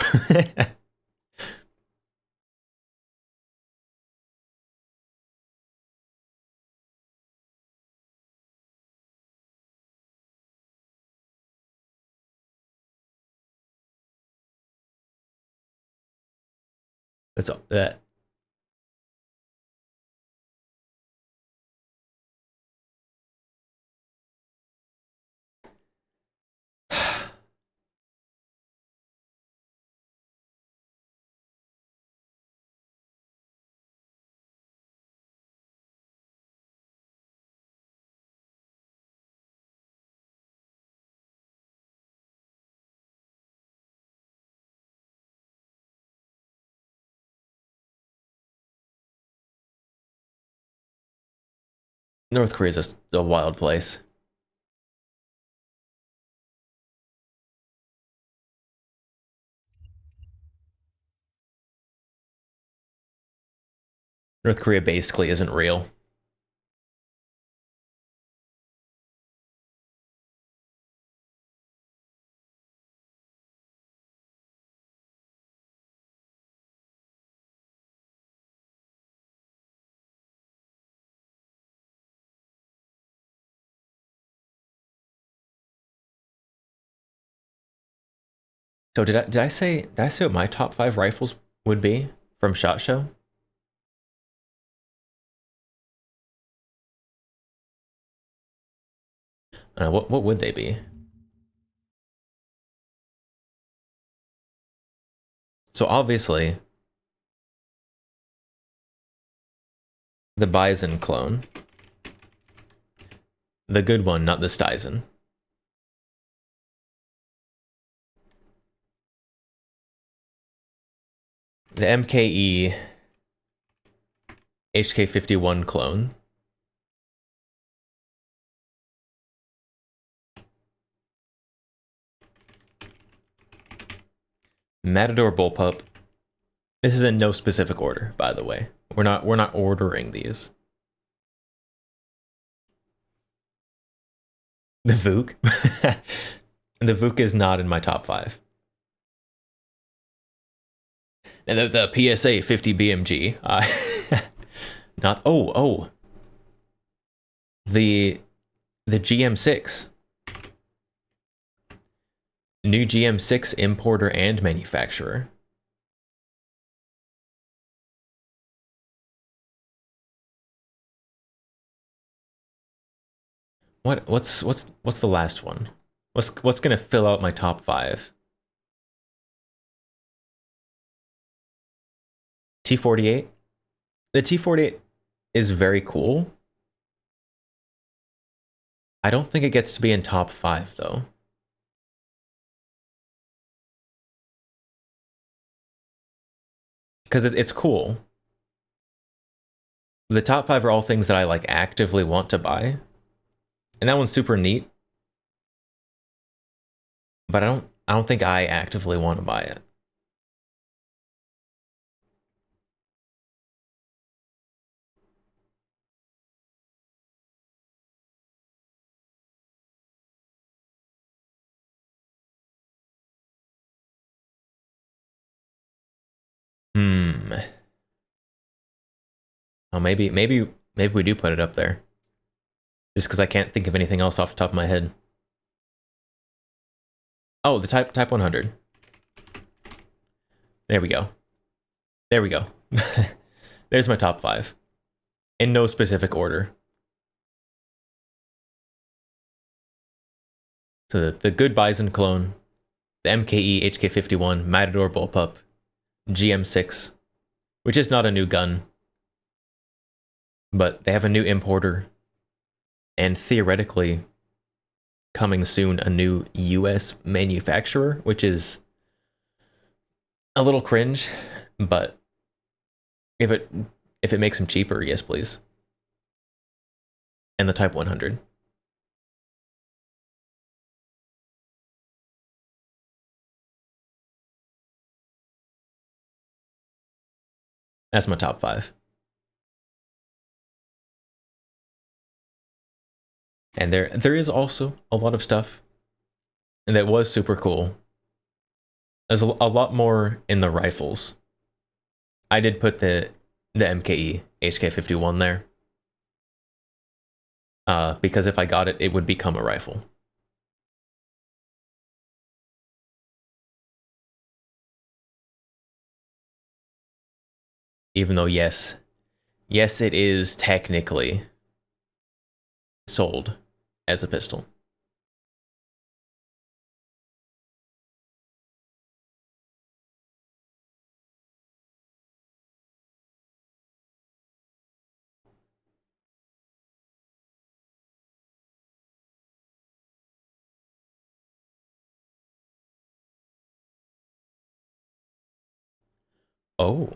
That's all that. North Korea is just a wild place. North Korea basically isn't real. So did I say what my top 5 rifles would be from SHOT Show? What would they be? So obviously the Bison clone. The good one, not the Stizen. The MKE HK51 clone. Matador Bullpup. This is in no specific order, by the way. We're not ordering these. The Vuk. The Vuk is not in my top 5. And the PSA 50 BMG. Not the GM6. New GM6 importer and manufacturer. What's the last one? What's gonna fill out my top 5? T48. The T48 is very cool. I don't think it gets to be in top 5 though. Because it's cool. The top 5 are all things that I like actively want to buy. And that one's super neat. But I don't think I actively want to buy it. Oh, maybe we do put it up there. Just because I can't think of anything else off the top of my head. Oh, the Type 100. There we go. There we go. There's my top 5. In no specific order. So the Good Bison clone, the MKE HK51, Matador Bullpup, GM6, which is not a new gun, but they have a new importer, and theoretically, coming soon, a new US manufacturer, which is a little cringe, but if it makes them cheaper, yes please. And the Type 100. That's my top 5. And there is also a lot of stuff that was super cool. There's a lot more in the rifles. I did put the MKE HK51 there. Because if I got it, it would become a rifle. Even though, yes, it is technically sold as a pistol. Oh.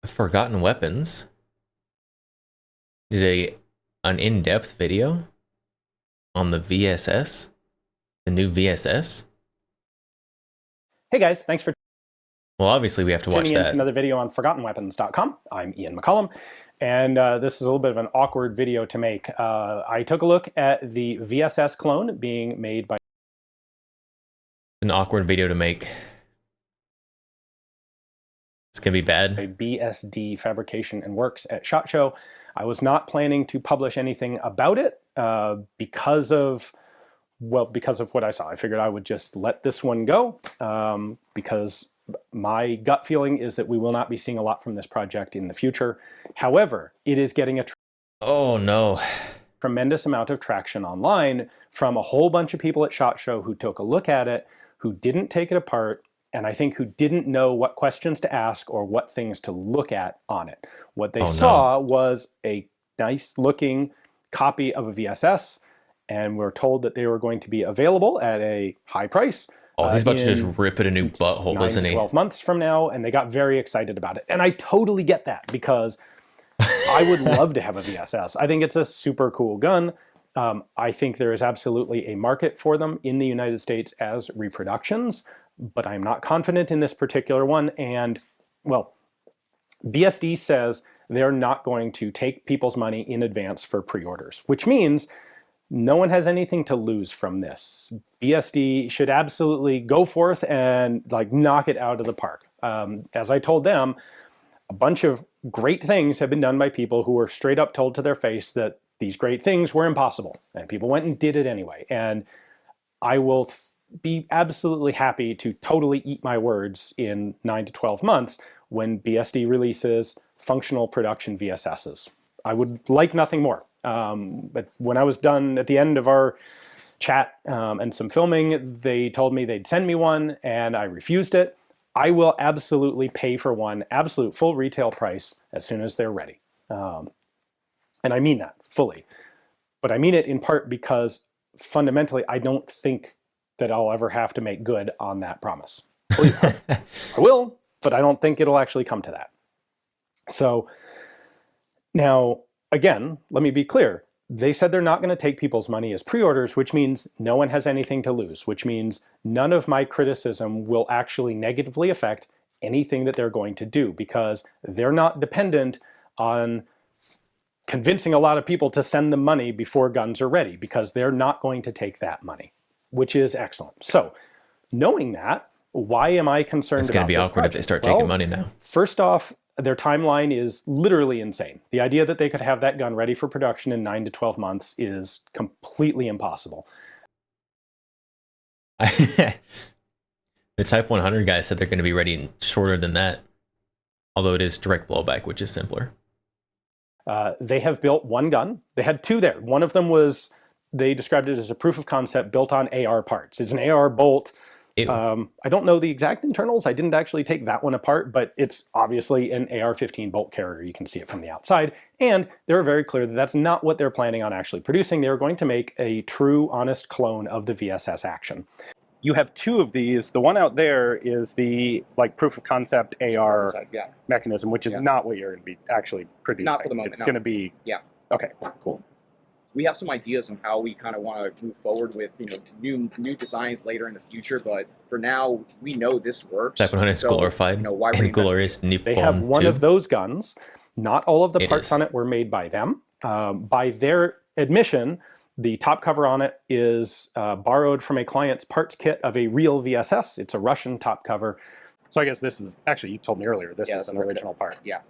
Forgotten Weapons did an in-depth video on the VSS, the new VSS. Hey guys, thanks for well, obviously we have to watch tuning in that. to another video on ForgottenWeapons.com. I'm Ian McCollum, and this is a little bit of an awkward video to make. I took a look at the VSS clone being made by An awkward video to make. It's gonna be bad. BSD Fabrication and Works at SHOT Show. I was not planning to publish anything about it because of what I saw. I figured I would just let this one go because my gut feeling is that we will not be seeing a lot from this project in the future. However, it is getting a oh no. tremendous amount of traction online from a whole bunch of people at SHOT Show who took a look at it, who didn't take it apart, and I think who didn't know what questions to ask or what things to look at on it. What they saw was a nice looking copy of a VSS, and we're told that they were going to be available at a high price. Oh, he's about to just rip it a new butthole, isn't he? 12 months from now, and they got very excited about it. And I totally get that, because I would love to have a VSS. I think it's a super cool gun. I think there is absolutely a market for them in the United States as reproductions, but I'm not confident in this particular one. And, well, BSD says they're not going to take people's money in advance for pre-orders, which means no one has anything to lose from this. BSD should absolutely go forth and like knock it out of the park. As I told them, a bunch of great things have been done by people who were straight up told to their face that these great things were impossible, and people went and did it anyway. And I will be absolutely happy to totally eat my words in 9 to 12 months when BSD releases functional production VSSs. I would like nothing more. But when I was done at the end of our chat and some filming, they told me they'd send me one, and I refused it. I will absolutely pay for one, absolute full retail price, as soon as they're ready. And I mean that fully. But I mean it in part because fundamentally, I don't think that I'll ever have to make good on that promise. I will, but I don't think it'll actually come to that. So now, again, let me be clear. They said they're not going to take people's money as pre-orders, which means no one has anything to lose, which means none of my criticism will actually negatively affect anything that they're going to do, because they're not dependent on convincing a lot of people to send them money before guns are ready, because they're not going to take that money, which is excellent. So knowing that, why am I concerned about this? It's going to be awkward if they start taking money now. First off, their timeline is literally insane. The idea that they could have that gun ready for production in 9 to 12 months is completely impossible. The Type 100 guy said they're going to be ready shorter than that, although it is direct blowback, which is simpler. They have built one gun. They had two there. One of them was, they described it as a proof of concept built on AR parts. It's an AR bolt. I don't know the exact internals. I didn't actually take that one apart, but it's obviously an AR-15 bolt carrier. You can see it from the outside. And they were very clear that that's not what they're planning on actually producing. They were going to make a true, honest clone of the VSS Action. You have two of these. The one out there is the like proof of concept AR mechanism, which is not what you're going to be actually producing. Not for the moment. It's going to be... Yeah. Okay, cool. We have some ideas on how we kind of want to move forward with, new designs later in the future, but for now, we know this works. Type 100 is glorified and glorious Nippon. They have one of those guns. Not all of the parts on it were made by them. By their admission, the top cover on it is borrowed from a client's parts kit of a real VSS. It's a Russian top cover. So I guess this is, actually, you told me earlier, this is an original part. Yeah.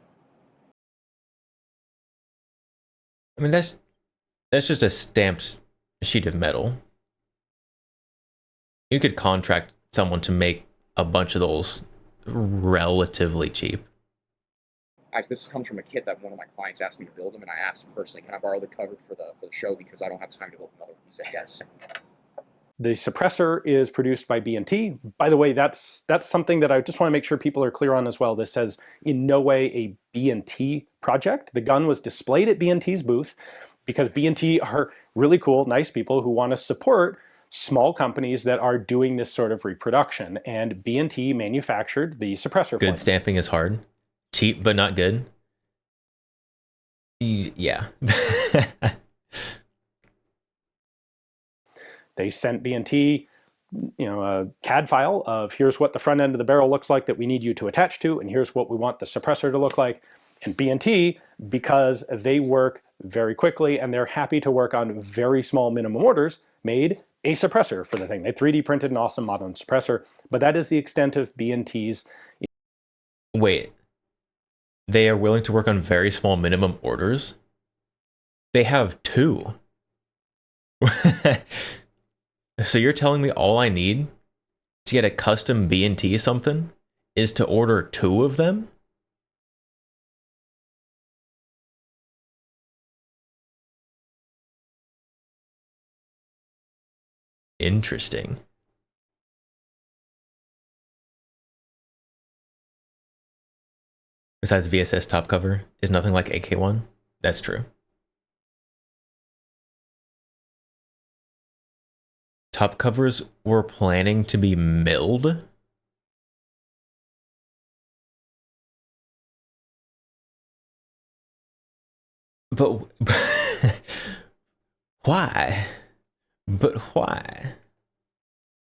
I mean, that's just a stamped sheet of metal. You could contract someone to make a bunch of those relatively cheap. Actually, this comes from a kit that one of my clients asked me to build them, and I asked him personally, can I borrow the cover for the show because I don't have time to build another one. He said yes. The suppressor is produced by B&T. By the way, that's something that I just want to make sure people are clear on as well. This says in no way a B&T project. The gun was displayed at B&T's booth because B&T are really cool, nice people who want to support small companies that are doing this sort of reproduction. And B&T manufactured the suppressor. Good stamping is hard. Cheap, but not good. Yeah. They sent B&T, a CAD file of here's what the front end of the barrel looks like that we need you to attach to, and here's what we want the suppressor to look like. And B&T, because they work very quickly and they're happy to work on very small minimum orders, made a suppressor for the thing. They 3D printed an awesome modern suppressor, but that is the extent of B&T's. Wait, they are willing to work on very small minimum orders? They have two. So you're telling me all I need to get a custom B&T something is to order two of them? Interesting. Besides VSS top cover is nothing like AK1. That's true. Top covers were planning to be milled. But why? But why?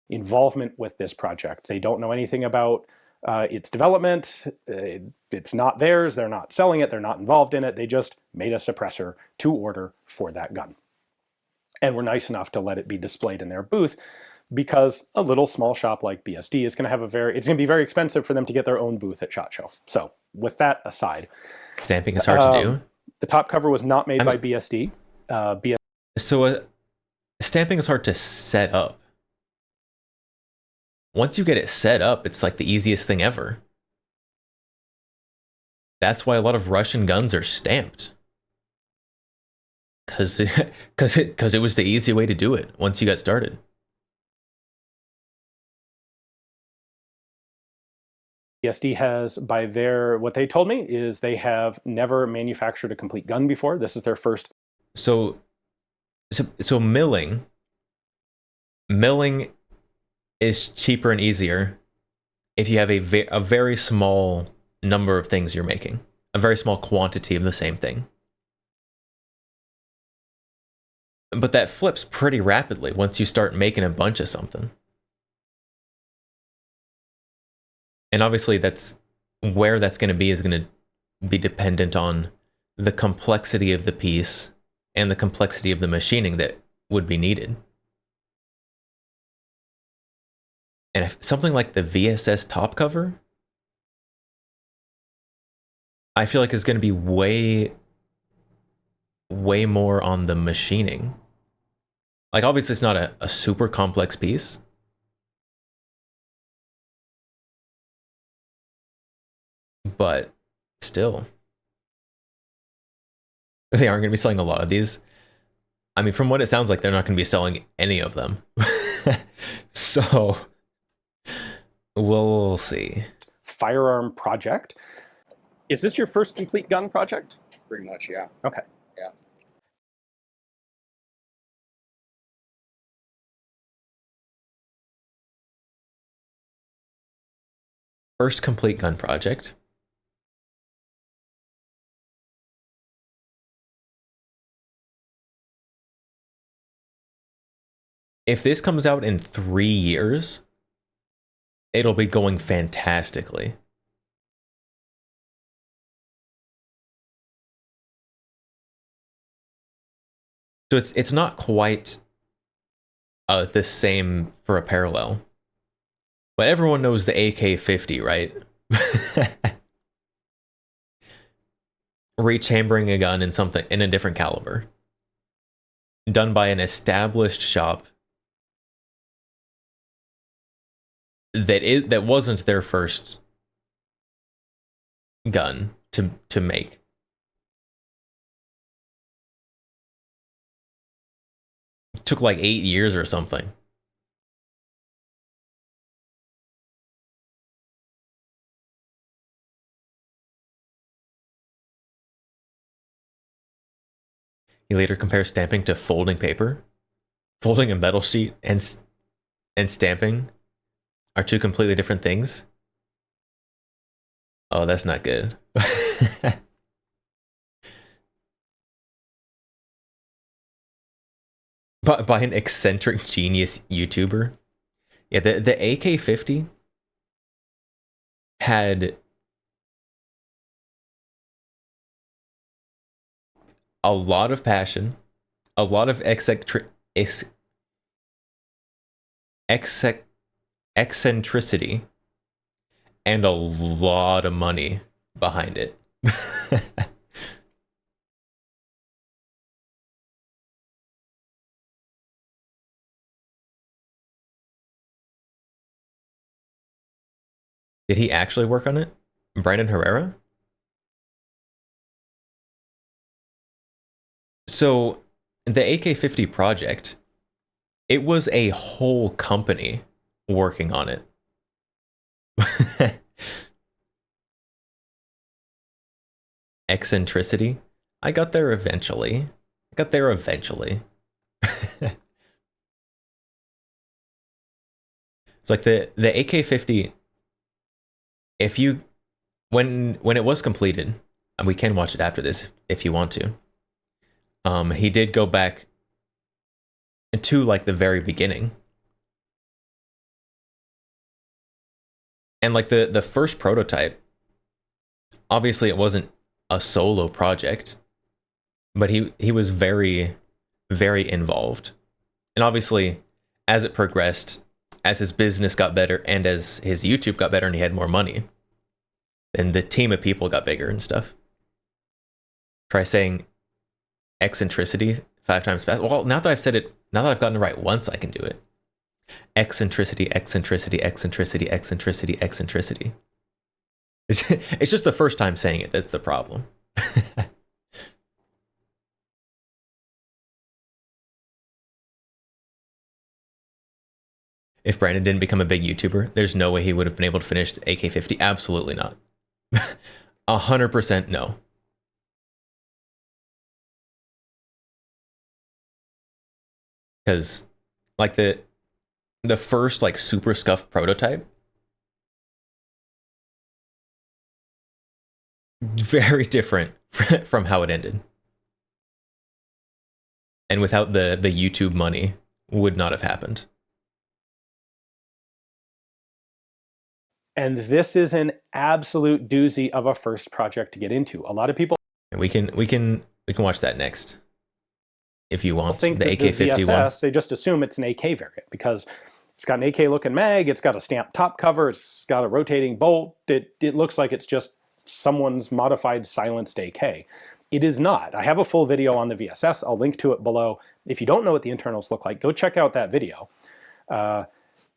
Involvement with this project. They don't know anything about its development. It's not theirs. They're not selling it. They're not involved in it. They just made a suppressor to order for that gun. And were nice enough to let it be displayed in their booth, because a little small shop like BSD is going to have it's going to be very expensive for them to get their own booth at SHOT Show. So with that aside, stamping is hard to do. The top cover was not made by BSD. So stamping is hard to set up. Once you get it set up, it's like the easiest thing ever. That's why a lot of Russian guns are stamped. Because it was the easy way to do it once you got started. BSD has, by what they told me is they have never manufactured a complete gun before. This is their first. So milling is cheaper and easier if you have a very small number of things you're making, a very small quantity of the same thing. But that flips pretty rapidly once you start making a bunch of something. And obviously that's where that's going to be is going to be dependent on the complexity of the piece and the complexity of the machining that would be needed. And if something like the VSS top cover, I feel like is going to be way more on the machining. Like, obviously it's not a super complex piece, but still, they aren't going to be selling a lot of these. I mean, from what it sounds like, they're not going to be selling any of them. So we'll see. Firearm project. Is this your first complete gun project? Pretty much, yeah. Okay. Yeah. First complete gun project. If this comes out in 3 years, it'll be going fantastically. So it's not quite the same for a parallel. But everyone knows the AK-50, right? Rechambering a gun in a different caliber. Done by an established shop that wasn't their first gun to make. It took like 8 years or something. He later compares stamping to folding paper. Folding a metal sheet and stamping are two completely different things. Oh, that's not good. But by an eccentric genius YouTuber. Yeah, the AK-50 had a lot of passion, a lot of eccentricity, and a lot of money behind it. Did he actually work on it? Brandon Herrera? So, the AK-50 project It was a whole company working on it. Eccentricity. I got there eventually. It's like the AK-50, if you, when it was completed, and we can watch it after this if you want to, he did go back to like the very beginning. And like the first prototype, obviously it wasn't a solo project, but he was very, very involved. And obviously, as it progressed, as his business got better and as his YouTube got better and he had more money, and the team of people got bigger and stuff. Try saying eccentricity 5 times fast. Well, now that I've said it, now that I've gotten it right once, I can do it. Eccentricity, eccentricity, eccentricity, eccentricity, eccentricity. It's just the first time saying it that's the problem. If Brandon didn't become a big YouTuber, there's no way he would have been able to finish the AK-50. Absolutely not. 100% no. Because like the first like super scuffed prototype, very different from how it ended. And without the YouTube money, would not have happened. And this is an absolute doozy of a first project to get into. A lot of people. And we can watch that next, if you want. Think the AK-51. VSS, they just assume it's an AK variant because it's got an AK looking mag. It's got a stamped top cover. It's got a rotating bolt. It looks like it's just someone's modified silenced AK. It is not. I have a full video on the VSS. I'll link to it below. If you don't know what the internals look like, go check out that video.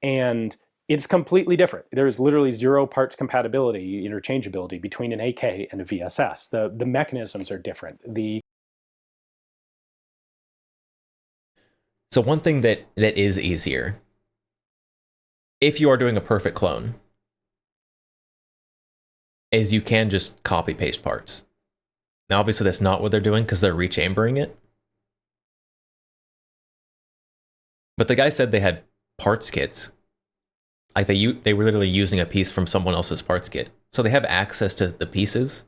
And it's completely different. There's literally 0 parts compatibility, interchangeability between an AK and a VSS. The mechanisms are different. So one thing that is easier, if you are doing a perfect clone, is you can just copy paste parts. Now obviously that's not what they're doing because they're rechambering it. But the guy said they had parts kits. Like they were literally using a piece from someone else's parts kit. So they have access to the pieces.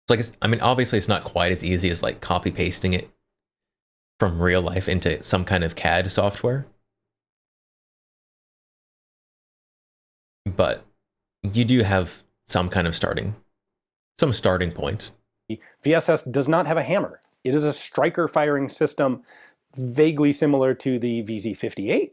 So like I mean, obviously it's not quite as easy as like copy pasting it from real life into some kind of CAD software. But you do have some kind of starting point. VSS does not have a hammer. It is a striker firing system vaguely similar to the VZ58.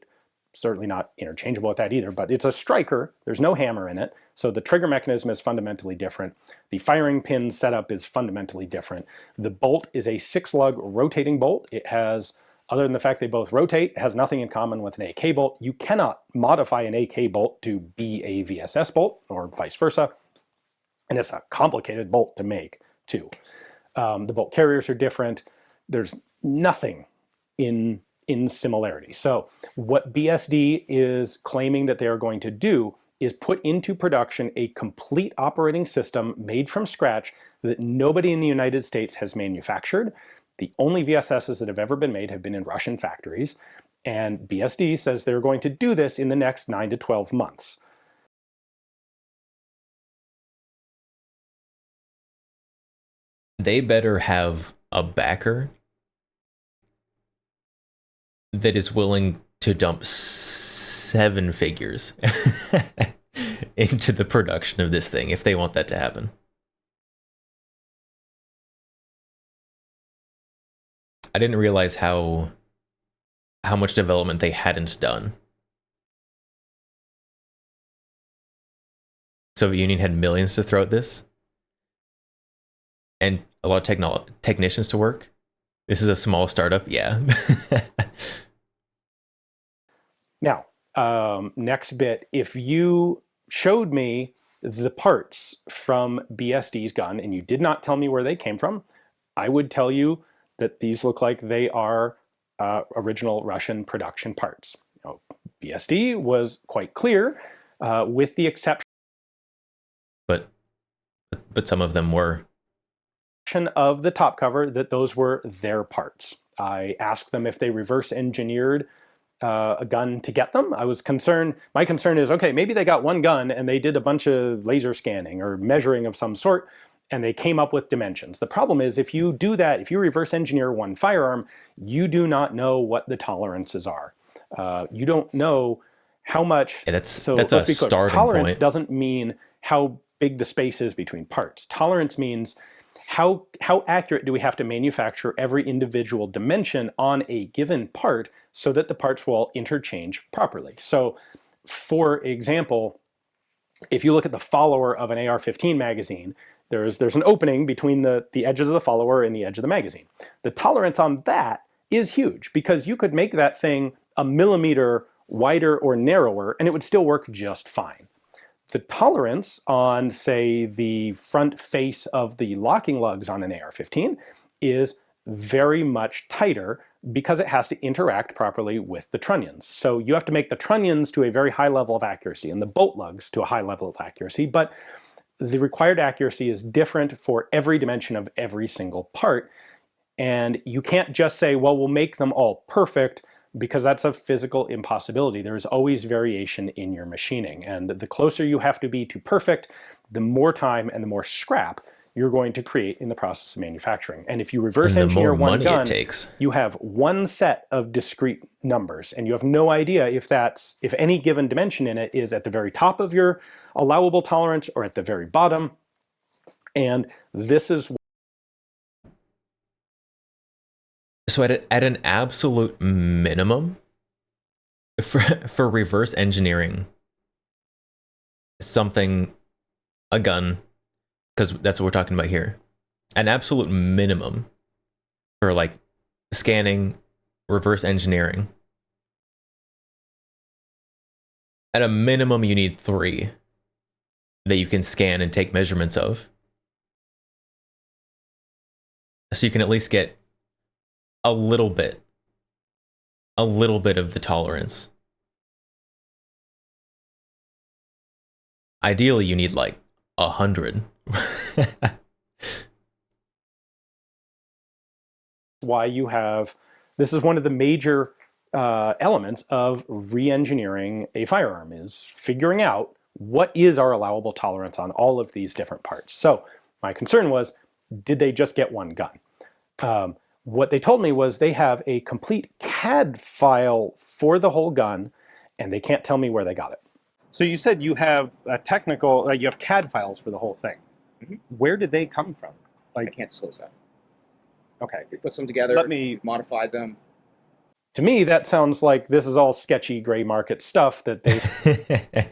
Certainly not interchangeable with that either, but it's a striker. There's no hammer in it. So the trigger mechanism is fundamentally different. The firing pin setup is fundamentally different. The bolt is a 6-lug rotating bolt. It has, other than the fact they both rotate, it has nothing in common with an AK bolt. You cannot modify an AK bolt to be a VSS bolt or vice versa. And it's a complicated bolt to make too. The bolt carriers are different. There's nothing in similarity. So what BSD is claiming that they are going to do is put into production a complete operating system made from scratch that nobody in the United States has manufactured. The only VSSs that have ever been made have been in Russian factories, and BSD says they're going to do this in the next 9 to 12 months. They better have a backer that is willing to dump 7 figures into the production of this thing if they want that to happen. I didn't realize how much development they hadn't done. Soviet Union had millions to throw at this, and a lot of technicians to work. This is a small startup, yeah. Now, next bit, if you showed me the parts from BSD's gun and you did not tell me where they came from, I would tell you that these look like they are original Russian production parts. BSD was quite clear, with the exception but some of them were of the top cover, that those were their parts. I asked them if they reverse engineered a gun to get them. I was concerned. My concern is, okay, maybe they got one gun and they did a bunch of laser scanning or measuring of some sort, and they came up with dimensions. The problem is, if you do that, if you reverse engineer one firearm, you do not know what the tolerances are. You don't know how much. Yeah, that's so a let's be clear. starting Tolerance point. doesn't mean how big the space is between parts. Tolerance means how accurate do we have to manufacture every individual dimension on a given part so that the parts will interchange properly. So, for example, if you look at the follower of an AR-15 magazine, there's an opening between the edges of the follower and the edge of the magazine. The tolerance on that is huge, because you could make that thing a millimeter wider or narrower and it would still work just fine. The tolerance on, say, the front face of the locking lugs on an AR-15 is very much tighter because it has to interact properly with the trunnions. So you have to make the trunnions to a very high level of accuracy and the bolt lugs to a high level of accuracy, but the required accuracy is different for every dimension of every single part. And you can't just say, well, we'll make them all perfect, because that's a physical impossibility. There is always variation in your machining. And the closer you have to be to perfect, the more time and the more scrap you're going to create in the process of manufacturing. And if you reverse engineer one gun, you have one set of discrete numbers, and you have no idea if any given dimension in it is at the very top of your allowable tolerance or at the very bottom. And this is so at an absolute minimum, for reverse engineering a gun, because that's what we're talking about here, an absolute minimum for like scanning, reverse engineering, at a minimum you need 3 that you can scan and take measurements of, so you can at least get a little bit of the tolerance. Ideally, you need like 100. Why you have, this is one of the major elements of re-engineering a firearm, is figuring out what is our allowable tolerance on all of these different parts. So my concern was, did they just get one gun? What they told me was they have a complete CAD file for the whole gun, and they can't tell me where they got it. So you said you have you have CAD files for the whole thing. Mm-hmm. Where did they come from? I can't disclose that. Okay. We put some together, modified them. To me, that sounds like this is all sketchy gray market stuff that they...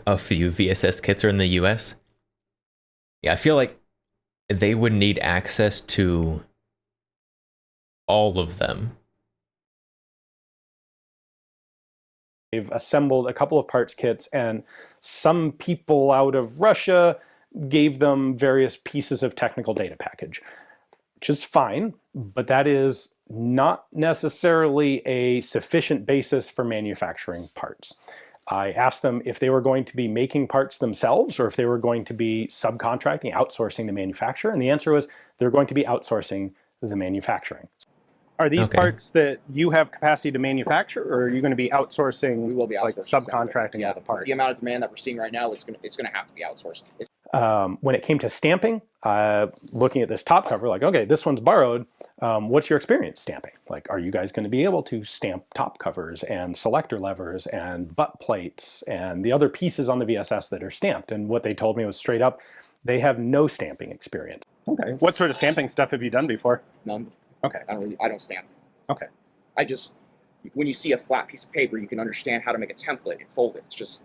A few VSS kits are in the US. Yeah, I feel like they would need access to all of them. They've assembled a couple of parts kits, and some people out of Russia gave them various pieces of technical data package, which is fine, but that is not necessarily a sufficient basis for manufacturing parts. I asked them if they were going to be making parts themselves or if they were going to be subcontracting, outsourcing the manufacture, and the answer was they're going to be outsourcing the manufacturing. Are these parts that you have capacity to manufacture, or are you going to be outsourcing? We will be outsourcing, like subcontracting the parts? The amount of demand that we're seeing right now, it's going to have to be outsourced. When it came to stamping, looking at this top cover, like, okay, this one's borrowed. What's your experience stamping? Like, are you guys going to be able to stamp top covers and selector levers and butt plates and the other pieces on the VSS that are stamped? And what they told me was straight up, they have no stamping experience. Okay. What sort of stamping stuff have you done before? None. Okay. I don't stamp. Okay. When you see a flat piece of paper, you can understand how to make a template and fold it. It's just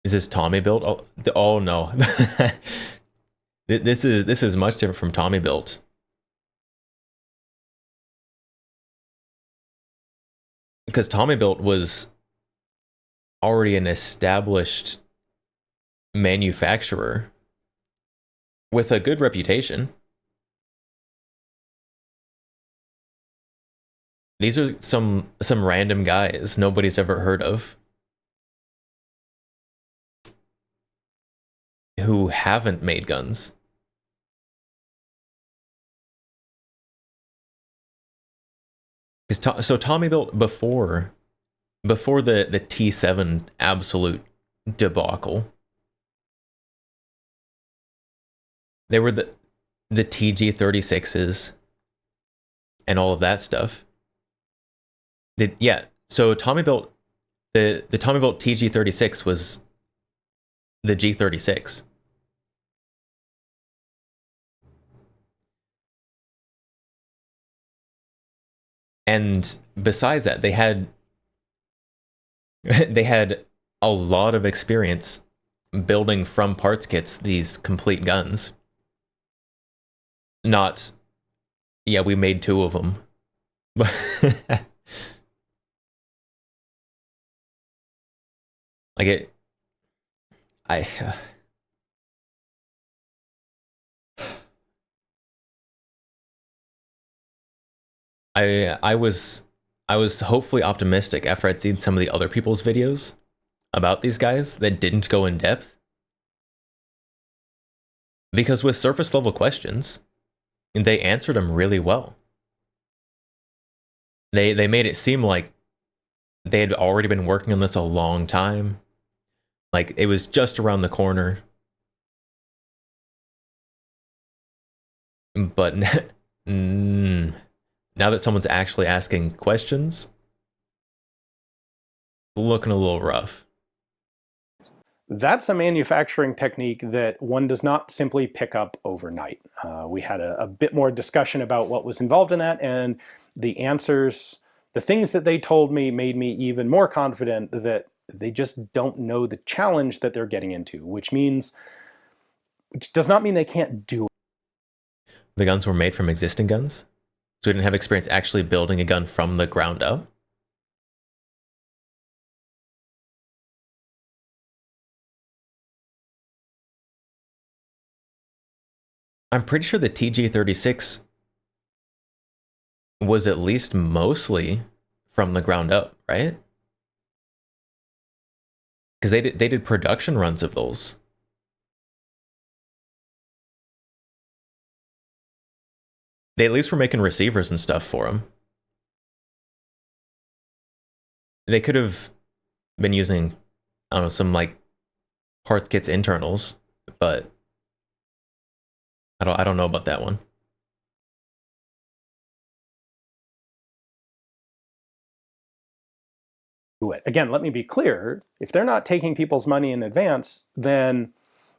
Is this Tommy built? Oh no. This is much different from Tommy built. Because Tommy built was already an established manufacturer with a good reputation. These are some random guys nobody's ever heard of who haven't made guns. So Tommy built before the T7 absolute debacle. They were the TG36s and all of that stuff. So Tommy built the Tommy built TG36 was the G36. And besides that, they had a lot of experience building from parts kits these complete guns. Not, yeah, we made 2 of them. Like it, I was hopefully optimistic after I'd seen some of the other people's videos about these guys that didn't go in depth. Because with surface level questions, they answered them really well. They made it seem like they had already been working on this a long time. Like it was just around the corner. But now that someone's actually asking questions, looking a little rough. That's a manufacturing technique that one does not simply pick up overnight. We had a bit more discussion about what was involved in that, and the answers, the things that they told me made me even more confident that they just don't know the challenge that they're getting into, which does not mean they can't do it. The guns were made from existing guns? So we didn't have experience actually building a gun from the ground up? I'm pretty sure the TG36 was at least mostly from the ground up, right? Because they did production runs of those. They at least were making receivers and stuff for them. They could have been using, I don't know, some like parts kits internals, but I don't know about that one. Again, let me be clear. If they're not taking people's money in advance, then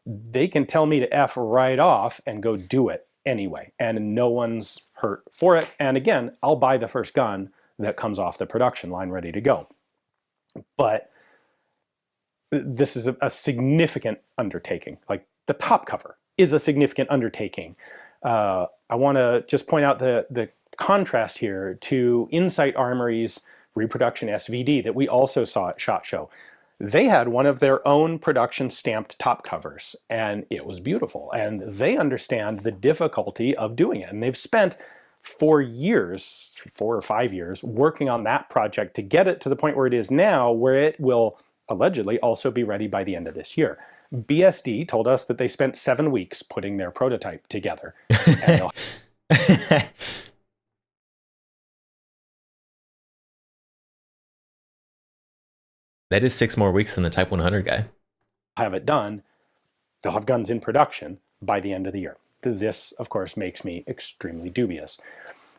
they can tell me to F right off and go do it anyway. And no one's hurt for it. And again, I'll buy the first gun that comes off the production line ready to go. But this is a significant undertaking. Like the top cover is a significant undertaking. I want to just point out the contrast here to Insight Armory's reproduction SVD that we also saw at SHOT Show. They had one of their own production stamped top covers, and it was beautiful. And they understand the difficulty of doing it. And they've spent 4 or 5 years, working on that project to get it to the point where it is now, where it will allegedly also be ready by the end of this year. BSD told us that they spent 7 weeks putting their prototype together. That is 6 more weeks than the Type 100 guy. Have it done. They'll have guns in production by the end of the year. This, of course, makes me extremely dubious.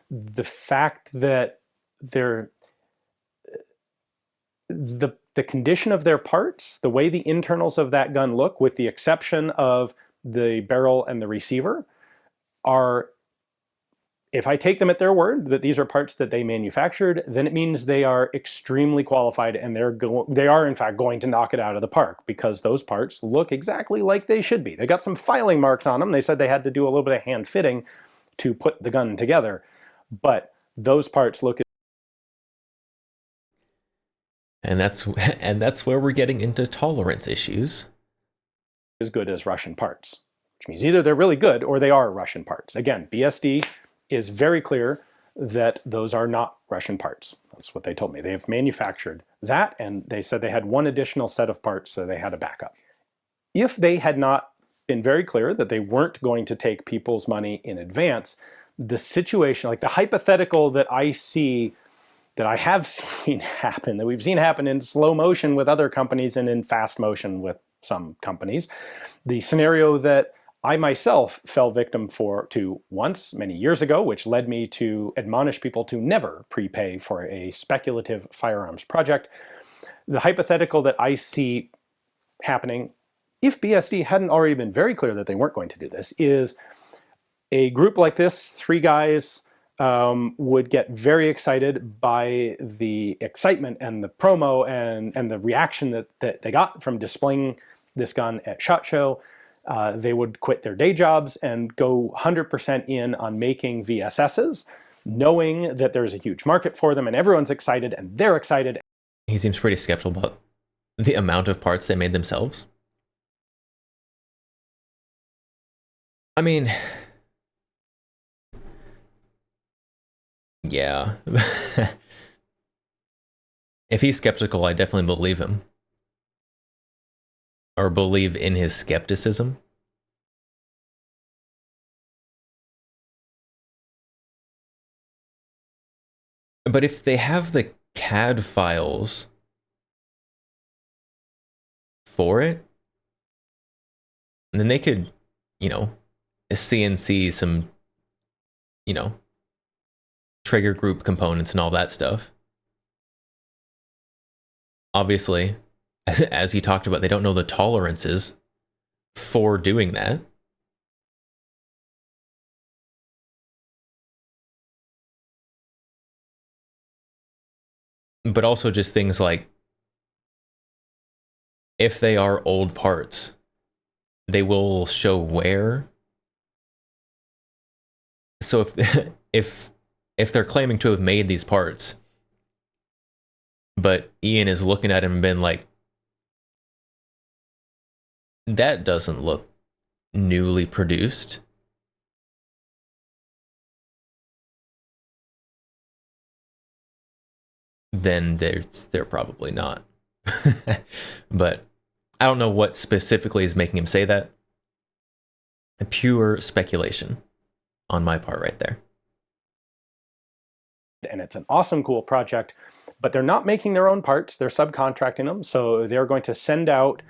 The fact that the condition of their parts, the way the internals of that gun look, with the exception of the barrel and the receiver, are if I take them at their word that these are parts that they manufactured, then it means they are extremely qualified, and they are in fact going to knock it out of the park, because those parts look exactly like they should be. They got some filing marks on them. They said they had to do a little bit of hand fitting to put the gun together, but those parts look. And that's where we're getting into tolerance issues. As good as Russian parts, which means either they're really good or they are Russian parts. Again, BSD is very clear that those are not Russian parts. That's what they told me. They have manufactured that, and they said they had one additional set of parts, so they had a backup. If they had not been very clear that they weren't going to take people's money in advance, the situation, like the hypothetical that I see, that I have seen happen, that we've seen happen in slow motion with other companies and in fast motion with some companies, the scenario that I myself fell victim to once many years ago, which led me to admonish people to never prepay for a speculative firearms project. The hypothetical that I see happening, if BSD hadn't already been very clear that they weren't going to do this, is a group like this, 3 guys, would get very excited by the excitement and the promo and the reaction that they got from displaying this gun at SHOT Show. They would quit their day jobs and go 100% in on making VSSs, knowing that there's a huge market for them and everyone's excited and they're excited. He seems pretty skeptical about the amount of parts they made themselves. I mean, yeah. If he's skeptical, I definitely believe him. Or believe in his skepticism. But if they have the CAD files for it, then they could, CNC some, trigger group components and all that stuff. Obviously, as he talked about, they don't know the tolerances for doing that. But also just things like, if they are old parts, they will show wear. So if they're claiming to have made these parts, but Ian is looking at him and been like, that doesn't look newly produced. Then they're probably not. But I don't know what specifically is making him say that. Pure speculation on my part right there. And it's an awesome, cool project, but they're not making their own parts. They're subcontracting them. So they're going to send out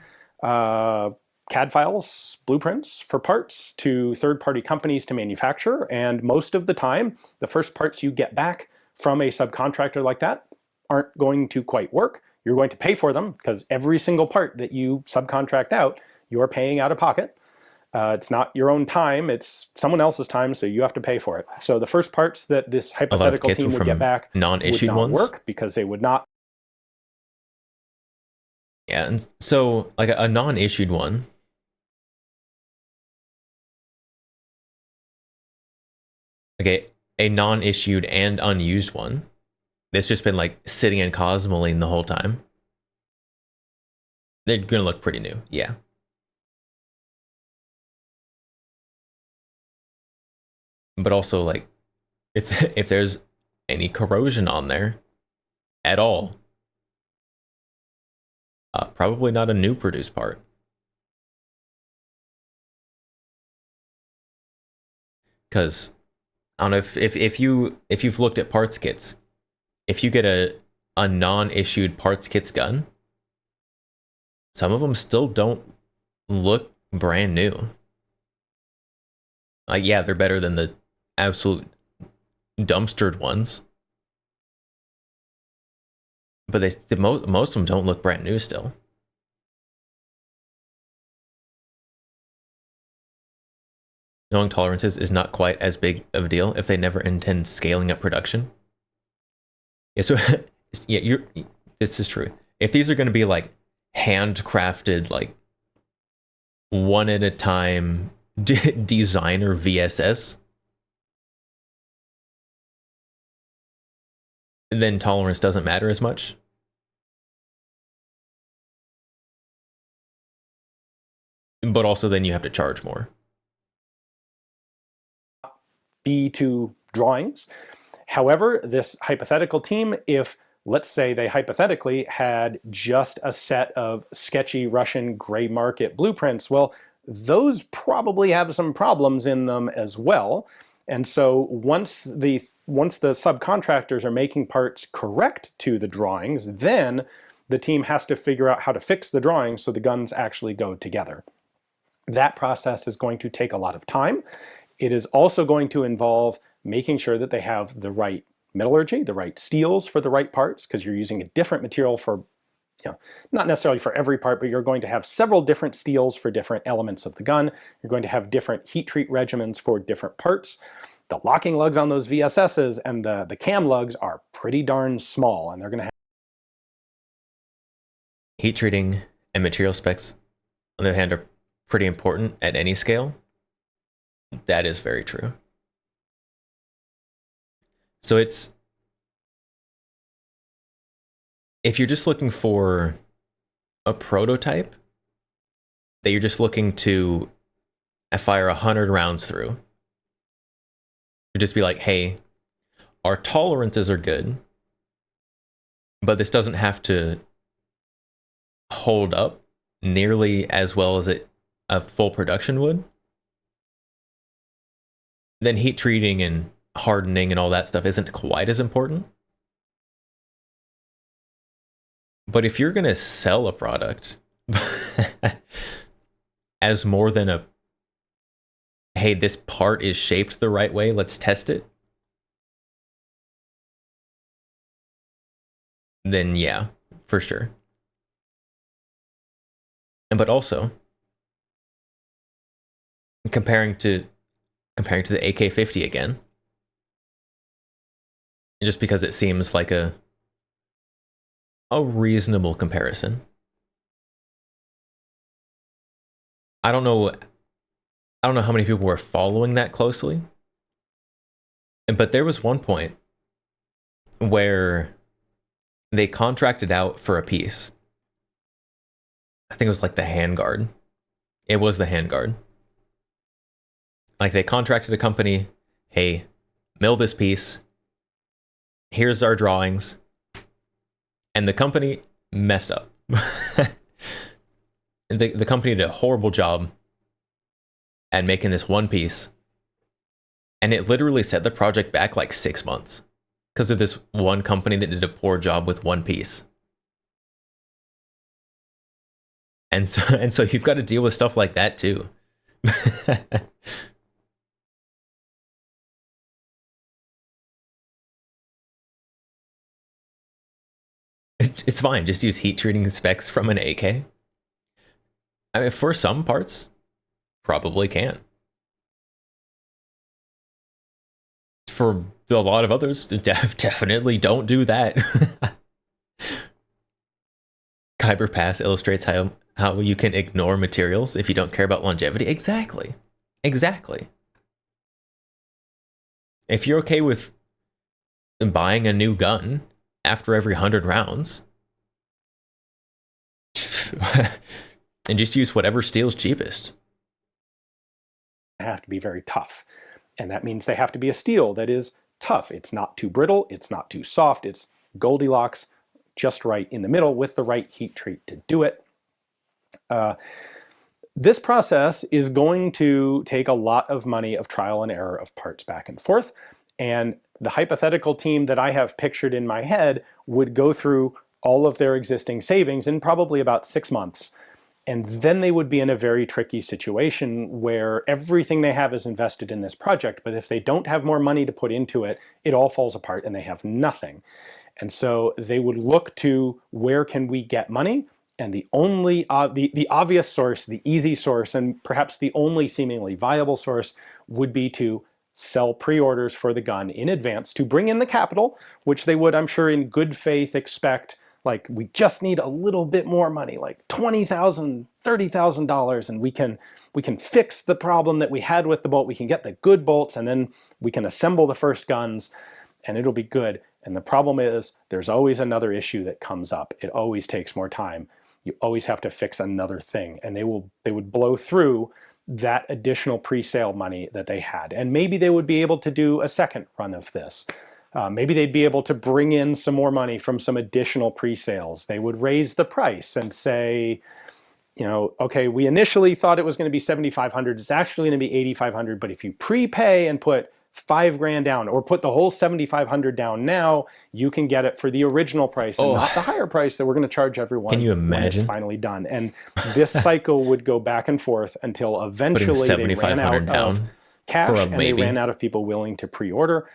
CAD files, blueprints for parts to third-party companies to manufacture. And most of the time, the first parts you get back from a subcontractor like that aren't going to quite work. You're going to pay for them because every single part that you subcontract out, you're paying out of pocket. It's not your own time, it's someone else's time, so you have to pay for it. So the first parts that this hypothetical team would get back non-issued would not ones work because they would not. Yeah, and so like a non-issued one, okay, a non-issued and unused one that's just been like sitting in Cosmoline the whole time, they're gonna look pretty new, yeah. But also, like, if there's any corrosion on there at all, probably not a new produced part. Because I don't know if you've looked at parts kits, if you get a non-issued parts kits gun, some of them still don't look brand new. Yeah, they're better than the absolute dumpstered ones, but most of them don't look brand new still. knowing tolerances is not quite as big of a deal if they never intend scaling up production. Yeah, so yeah, this is true. If these are going to be like handcrafted, like one at a time designer VSS, then tolerance doesn't matter as much. But also then you have to charge more. B2 drawings. However, this hypothetical team, if let's say they hypothetically had just a set of sketchy Russian gray market blueprints, well, those probably have some problems in them as well. And so once the subcontractors are making parts correct to the drawings, then the team has to figure out how to fix the drawings so the guns actually go together. That process is going to take a lot of time. It is also going to involve making sure that they have the right metallurgy, the right steels for the right parts, because you're using a different material for, not necessarily for every part, but you're going to have several different steels for different elements of the gun. You're going to have different heat treat regimens for different parts. The locking lugs on those VSSs and the cam lugs are pretty darn small, and they're going to have heat treating and material specs, on the other hand, are pretty important at any scale. That is very true. So it's, if you're just looking for a prototype that you're just looking to fire 100 rounds through, to just be like, hey, our tolerances are good, but this doesn't have to hold up nearly as well as a full production would, then heat treating and hardening and all that stuff isn't quite as important. But if you're going to sell a product as more than a, hey, this part is shaped the right way, let's test it, then yeah, for sure. But also, comparing to the AK-50 again, just because it seems like a reasonable comparison. I don't know how many people were following that closely, but there was one point where they contracted out for a piece. I think it was like the handguard. It was the handguard. Like, they contracted a company, hey, mill this piece, here's our drawings, and the company messed up. The company did a horrible job at making this one piece, and it literally set the project back like 6 months because of this one company that did a poor job with one piece. And so you've got to deal with stuff like that too. It's fine. Just use heat treating specs from an AK. I mean, for some parts, probably can. For a lot of others, definitely don't do that. Kyber Pass illustrates how you can ignore materials if you don't care about longevity. Exactly. If you're okay with buying a new gun after every 100 rounds, and just use whatever steel's cheapest. Have to be very tough. And that means they have to be a steel that is tough. It's not too brittle, it's not too soft, it's Goldilocks, just right in the middle with the right heat treat to do it. This process is going to take a lot of money of trial and error of parts back and forth, and the hypothetical team that I have pictured in my head would go through all of their existing savings in probably about 6 months. And then they would be in a very tricky situation where everything they have is invested in this project, but if they don't have more money to put into it, it all falls apart and they have nothing. And so they would look to where can we get money? And the only, the obvious source, the easy source, and perhaps the only seemingly viable source would be to sell pre-orders for the gun in advance to bring in the capital, which they would, I'm sure, in good faith expect, like, we just need a little bit more money, like $20,000, $30,000, and we can fix the problem that we had with the bolt. We can get the good bolts, and then we can assemble the first guns, and it'll be good. And the problem is, there's always another issue that comes up. It always takes more time. You always have to fix another thing, and they would blow through that additional pre-sale money that they had. And maybe they would be able to do a second run of this. Maybe they'd be able to bring in some more money from some additional pre-sales. They would raise the price and say, you know, okay, we initially thought it was going to be $7,500. It's actually going to be $8,500. But if you prepay and put $5,000 down, or put the whole $7,500 down now, you can get it for the original price and not the higher price that we're going to charge everyone. Can you when imagine? it's finally done? And this cycle would go back and forth until eventually they ran out of cash and they ran out of people willing to pre-order.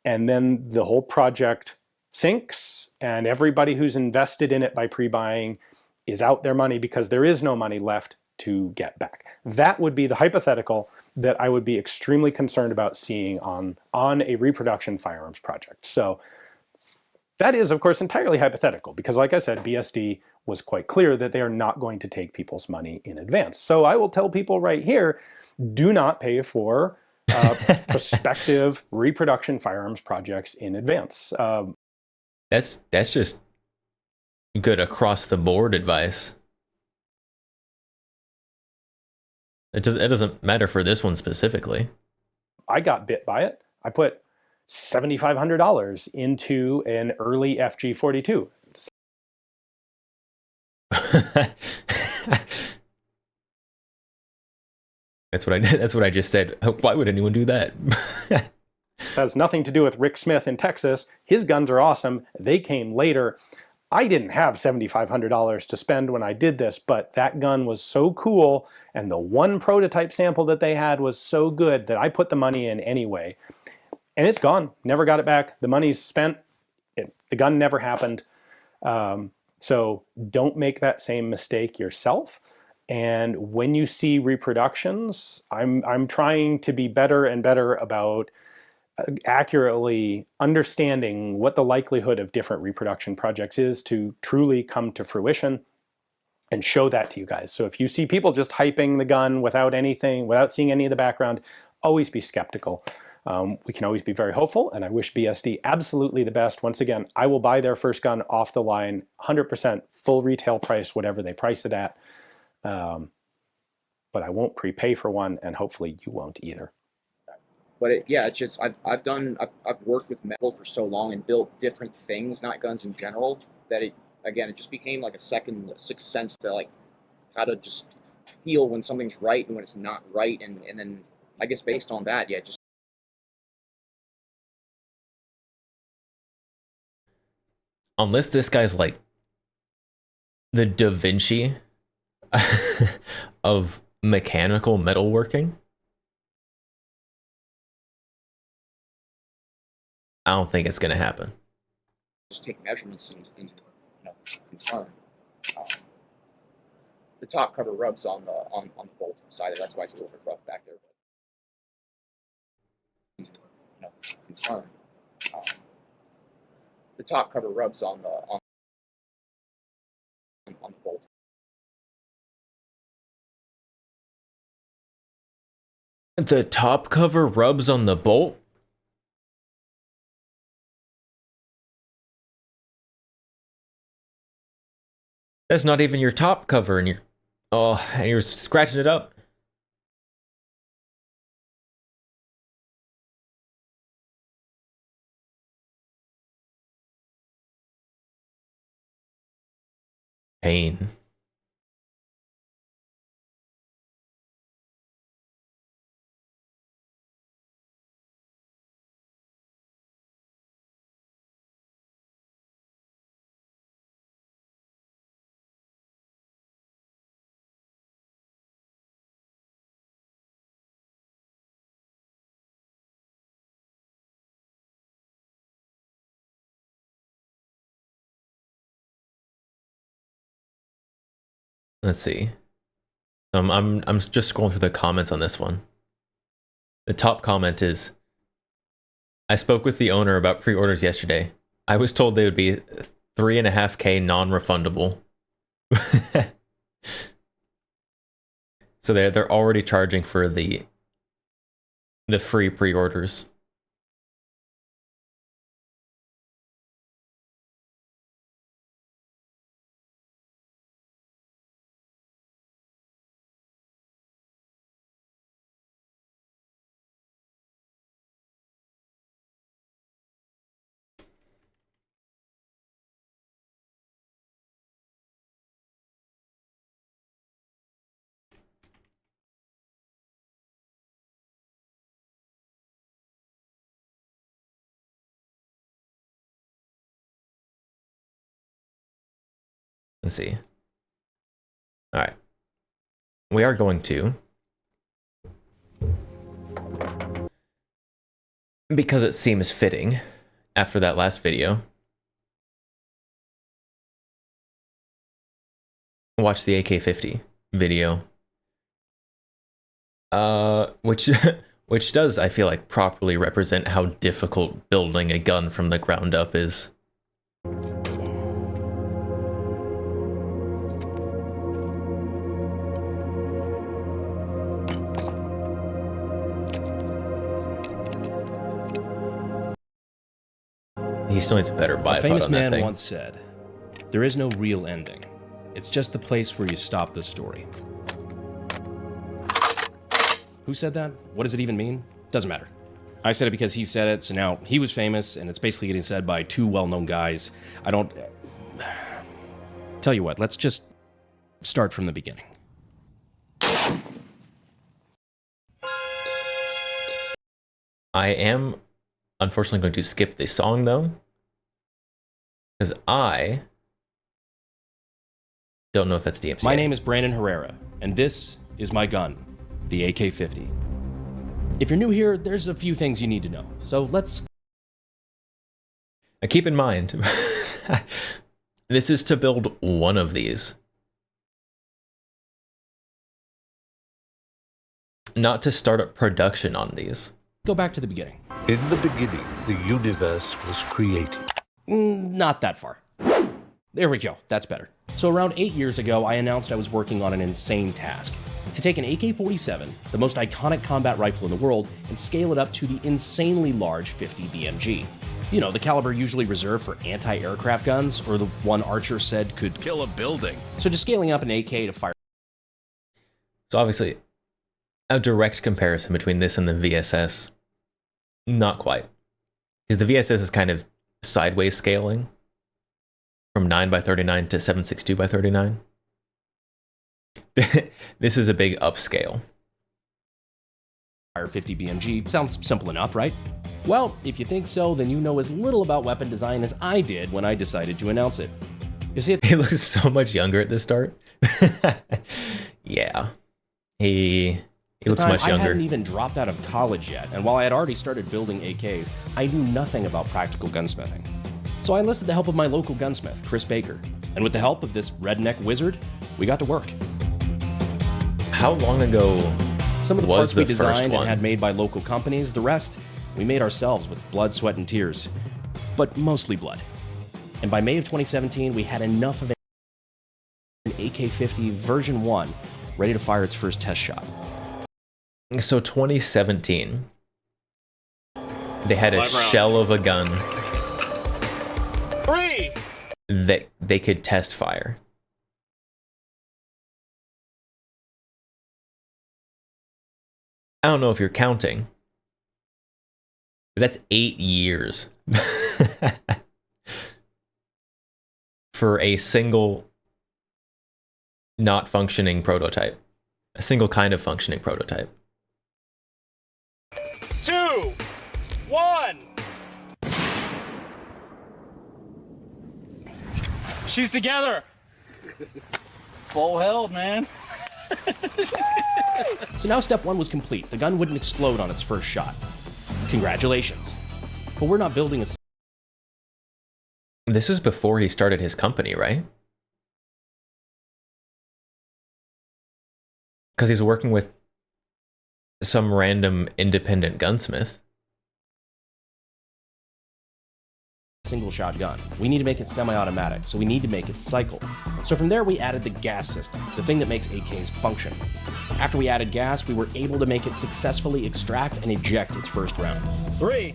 And then the whole project sinks, and everybody who's invested in it by pre-buying is out their money because there is no money left to get back. That would be the hypothetical that I would be extremely concerned about seeing on a reproduction firearms project. So that is, of course, entirely hypothetical because, like I said, BSD was quite clear that they are not going to take people's money in advance. So I will tell people right here, do not pay for prospective reproduction firearms projects in advance. That's just good across the board advice. It doesn't matter for this one specifically. I got bit by it. I put $7,500 into an early FG42. That's what I did. That's what I just said. Why would anyone do that? Has nothing to do with Rick Smith in Texas. His guns are awesome. They came later. I didn't have $7,500 to spend when I did this, but that gun was so cool, and the one prototype sample that they had was so good that I put the money in anyway. And it's gone. Never got it back. The money's spent. The gun never happened. So don't make that same mistake yourself. And when you see reproductions, I'm trying to be better and better about accurately understanding what the likelihood of different reproduction projects is to truly come to fruition and show that to you guys. So if you see people just hyping the gun without anything, without seeing any of the background, always be skeptical. We can always be very hopeful, and I wish BSD absolutely the best. Once again, I will buy their first gun off the line, 100% full retail price, whatever they price it at. But I won't prepay for one, and hopefully you won't either. But it's just I've worked with metal for so long and built different things, not guns in general, that it just became like a sixth sense to like how to just feel when something's right and when it's not right, and then I guess based on that, just. Unless this guy's like the Da Vinci of mechanical metalworking, I don't think it's going to happen. Just take measurements and confirm. The top cover rubs on the bolt inside. That's why it's a little bit rough back there. But, confirm. The top cover rubs on the bolt. The top cover rubs on the bolt? That's not even your top cover, and you're scratching it up. Pain. Let's see. I'm just scrolling through the comments on this one. The top comment is, I spoke with the owner about pre-orders yesterday. I was told they would be 3.5K non-refundable. So they're already charging for the free pre-orders. Let's see. All right. We are going to, because it seems fitting after that last video, watch the AK-50 video. Which does, I feel like, properly represent how difficult building a gun from the ground up is. He still needs a better bipod. A famous on that man thing. once said, "There is no real ending. It's just the place where you stop the story." Who said that? What does it even mean? Doesn't matter. I said it because he said it, so now he was famous, and it's basically getting said by two well-known guys. I don't... Tell you what, let's just start from the beginning. I am unfortunately going to skip the song though, because I don't know if that's DMCA. My name is Brandon Herrera, and this is my gun, the AK-50. If you're new here, there's a few things you need to know, so let's... Now keep in mind, this is to build one of these. Not to start up production on these. Go back to the beginning. In the beginning, the universe was created. Not that far. There we go, that's better. So around 8 years ago, I announced I was working on an insane task. To take an AK-47, the most iconic combat rifle in the world, and scale it up to the insanely large 50 BMG. You know, the caliber usually reserved for anti-aircraft guns, or the one Archer said could kill a building. So just scaling up an AK to fire... So obviously, a direct comparison between this and the VSS, not quite. Because the VSS is kind of sideways scaling from 9x39 to 7.62x39. This is a big upscale. Fire 50 BMG sounds simple enough, right? Well, if you think so, then you know as little about weapon design as I did when I decided to announce it. You see, he looks so much younger at the start. Yeah, he looks much younger. I hadn't even dropped out of college yet, and while I had already started building AKs, I knew nothing about practical gunsmithing. So I enlisted the help of my local gunsmith, Chris Baker, and with the help of this redneck wizard, we got to work. How long ago Some of the was parts we the first designed one? and had made by local companies, the rest we made ourselves with blood, sweat, and tears. But mostly blood. And by May of 2017, we had enough of an AK-50 version 1 ready to fire its first test shot. So 2017, they had a Live round. shell of a gun 3. that they could test fire. I don't know if you're counting. But that's 8 years for a single not functioning prototype. A single kind of functioning prototype. 2. 1. She's together. Full held, man. So now step 1 was complete. The gun wouldn't explode on its first shot. Congratulations. But we're not building a... This is before he started his company, right? Because he's working with some random independent gunsmith. Single shot gun. We need to make it semi-automatic, so we need to make it cycle. So from there we added the gas system, the thing that makes AKs function. After we added gas, we were able to make it successfully extract and eject its first round. 3,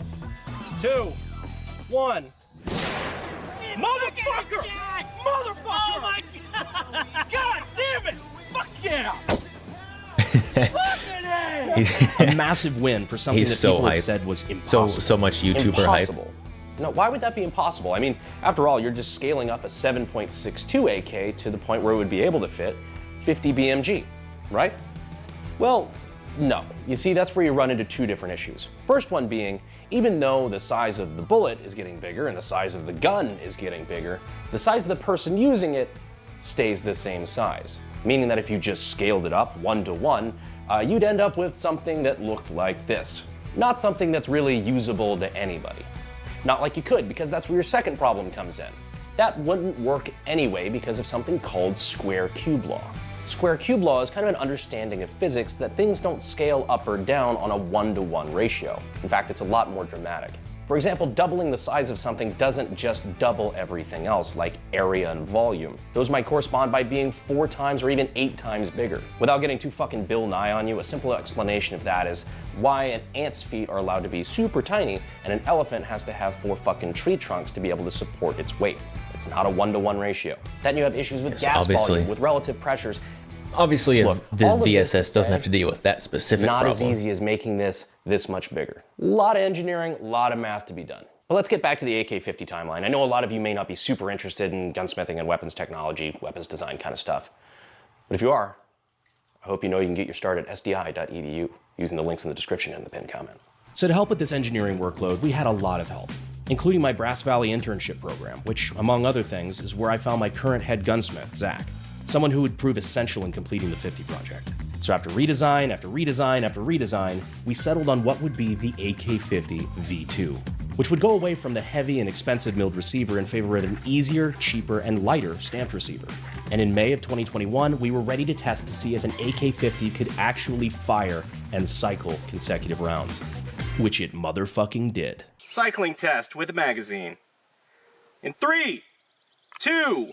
2, 1. Motherfucker! Motherfucker! Oh my god! God damn it! Fuck yeah! A massive win for something He's that so people had hyped. said was impossible. So much YouTuber Impossible. hype. No, why would that be impossible? I mean, after all, you're just scaling up a 7.62 AK to the point where it would be able to fit 50 BMG, right? Well, no. You see, that's where you run into two different issues. First one being, even though the size of the bullet is getting bigger and the size of the gun is getting bigger, the size of the person using it stays the same size. Meaning that if you just scaled it up 1-to-1, you'd end up with something that looked like this. Not something that's really usable to anybody. Not like you could, because that's where your second problem comes in. That wouldn't work anyway because of something called square cube law. Square cube law is kind of an understanding of physics that things don't scale up or down on a 1-to-1 ratio. In fact, it's a lot more dramatic. For example, doubling the size of something doesn't just double everything else, like area and volume. Those might correspond by being 4 times or even 8 times bigger. Without getting too fucking Bill Nye on you, a simple explanation of that is why an ant's feet are allowed to be super tiny and an elephant has to have 4 fucking tree trunks to be able to support its weight. It's not a 1-to-1 ratio. Then you have issues with gas volume, with relative pressures. Obviously, Look, if this all of this VSS to doesn't say, have to deal with that specific not problem. as easy as making this much bigger. A lot of engineering, a lot of math to be done. But let's get back to the AK-50 timeline. I know a lot of you may not be super interested in gunsmithing and weapons technology, weapons design kind of stuff. But if you are, I hope you know you can get your start at sdi.edu using the links in the description and the pinned comment. So to help with this engineering workload, we had a lot of help, including my Brass Valley internship program, which, among other things, is where I found my current head gunsmith, Zach. Someone who would prove essential in completing the 50 project. So after redesign, after redesign, after redesign, we settled on what would be the AK-50 V2, which would go away from the heavy and expensive milled receiver in favor of an easier, cheaper, and lighter stamped receiver. And in May of 2021, we were ready to test to see if an AK-50 could actually fire and cycle consecutive rounds, which it motherfucking did. Cycling test with a magazine. In 3, 2,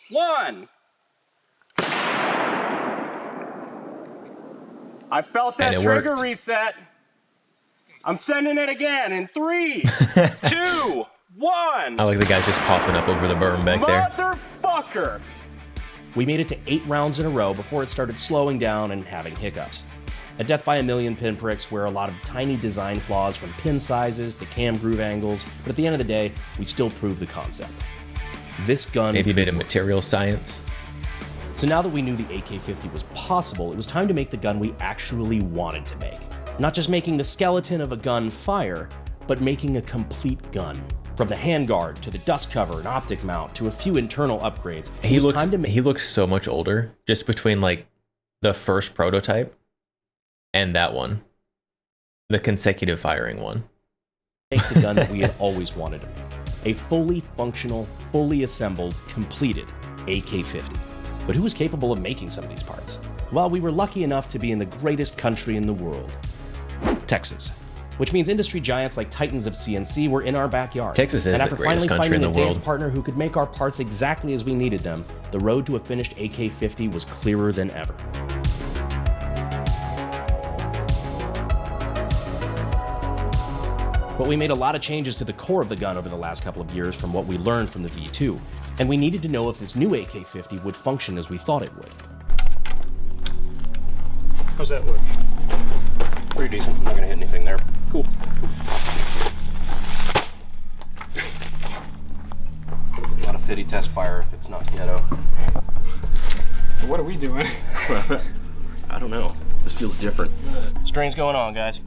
1. I felt that trigger worked. reset. I'm sending it again in 3, 2, 1. I like the guys just popping up over the berm back there. Motherfucker! We made it to 8 rounds in a row before it started slowing down and having hiccups. A death by a million pinpricks where a lot of tiny design flaws from pin sizes to cam groove angles, but at the end of the day, we still proved the concept. This gun... Maybe a bit of material science. So now that we knew the AK-50 was possible, it was time to make the gun we actually wanted to make. Not just making the skeleton of a gun fire, but making a complete gun. From the handguard to the dust cover and optic mount to a few internal upgrades. He looked so much older just between like the first prototype and that one. The consecutive firing one. Make the gun that we had always wanted to make. A fully functional, fully assembled, completed AK-50. But who was capable of making some of these parts? Well, we were lucky enough to be in the greatest country in the world, Texas. Which means industry giants like titans of CNC were in our backyard. Texas is the greatest country in the world. And after finally finding a dance partner who could make our parts exactly as we needed them, the road to a finished AK-50 was clearer than ever. But we made a lot of changes to the core of the gun over the last couple of years from what we learned from the V2, and we needed to know if this new AK-50 would function as we thought it would. How's that look? Pretty decent. I'm not gonna hit anything there. Cool. Not a fitty test fire if it's not ghetto. What are we doing? I don't know. This feels different. String's going on, guys.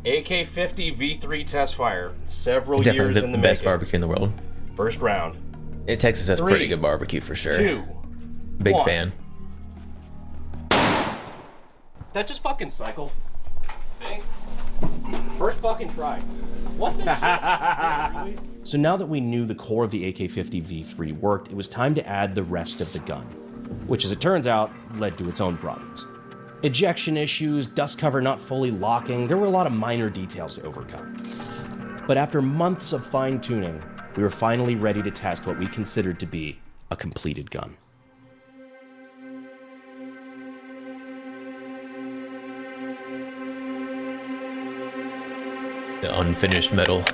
AK-50 V3 test fire. Several Definitely years in the best making. barbecue in the world. First round. Texas has 3, pretty good barbecue for sure. 2, Big 1. fan. That just fucking cycled. Thing. First fucking try. What the shit? Yeah, really? So now that we knew the core of the AK-50 V3 worked, it was time to add the rest of the gun, which as it turns out, led to its own problems. Ejection issues, dust cover not fully locking, there were a lot of minor details to overcome. But after months of fine-tuning, we were finally ready to test what we considered to be a completed gun. The unfinished metal.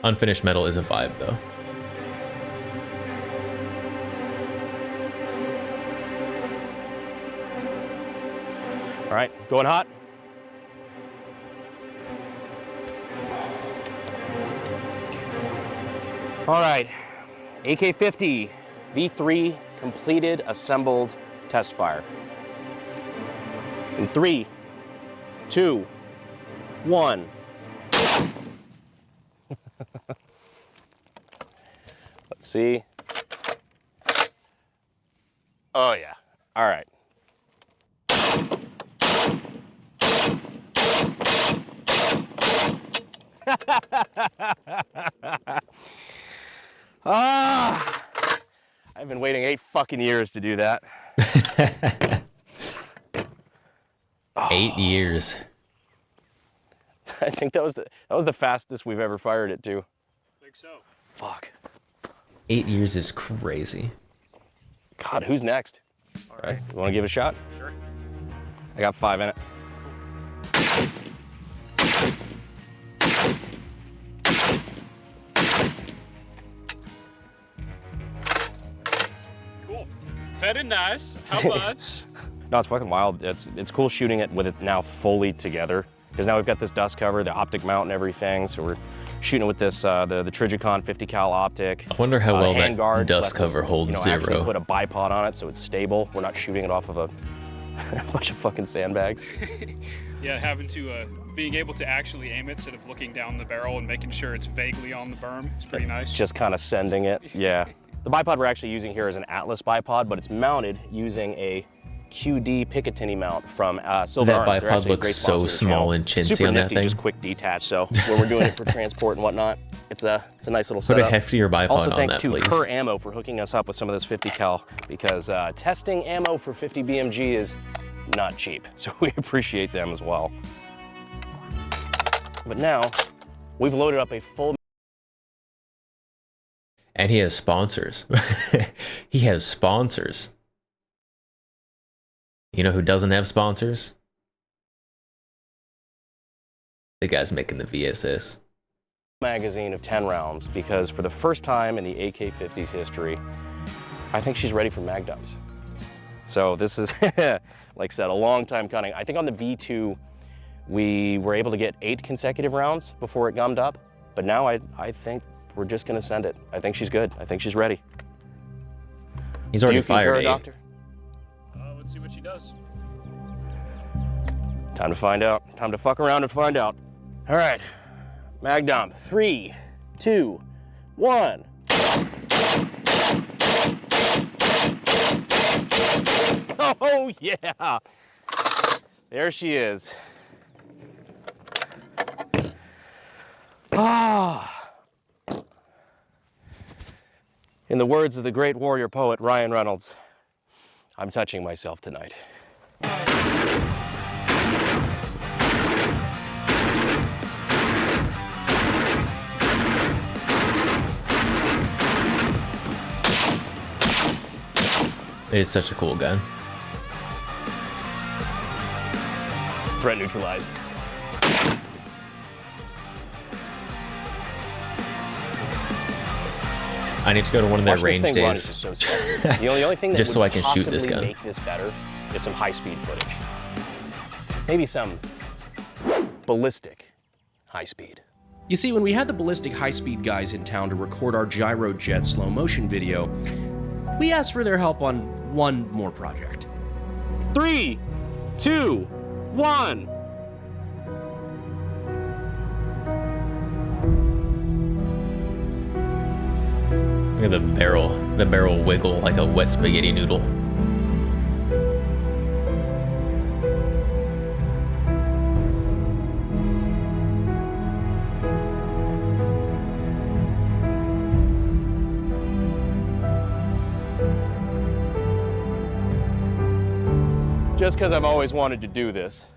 Unfinished metal is a vibe, though. All right, going hot. All right, AK-50 V3 completed, assembled, test fire. In 3, 2, 1. Let's see. Oh yeah, all right. I've been waiting 8 fucking years to do that. 8 years. I think that was the fastest we've ever fired it too. I think so. Fuck. 8 years is crazy. God, who's next? All right, you want to give it a shot? Sure. I got 5 in it. Cool. Very nice. How much? No, it's fucking wild. It's cool shooting it with it now fully together, because now we've got this dust cover, the optic mount and everything. So we're shooting it with this the Trijicon 50 cal optic. I wonder how well that handguard dust cover holds actually zero. Put a bipod on it so it's stable. We're not shooting it off of a bunch of fucking sandbags. Yeah, having to being able to actually aim it instead of looking down the barrel and making sure it's vaguely on the berm. It's pretty nice. Just kind of sending it. Yeah. The bipod we're actually using here is an Atlas bipod, but it's mounted using a QD Picatinny mount from Silver That Arms. They're bipod actually a looks great so sponsor of the small channel. and chintzy Super on that nifty, thing. Just quick detach. So when we're doing it for transport and whatnot, it's a nice little Put a setup. heftier bipod also, on thanks that, to please. Per Ammo for hooking us up with some of this 50 cal, because testing ammo for 50 BMG is not cheap. So we appreciate them as well. But now we've loaded up a full. And he has sponsors. He has sponsors. You know who doesn't have sponsors? The guy's making the VSS. Magazine of 10 rounds, because for the first time in the AK-50's history, I think she's ready for mag dumps. So this is, like I said, a long time coming. I think on the V2, we were able to get 8 consecutive rounds before it gummed up, but now I think we're just gonna send it. I think she's good. I think she's ready. He's already Do you concur, fired 8. Doctor? Let's see what she does. Time to find out. Time to fuck around and find out. All right, mag dump. 3, 2, 1. Oh yeah! There she is. Ah. In the words of the great warrior poet Ryan Reynolds, I'm touching myself tonight. It's such a cool gun. Threat neutralized. I need to go to one of their Watch range this thing run, days. it's just so sexy. The only thing that Just would so I can shoot this possibly gun. make this better is some high-speed footage. Maybe some ballistic high speed. You see, when we had the ballistic high-speed guys in town to record our gyro jet slow motion video, we asked for their help on one more project. 3, 2, 1. Look at the barrel wiggle like a wet spaghetti noodle. just because I've always wanted to do this.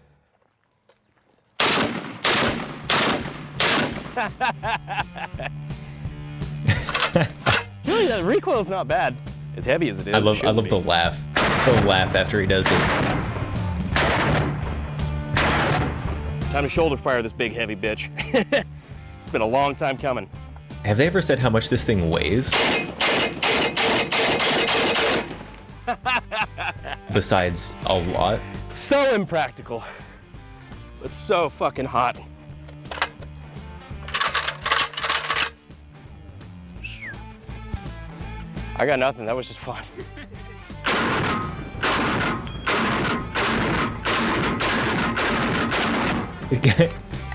Really, that recoil's not bad. As heavy as it is. I love the laugh. The laugh after he does it. Time to shoulder fire this big heavy bitch. It's been a long time coming. Have they ever said how much this thing weighs? Besides a lot. So impractical. It's so fucking hot. I got nothing, that was just fun.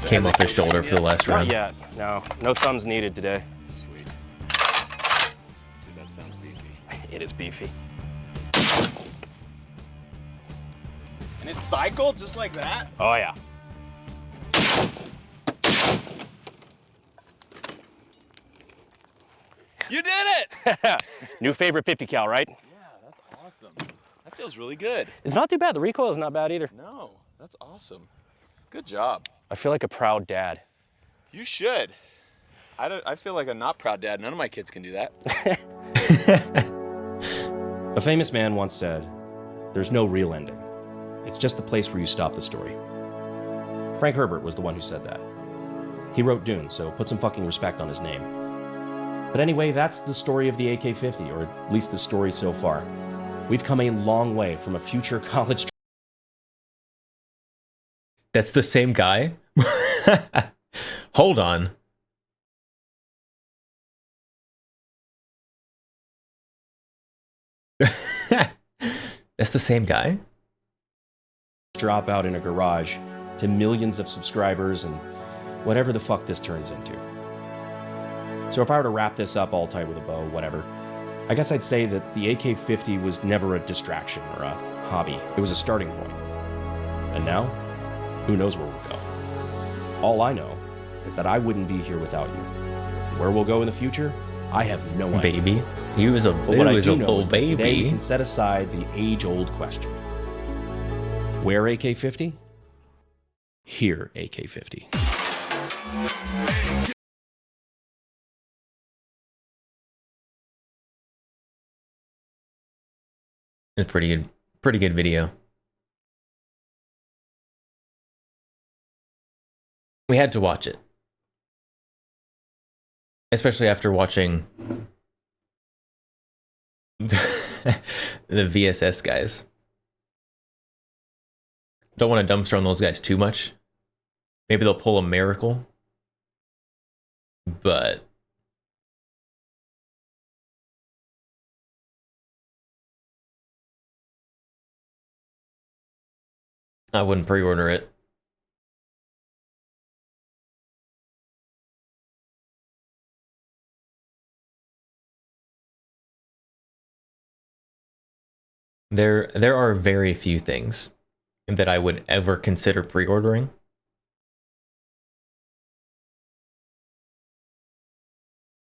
Came off his shoulder for the last round. Not yet, no. No thumbs needed today. Sweet. Dude, that sounds beefy. It is beefy. And it cycled just like that? Oh yeah. You did it! New favorite 50 cal, right? Yeah, that's awesome. That feels really good. It's not too bad. The recoil is not bad either. No, that's awesome. Good job. I feel like a proud dad. You should. I feel like a not proud dad. None of my kids can do that. A famous man once said, "There's no real ending. It's just the place where you stop the story." Frank Herbert was the one who said that. He wrote Dune, so put some fucking respect on his name. But anyway, that's the story of the AK-50, or at least the story so far. We've come a long way from a future college... That's the same guy? Hold on. That's the same guy? Drop out in a garage to millions of subscribers and whatever the fuck this turns into. So if I were to wrap this up all tight with a bow, whatever, I guess I'd say that the AK-50 was never a distraction or a hobby. It was a starting point. And now, who knows where we'll go. All I know is that I wouldn't be here without you. Where we'll go in the future, I have no idea. Baby. He was a, but what I do know little is that today we baby. can set aside the age-old question. Where AK-50? Here AK-50. It's pretty good video. We had to watch it. Especially after watching the VSS guys. Don't want to dumpster on those guys too much. Maybe they'll pull a miracle. But I wouldn't pre-order it. There are very few things that I would ever consider pre-ordering.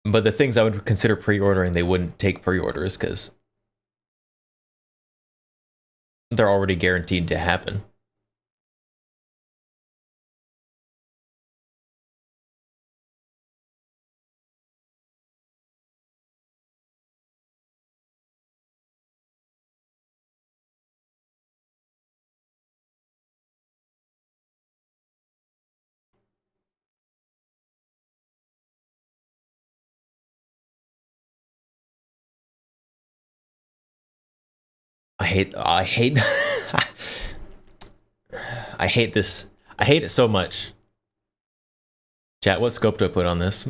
But the things I would consider pre-ordering, they wouldn't take pre-orders because they're already guaranteed to happen. I hate I hate this. I hate it so much. Chat, what scope do I put on this?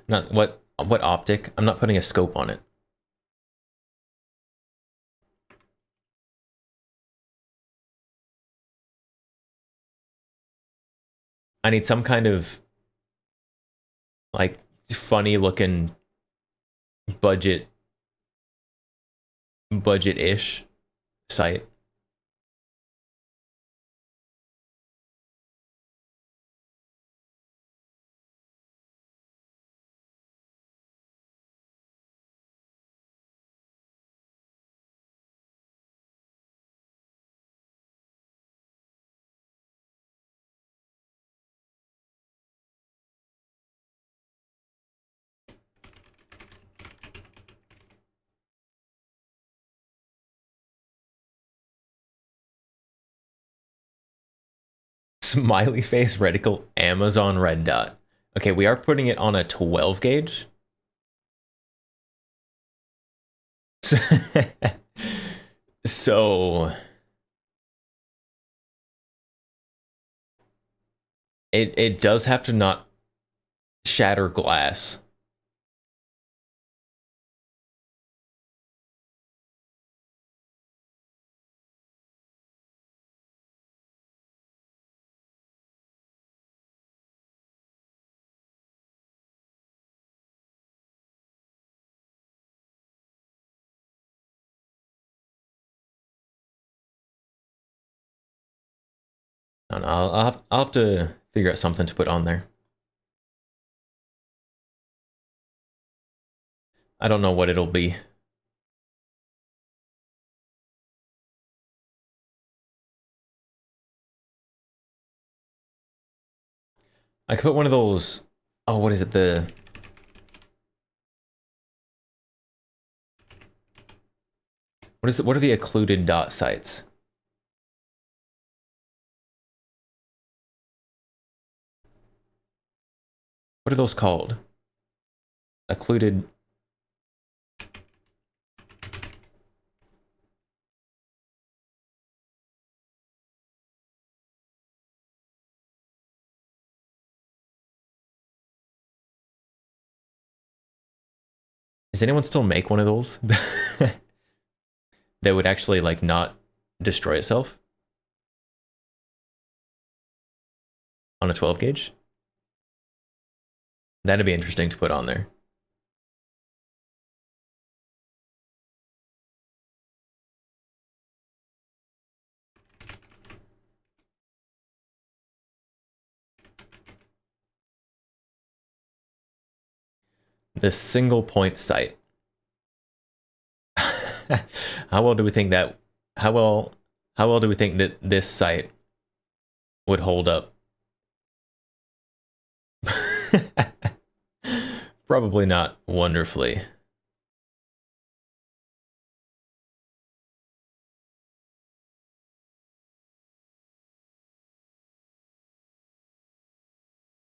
Not what optic? I'm not putting a scope on it. I need some kind of like funny looking budget-ish sight. Smiley face reticle Amazon red dot. Okay, we are putting it on a 12 gauge. So it does have to not shatter glass. I don't know, I'll have to figure out something to put on there. I don't know what it'll be. I could put one of those, oh, what is it, what are the occluded dot sights? What are those called? Occluded. Does anyone still make one of those? That would actually like not destroy itself? On a 12 gauge? That'd be interesting to put on there. The single point sight. How well do we think that how well do we think that this sight would hold up? Probably not wonderfully.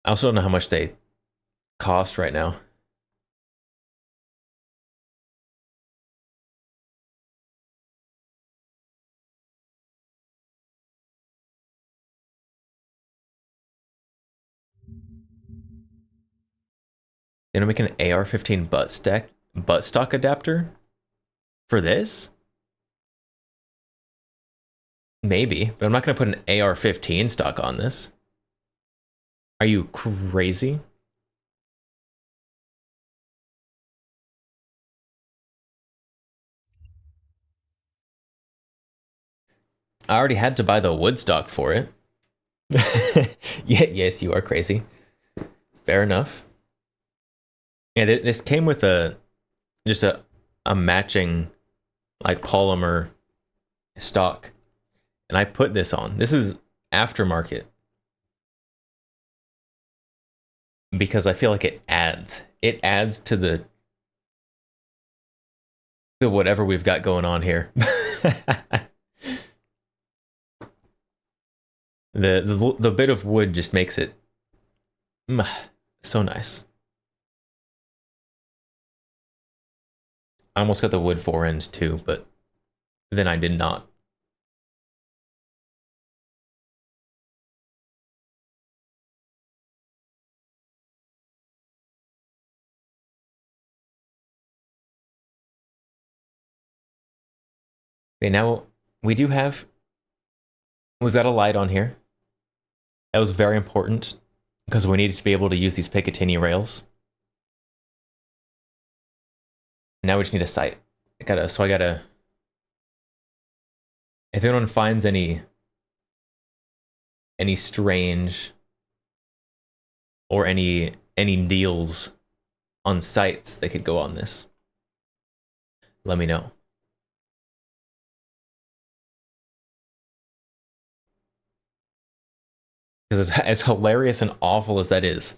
I also don't know how much they cost right now. Gonna make an AR-15 buttstock adapter for this? Maybe, but I'm not gonna put an AR-15 stock on this. Are you crazy? I already had to buy the wood stock for it. Yeah, yes, you are crazy. Fair enough. Yeah, this came with just a matching like polymer stock, and I put this on. This is aftermarket because I feel like it adds to the whatever we've got going on here. The bit of wood just makes it so nice. I almost got the wood fore ends too, but then I did not. Okay, now we've got a light on here. That was very important because we needed to be able to use these Picatinny rails. Now we just need a sight. I gotta. If anyone finds any strange or any deals on sites that could go on this, let me know. Because as hilarious and awful as that is,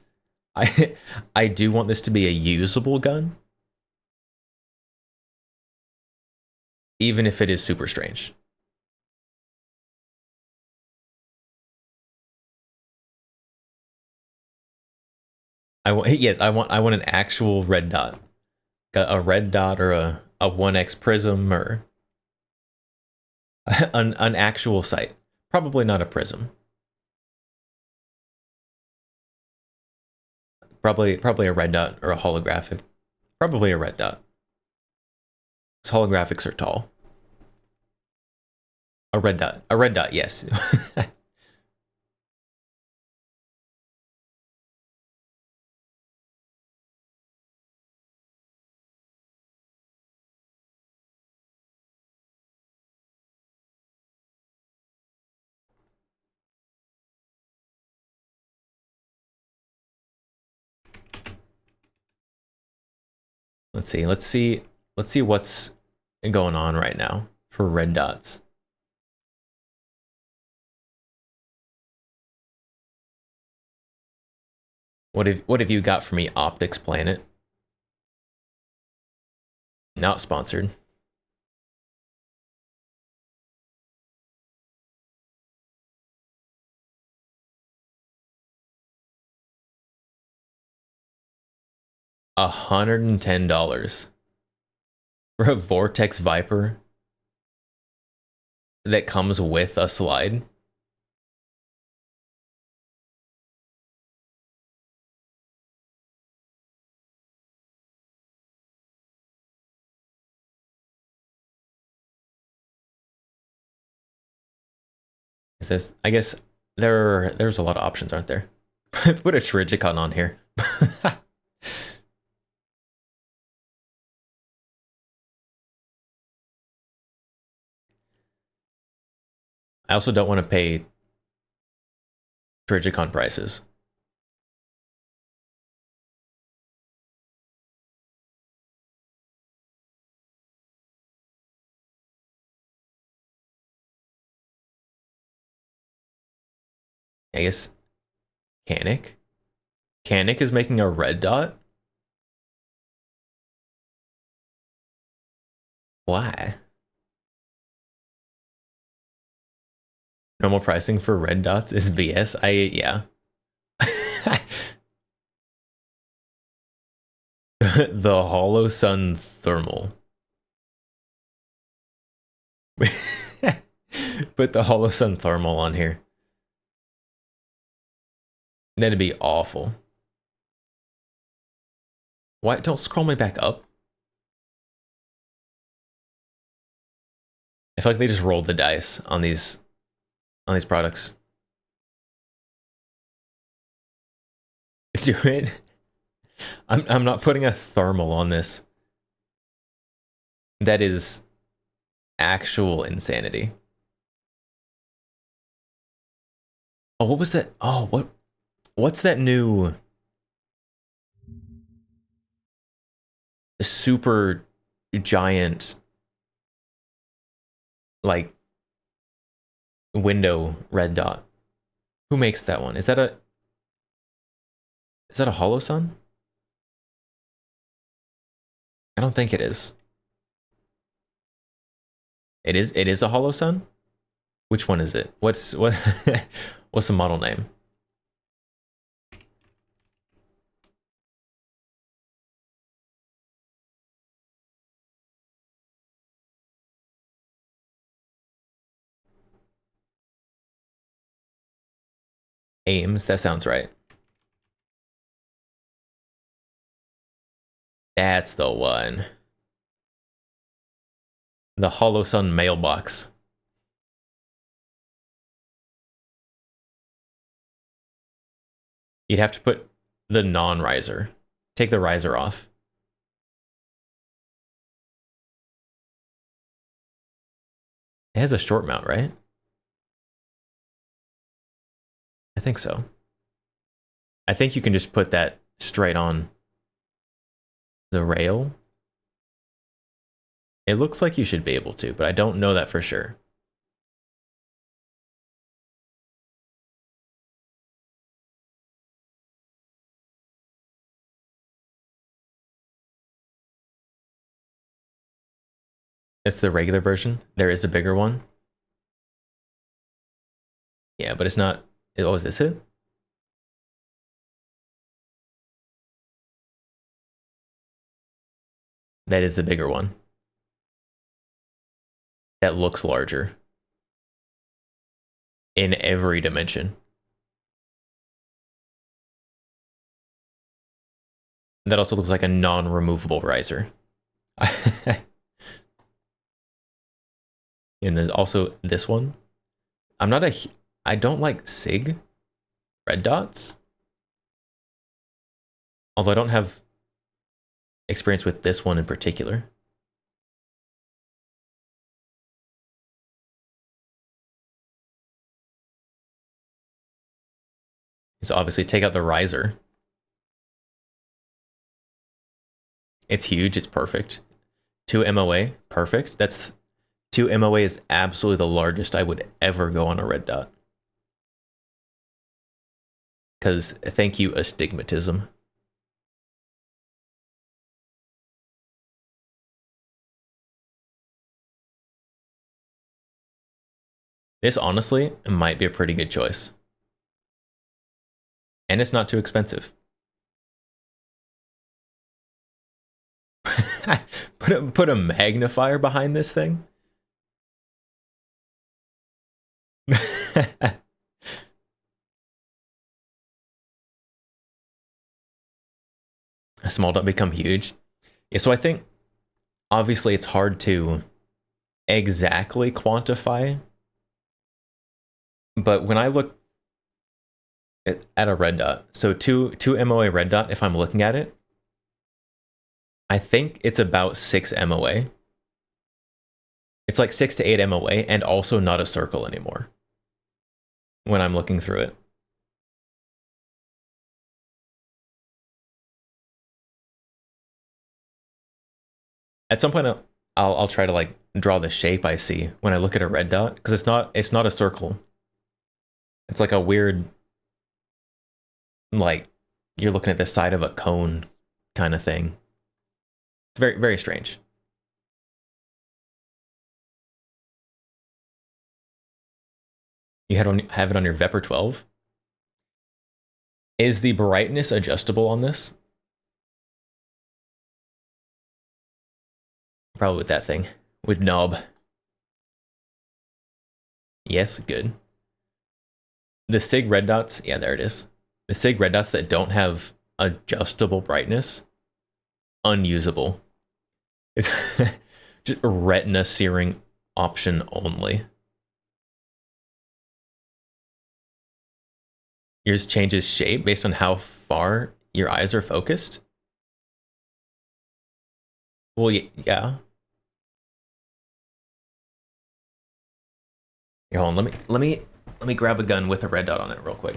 I do want this to be a usable gun. Even if it is super strange. Yes, I want an actual red dot. A red dot or a 1x prism or an actual sight. Probably not a prism. Probably a red dot or a holographic. Probably a red dot. 'Cause holographics are tall. A red dot. A red dot, yes. Let's see what's going on right now for red dots. What have you got for me, Optics Planet? Not sponsored. $110 for a Vortex Viper that comes with a slide. Is this? I guess there's a lot of options, aren't there? Put a Trigicon on here. I also don't want to pay Trigicon prices. I guess Canic? Canic is making a red dot? Why? Normal pricing for red dots is BS. Yeah. The Hollow Sun Thermal. Put the Hollow Sun Thermal on here. That'd be awful. Why? Don't scroll me back up. I feel like they just rolled the dice on these products. Do it. I'm not putting a thermal on this. That is actual insanity. Oh, what was that? Oh, what's that new super giant like window red dot? Who makes that one? Is that a Hollow Sun? I don't think it is. It is a Hollow Sun? Which one is it? What's the model name? Ames, that sounds right. That's the one. The Hollow Sun mailbox. You'd have to put the non-riser. Take the riser off. It has a short mount, right? I think so. I think you can just put that straight on the rail. It looks like you should be able to, but I don't know that for sure. It's the regular version. There is a bigger one. Yeah, but it's not. Oh, is this it? That is the bigger one. That looks larger. In every dimension. That also looks like a non-removable riser. And there's also this one. I don't like SIG red dots. Although I don't have experience with this one in particular. So obviously take out the riser. It's huge, it's perfect. 2 MOA, perfect. 2 MOA is absolutely the largest I would ever go on a red dot. Because thank you, astigmatism. This honestly might be a pretty good choice. And it's not too expensive. Put a magnifier behind this thing. A small dot become huge. Yeah, so I think obviously it's hard to exactly quantify. But when I look at a red dot, so 2 MOA red dot, if I'm looking at it, I think it's about 6 MOA. It's like 6 to 8 MOA and also not a circle anymore when I'm looking through it. At some point I'll try to like draw the shape I see when I look at a red dot, because it's not a circle. It's like a weird, like you're looking at the side of a cone kind of thing. It's very, very strange. You have it on your Vepr 12. Is the brightness adjustable on this? Probably with that thing. With knob. Yes, good. The SIG red dots, yeah, there it is. The SIG red dots that don't have adjustable brightness, unusable. It's just retina searing option only. Yours changes shape based on how far your eyes are focused? Well, yeah. Here, hold on, let me grab a gun with a red dot on it real quick.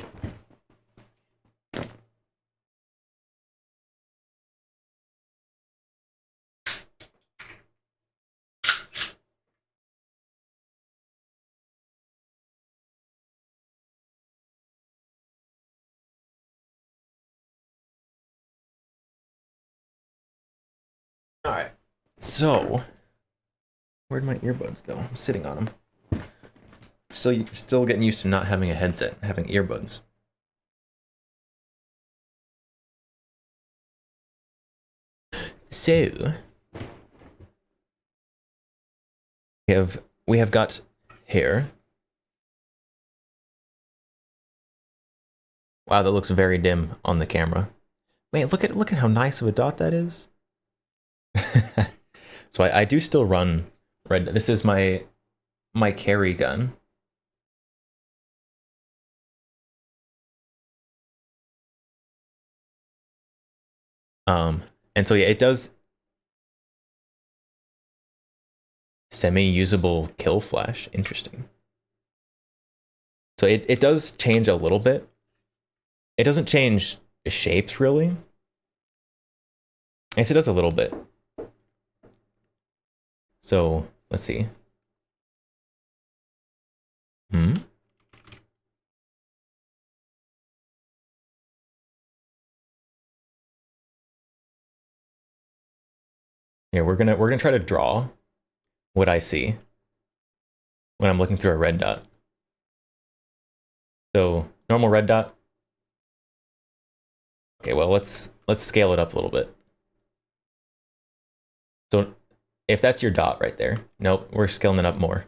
All right, so where'd my earbuds go? I'm sitting on them. Still getting used to not having a headset, having earbuds. So we have got hair. Wow, that looks very dim on the camera. Man, look at how nice of a dot that is. So I do still run red. This is my carry gun. And so yeah, it does semi-usable kill flash. Interesting. So it does change a little bit. It doesn't change shapes really. Yes, it does a little bit. So let's see. Yeah, we're gonna try to draw what I see when I'm looking through a red dot. So normal red dot. Okay, well let's scale it up a little bit. So if that's your dot right there, nope, we're scaling it up more.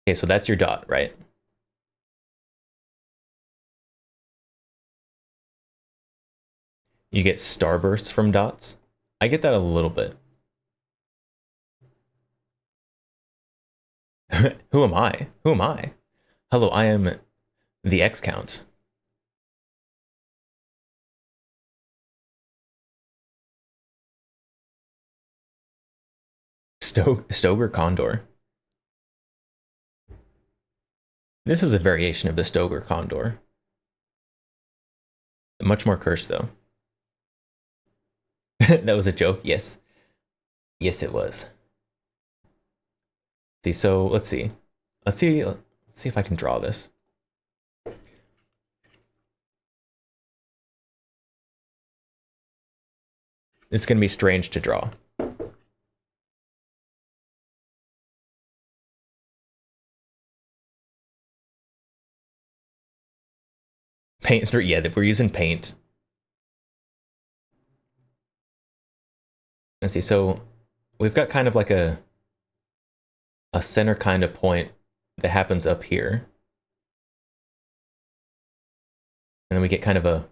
Okay, so that's your dot, right? You get starbursts from dots. I get that a little bit. Who am I? Who am I? Hello, I am the X count. Stoker Condor. This is a variation of the Stoker Condor. Much more cursed, though. That was a joke, yes. Yes, it was. See, so let's see. Let's see if I can draw this. It's going to be strange to draw. Paint 3, yeah, we're using paint. Let's see, so we've got kind of like a center kind of point that happens up here. And then we get kind of a,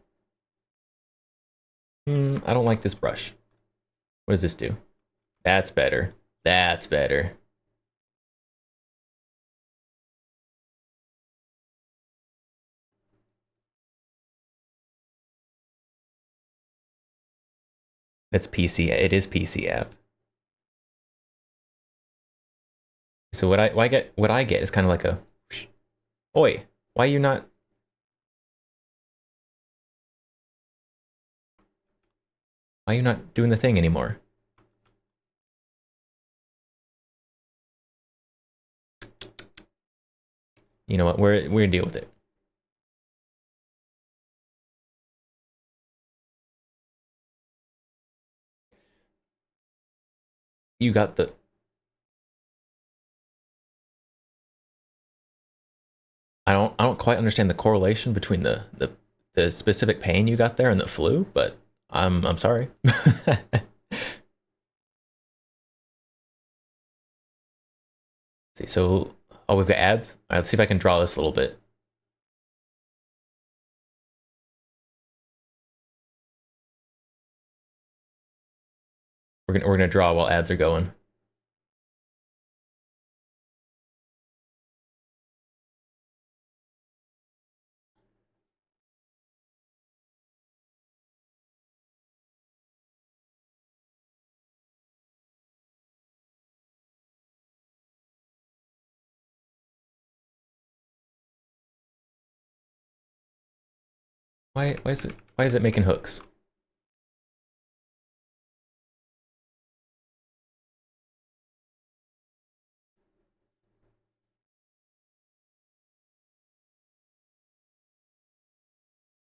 I don't like this brush. What does this do? That's better. That's better. That's PC. It is PC app. So what I get is kind of like a, oi, why are you not? Why are you not doing the thing anymore? You know what? We're gonna deal with it. You got the. I don't quite understand the correlation between the specific pain you got there and the flu, but I'm sorry. See, so we've got ads. All right, let's see if I can draw this a little bit. We're gonna draw while ads are going. Why is it making hooks?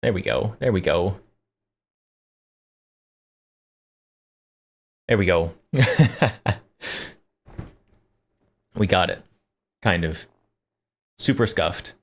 There we go. There we go. There we go. We got it. Kind of. Super scuffed.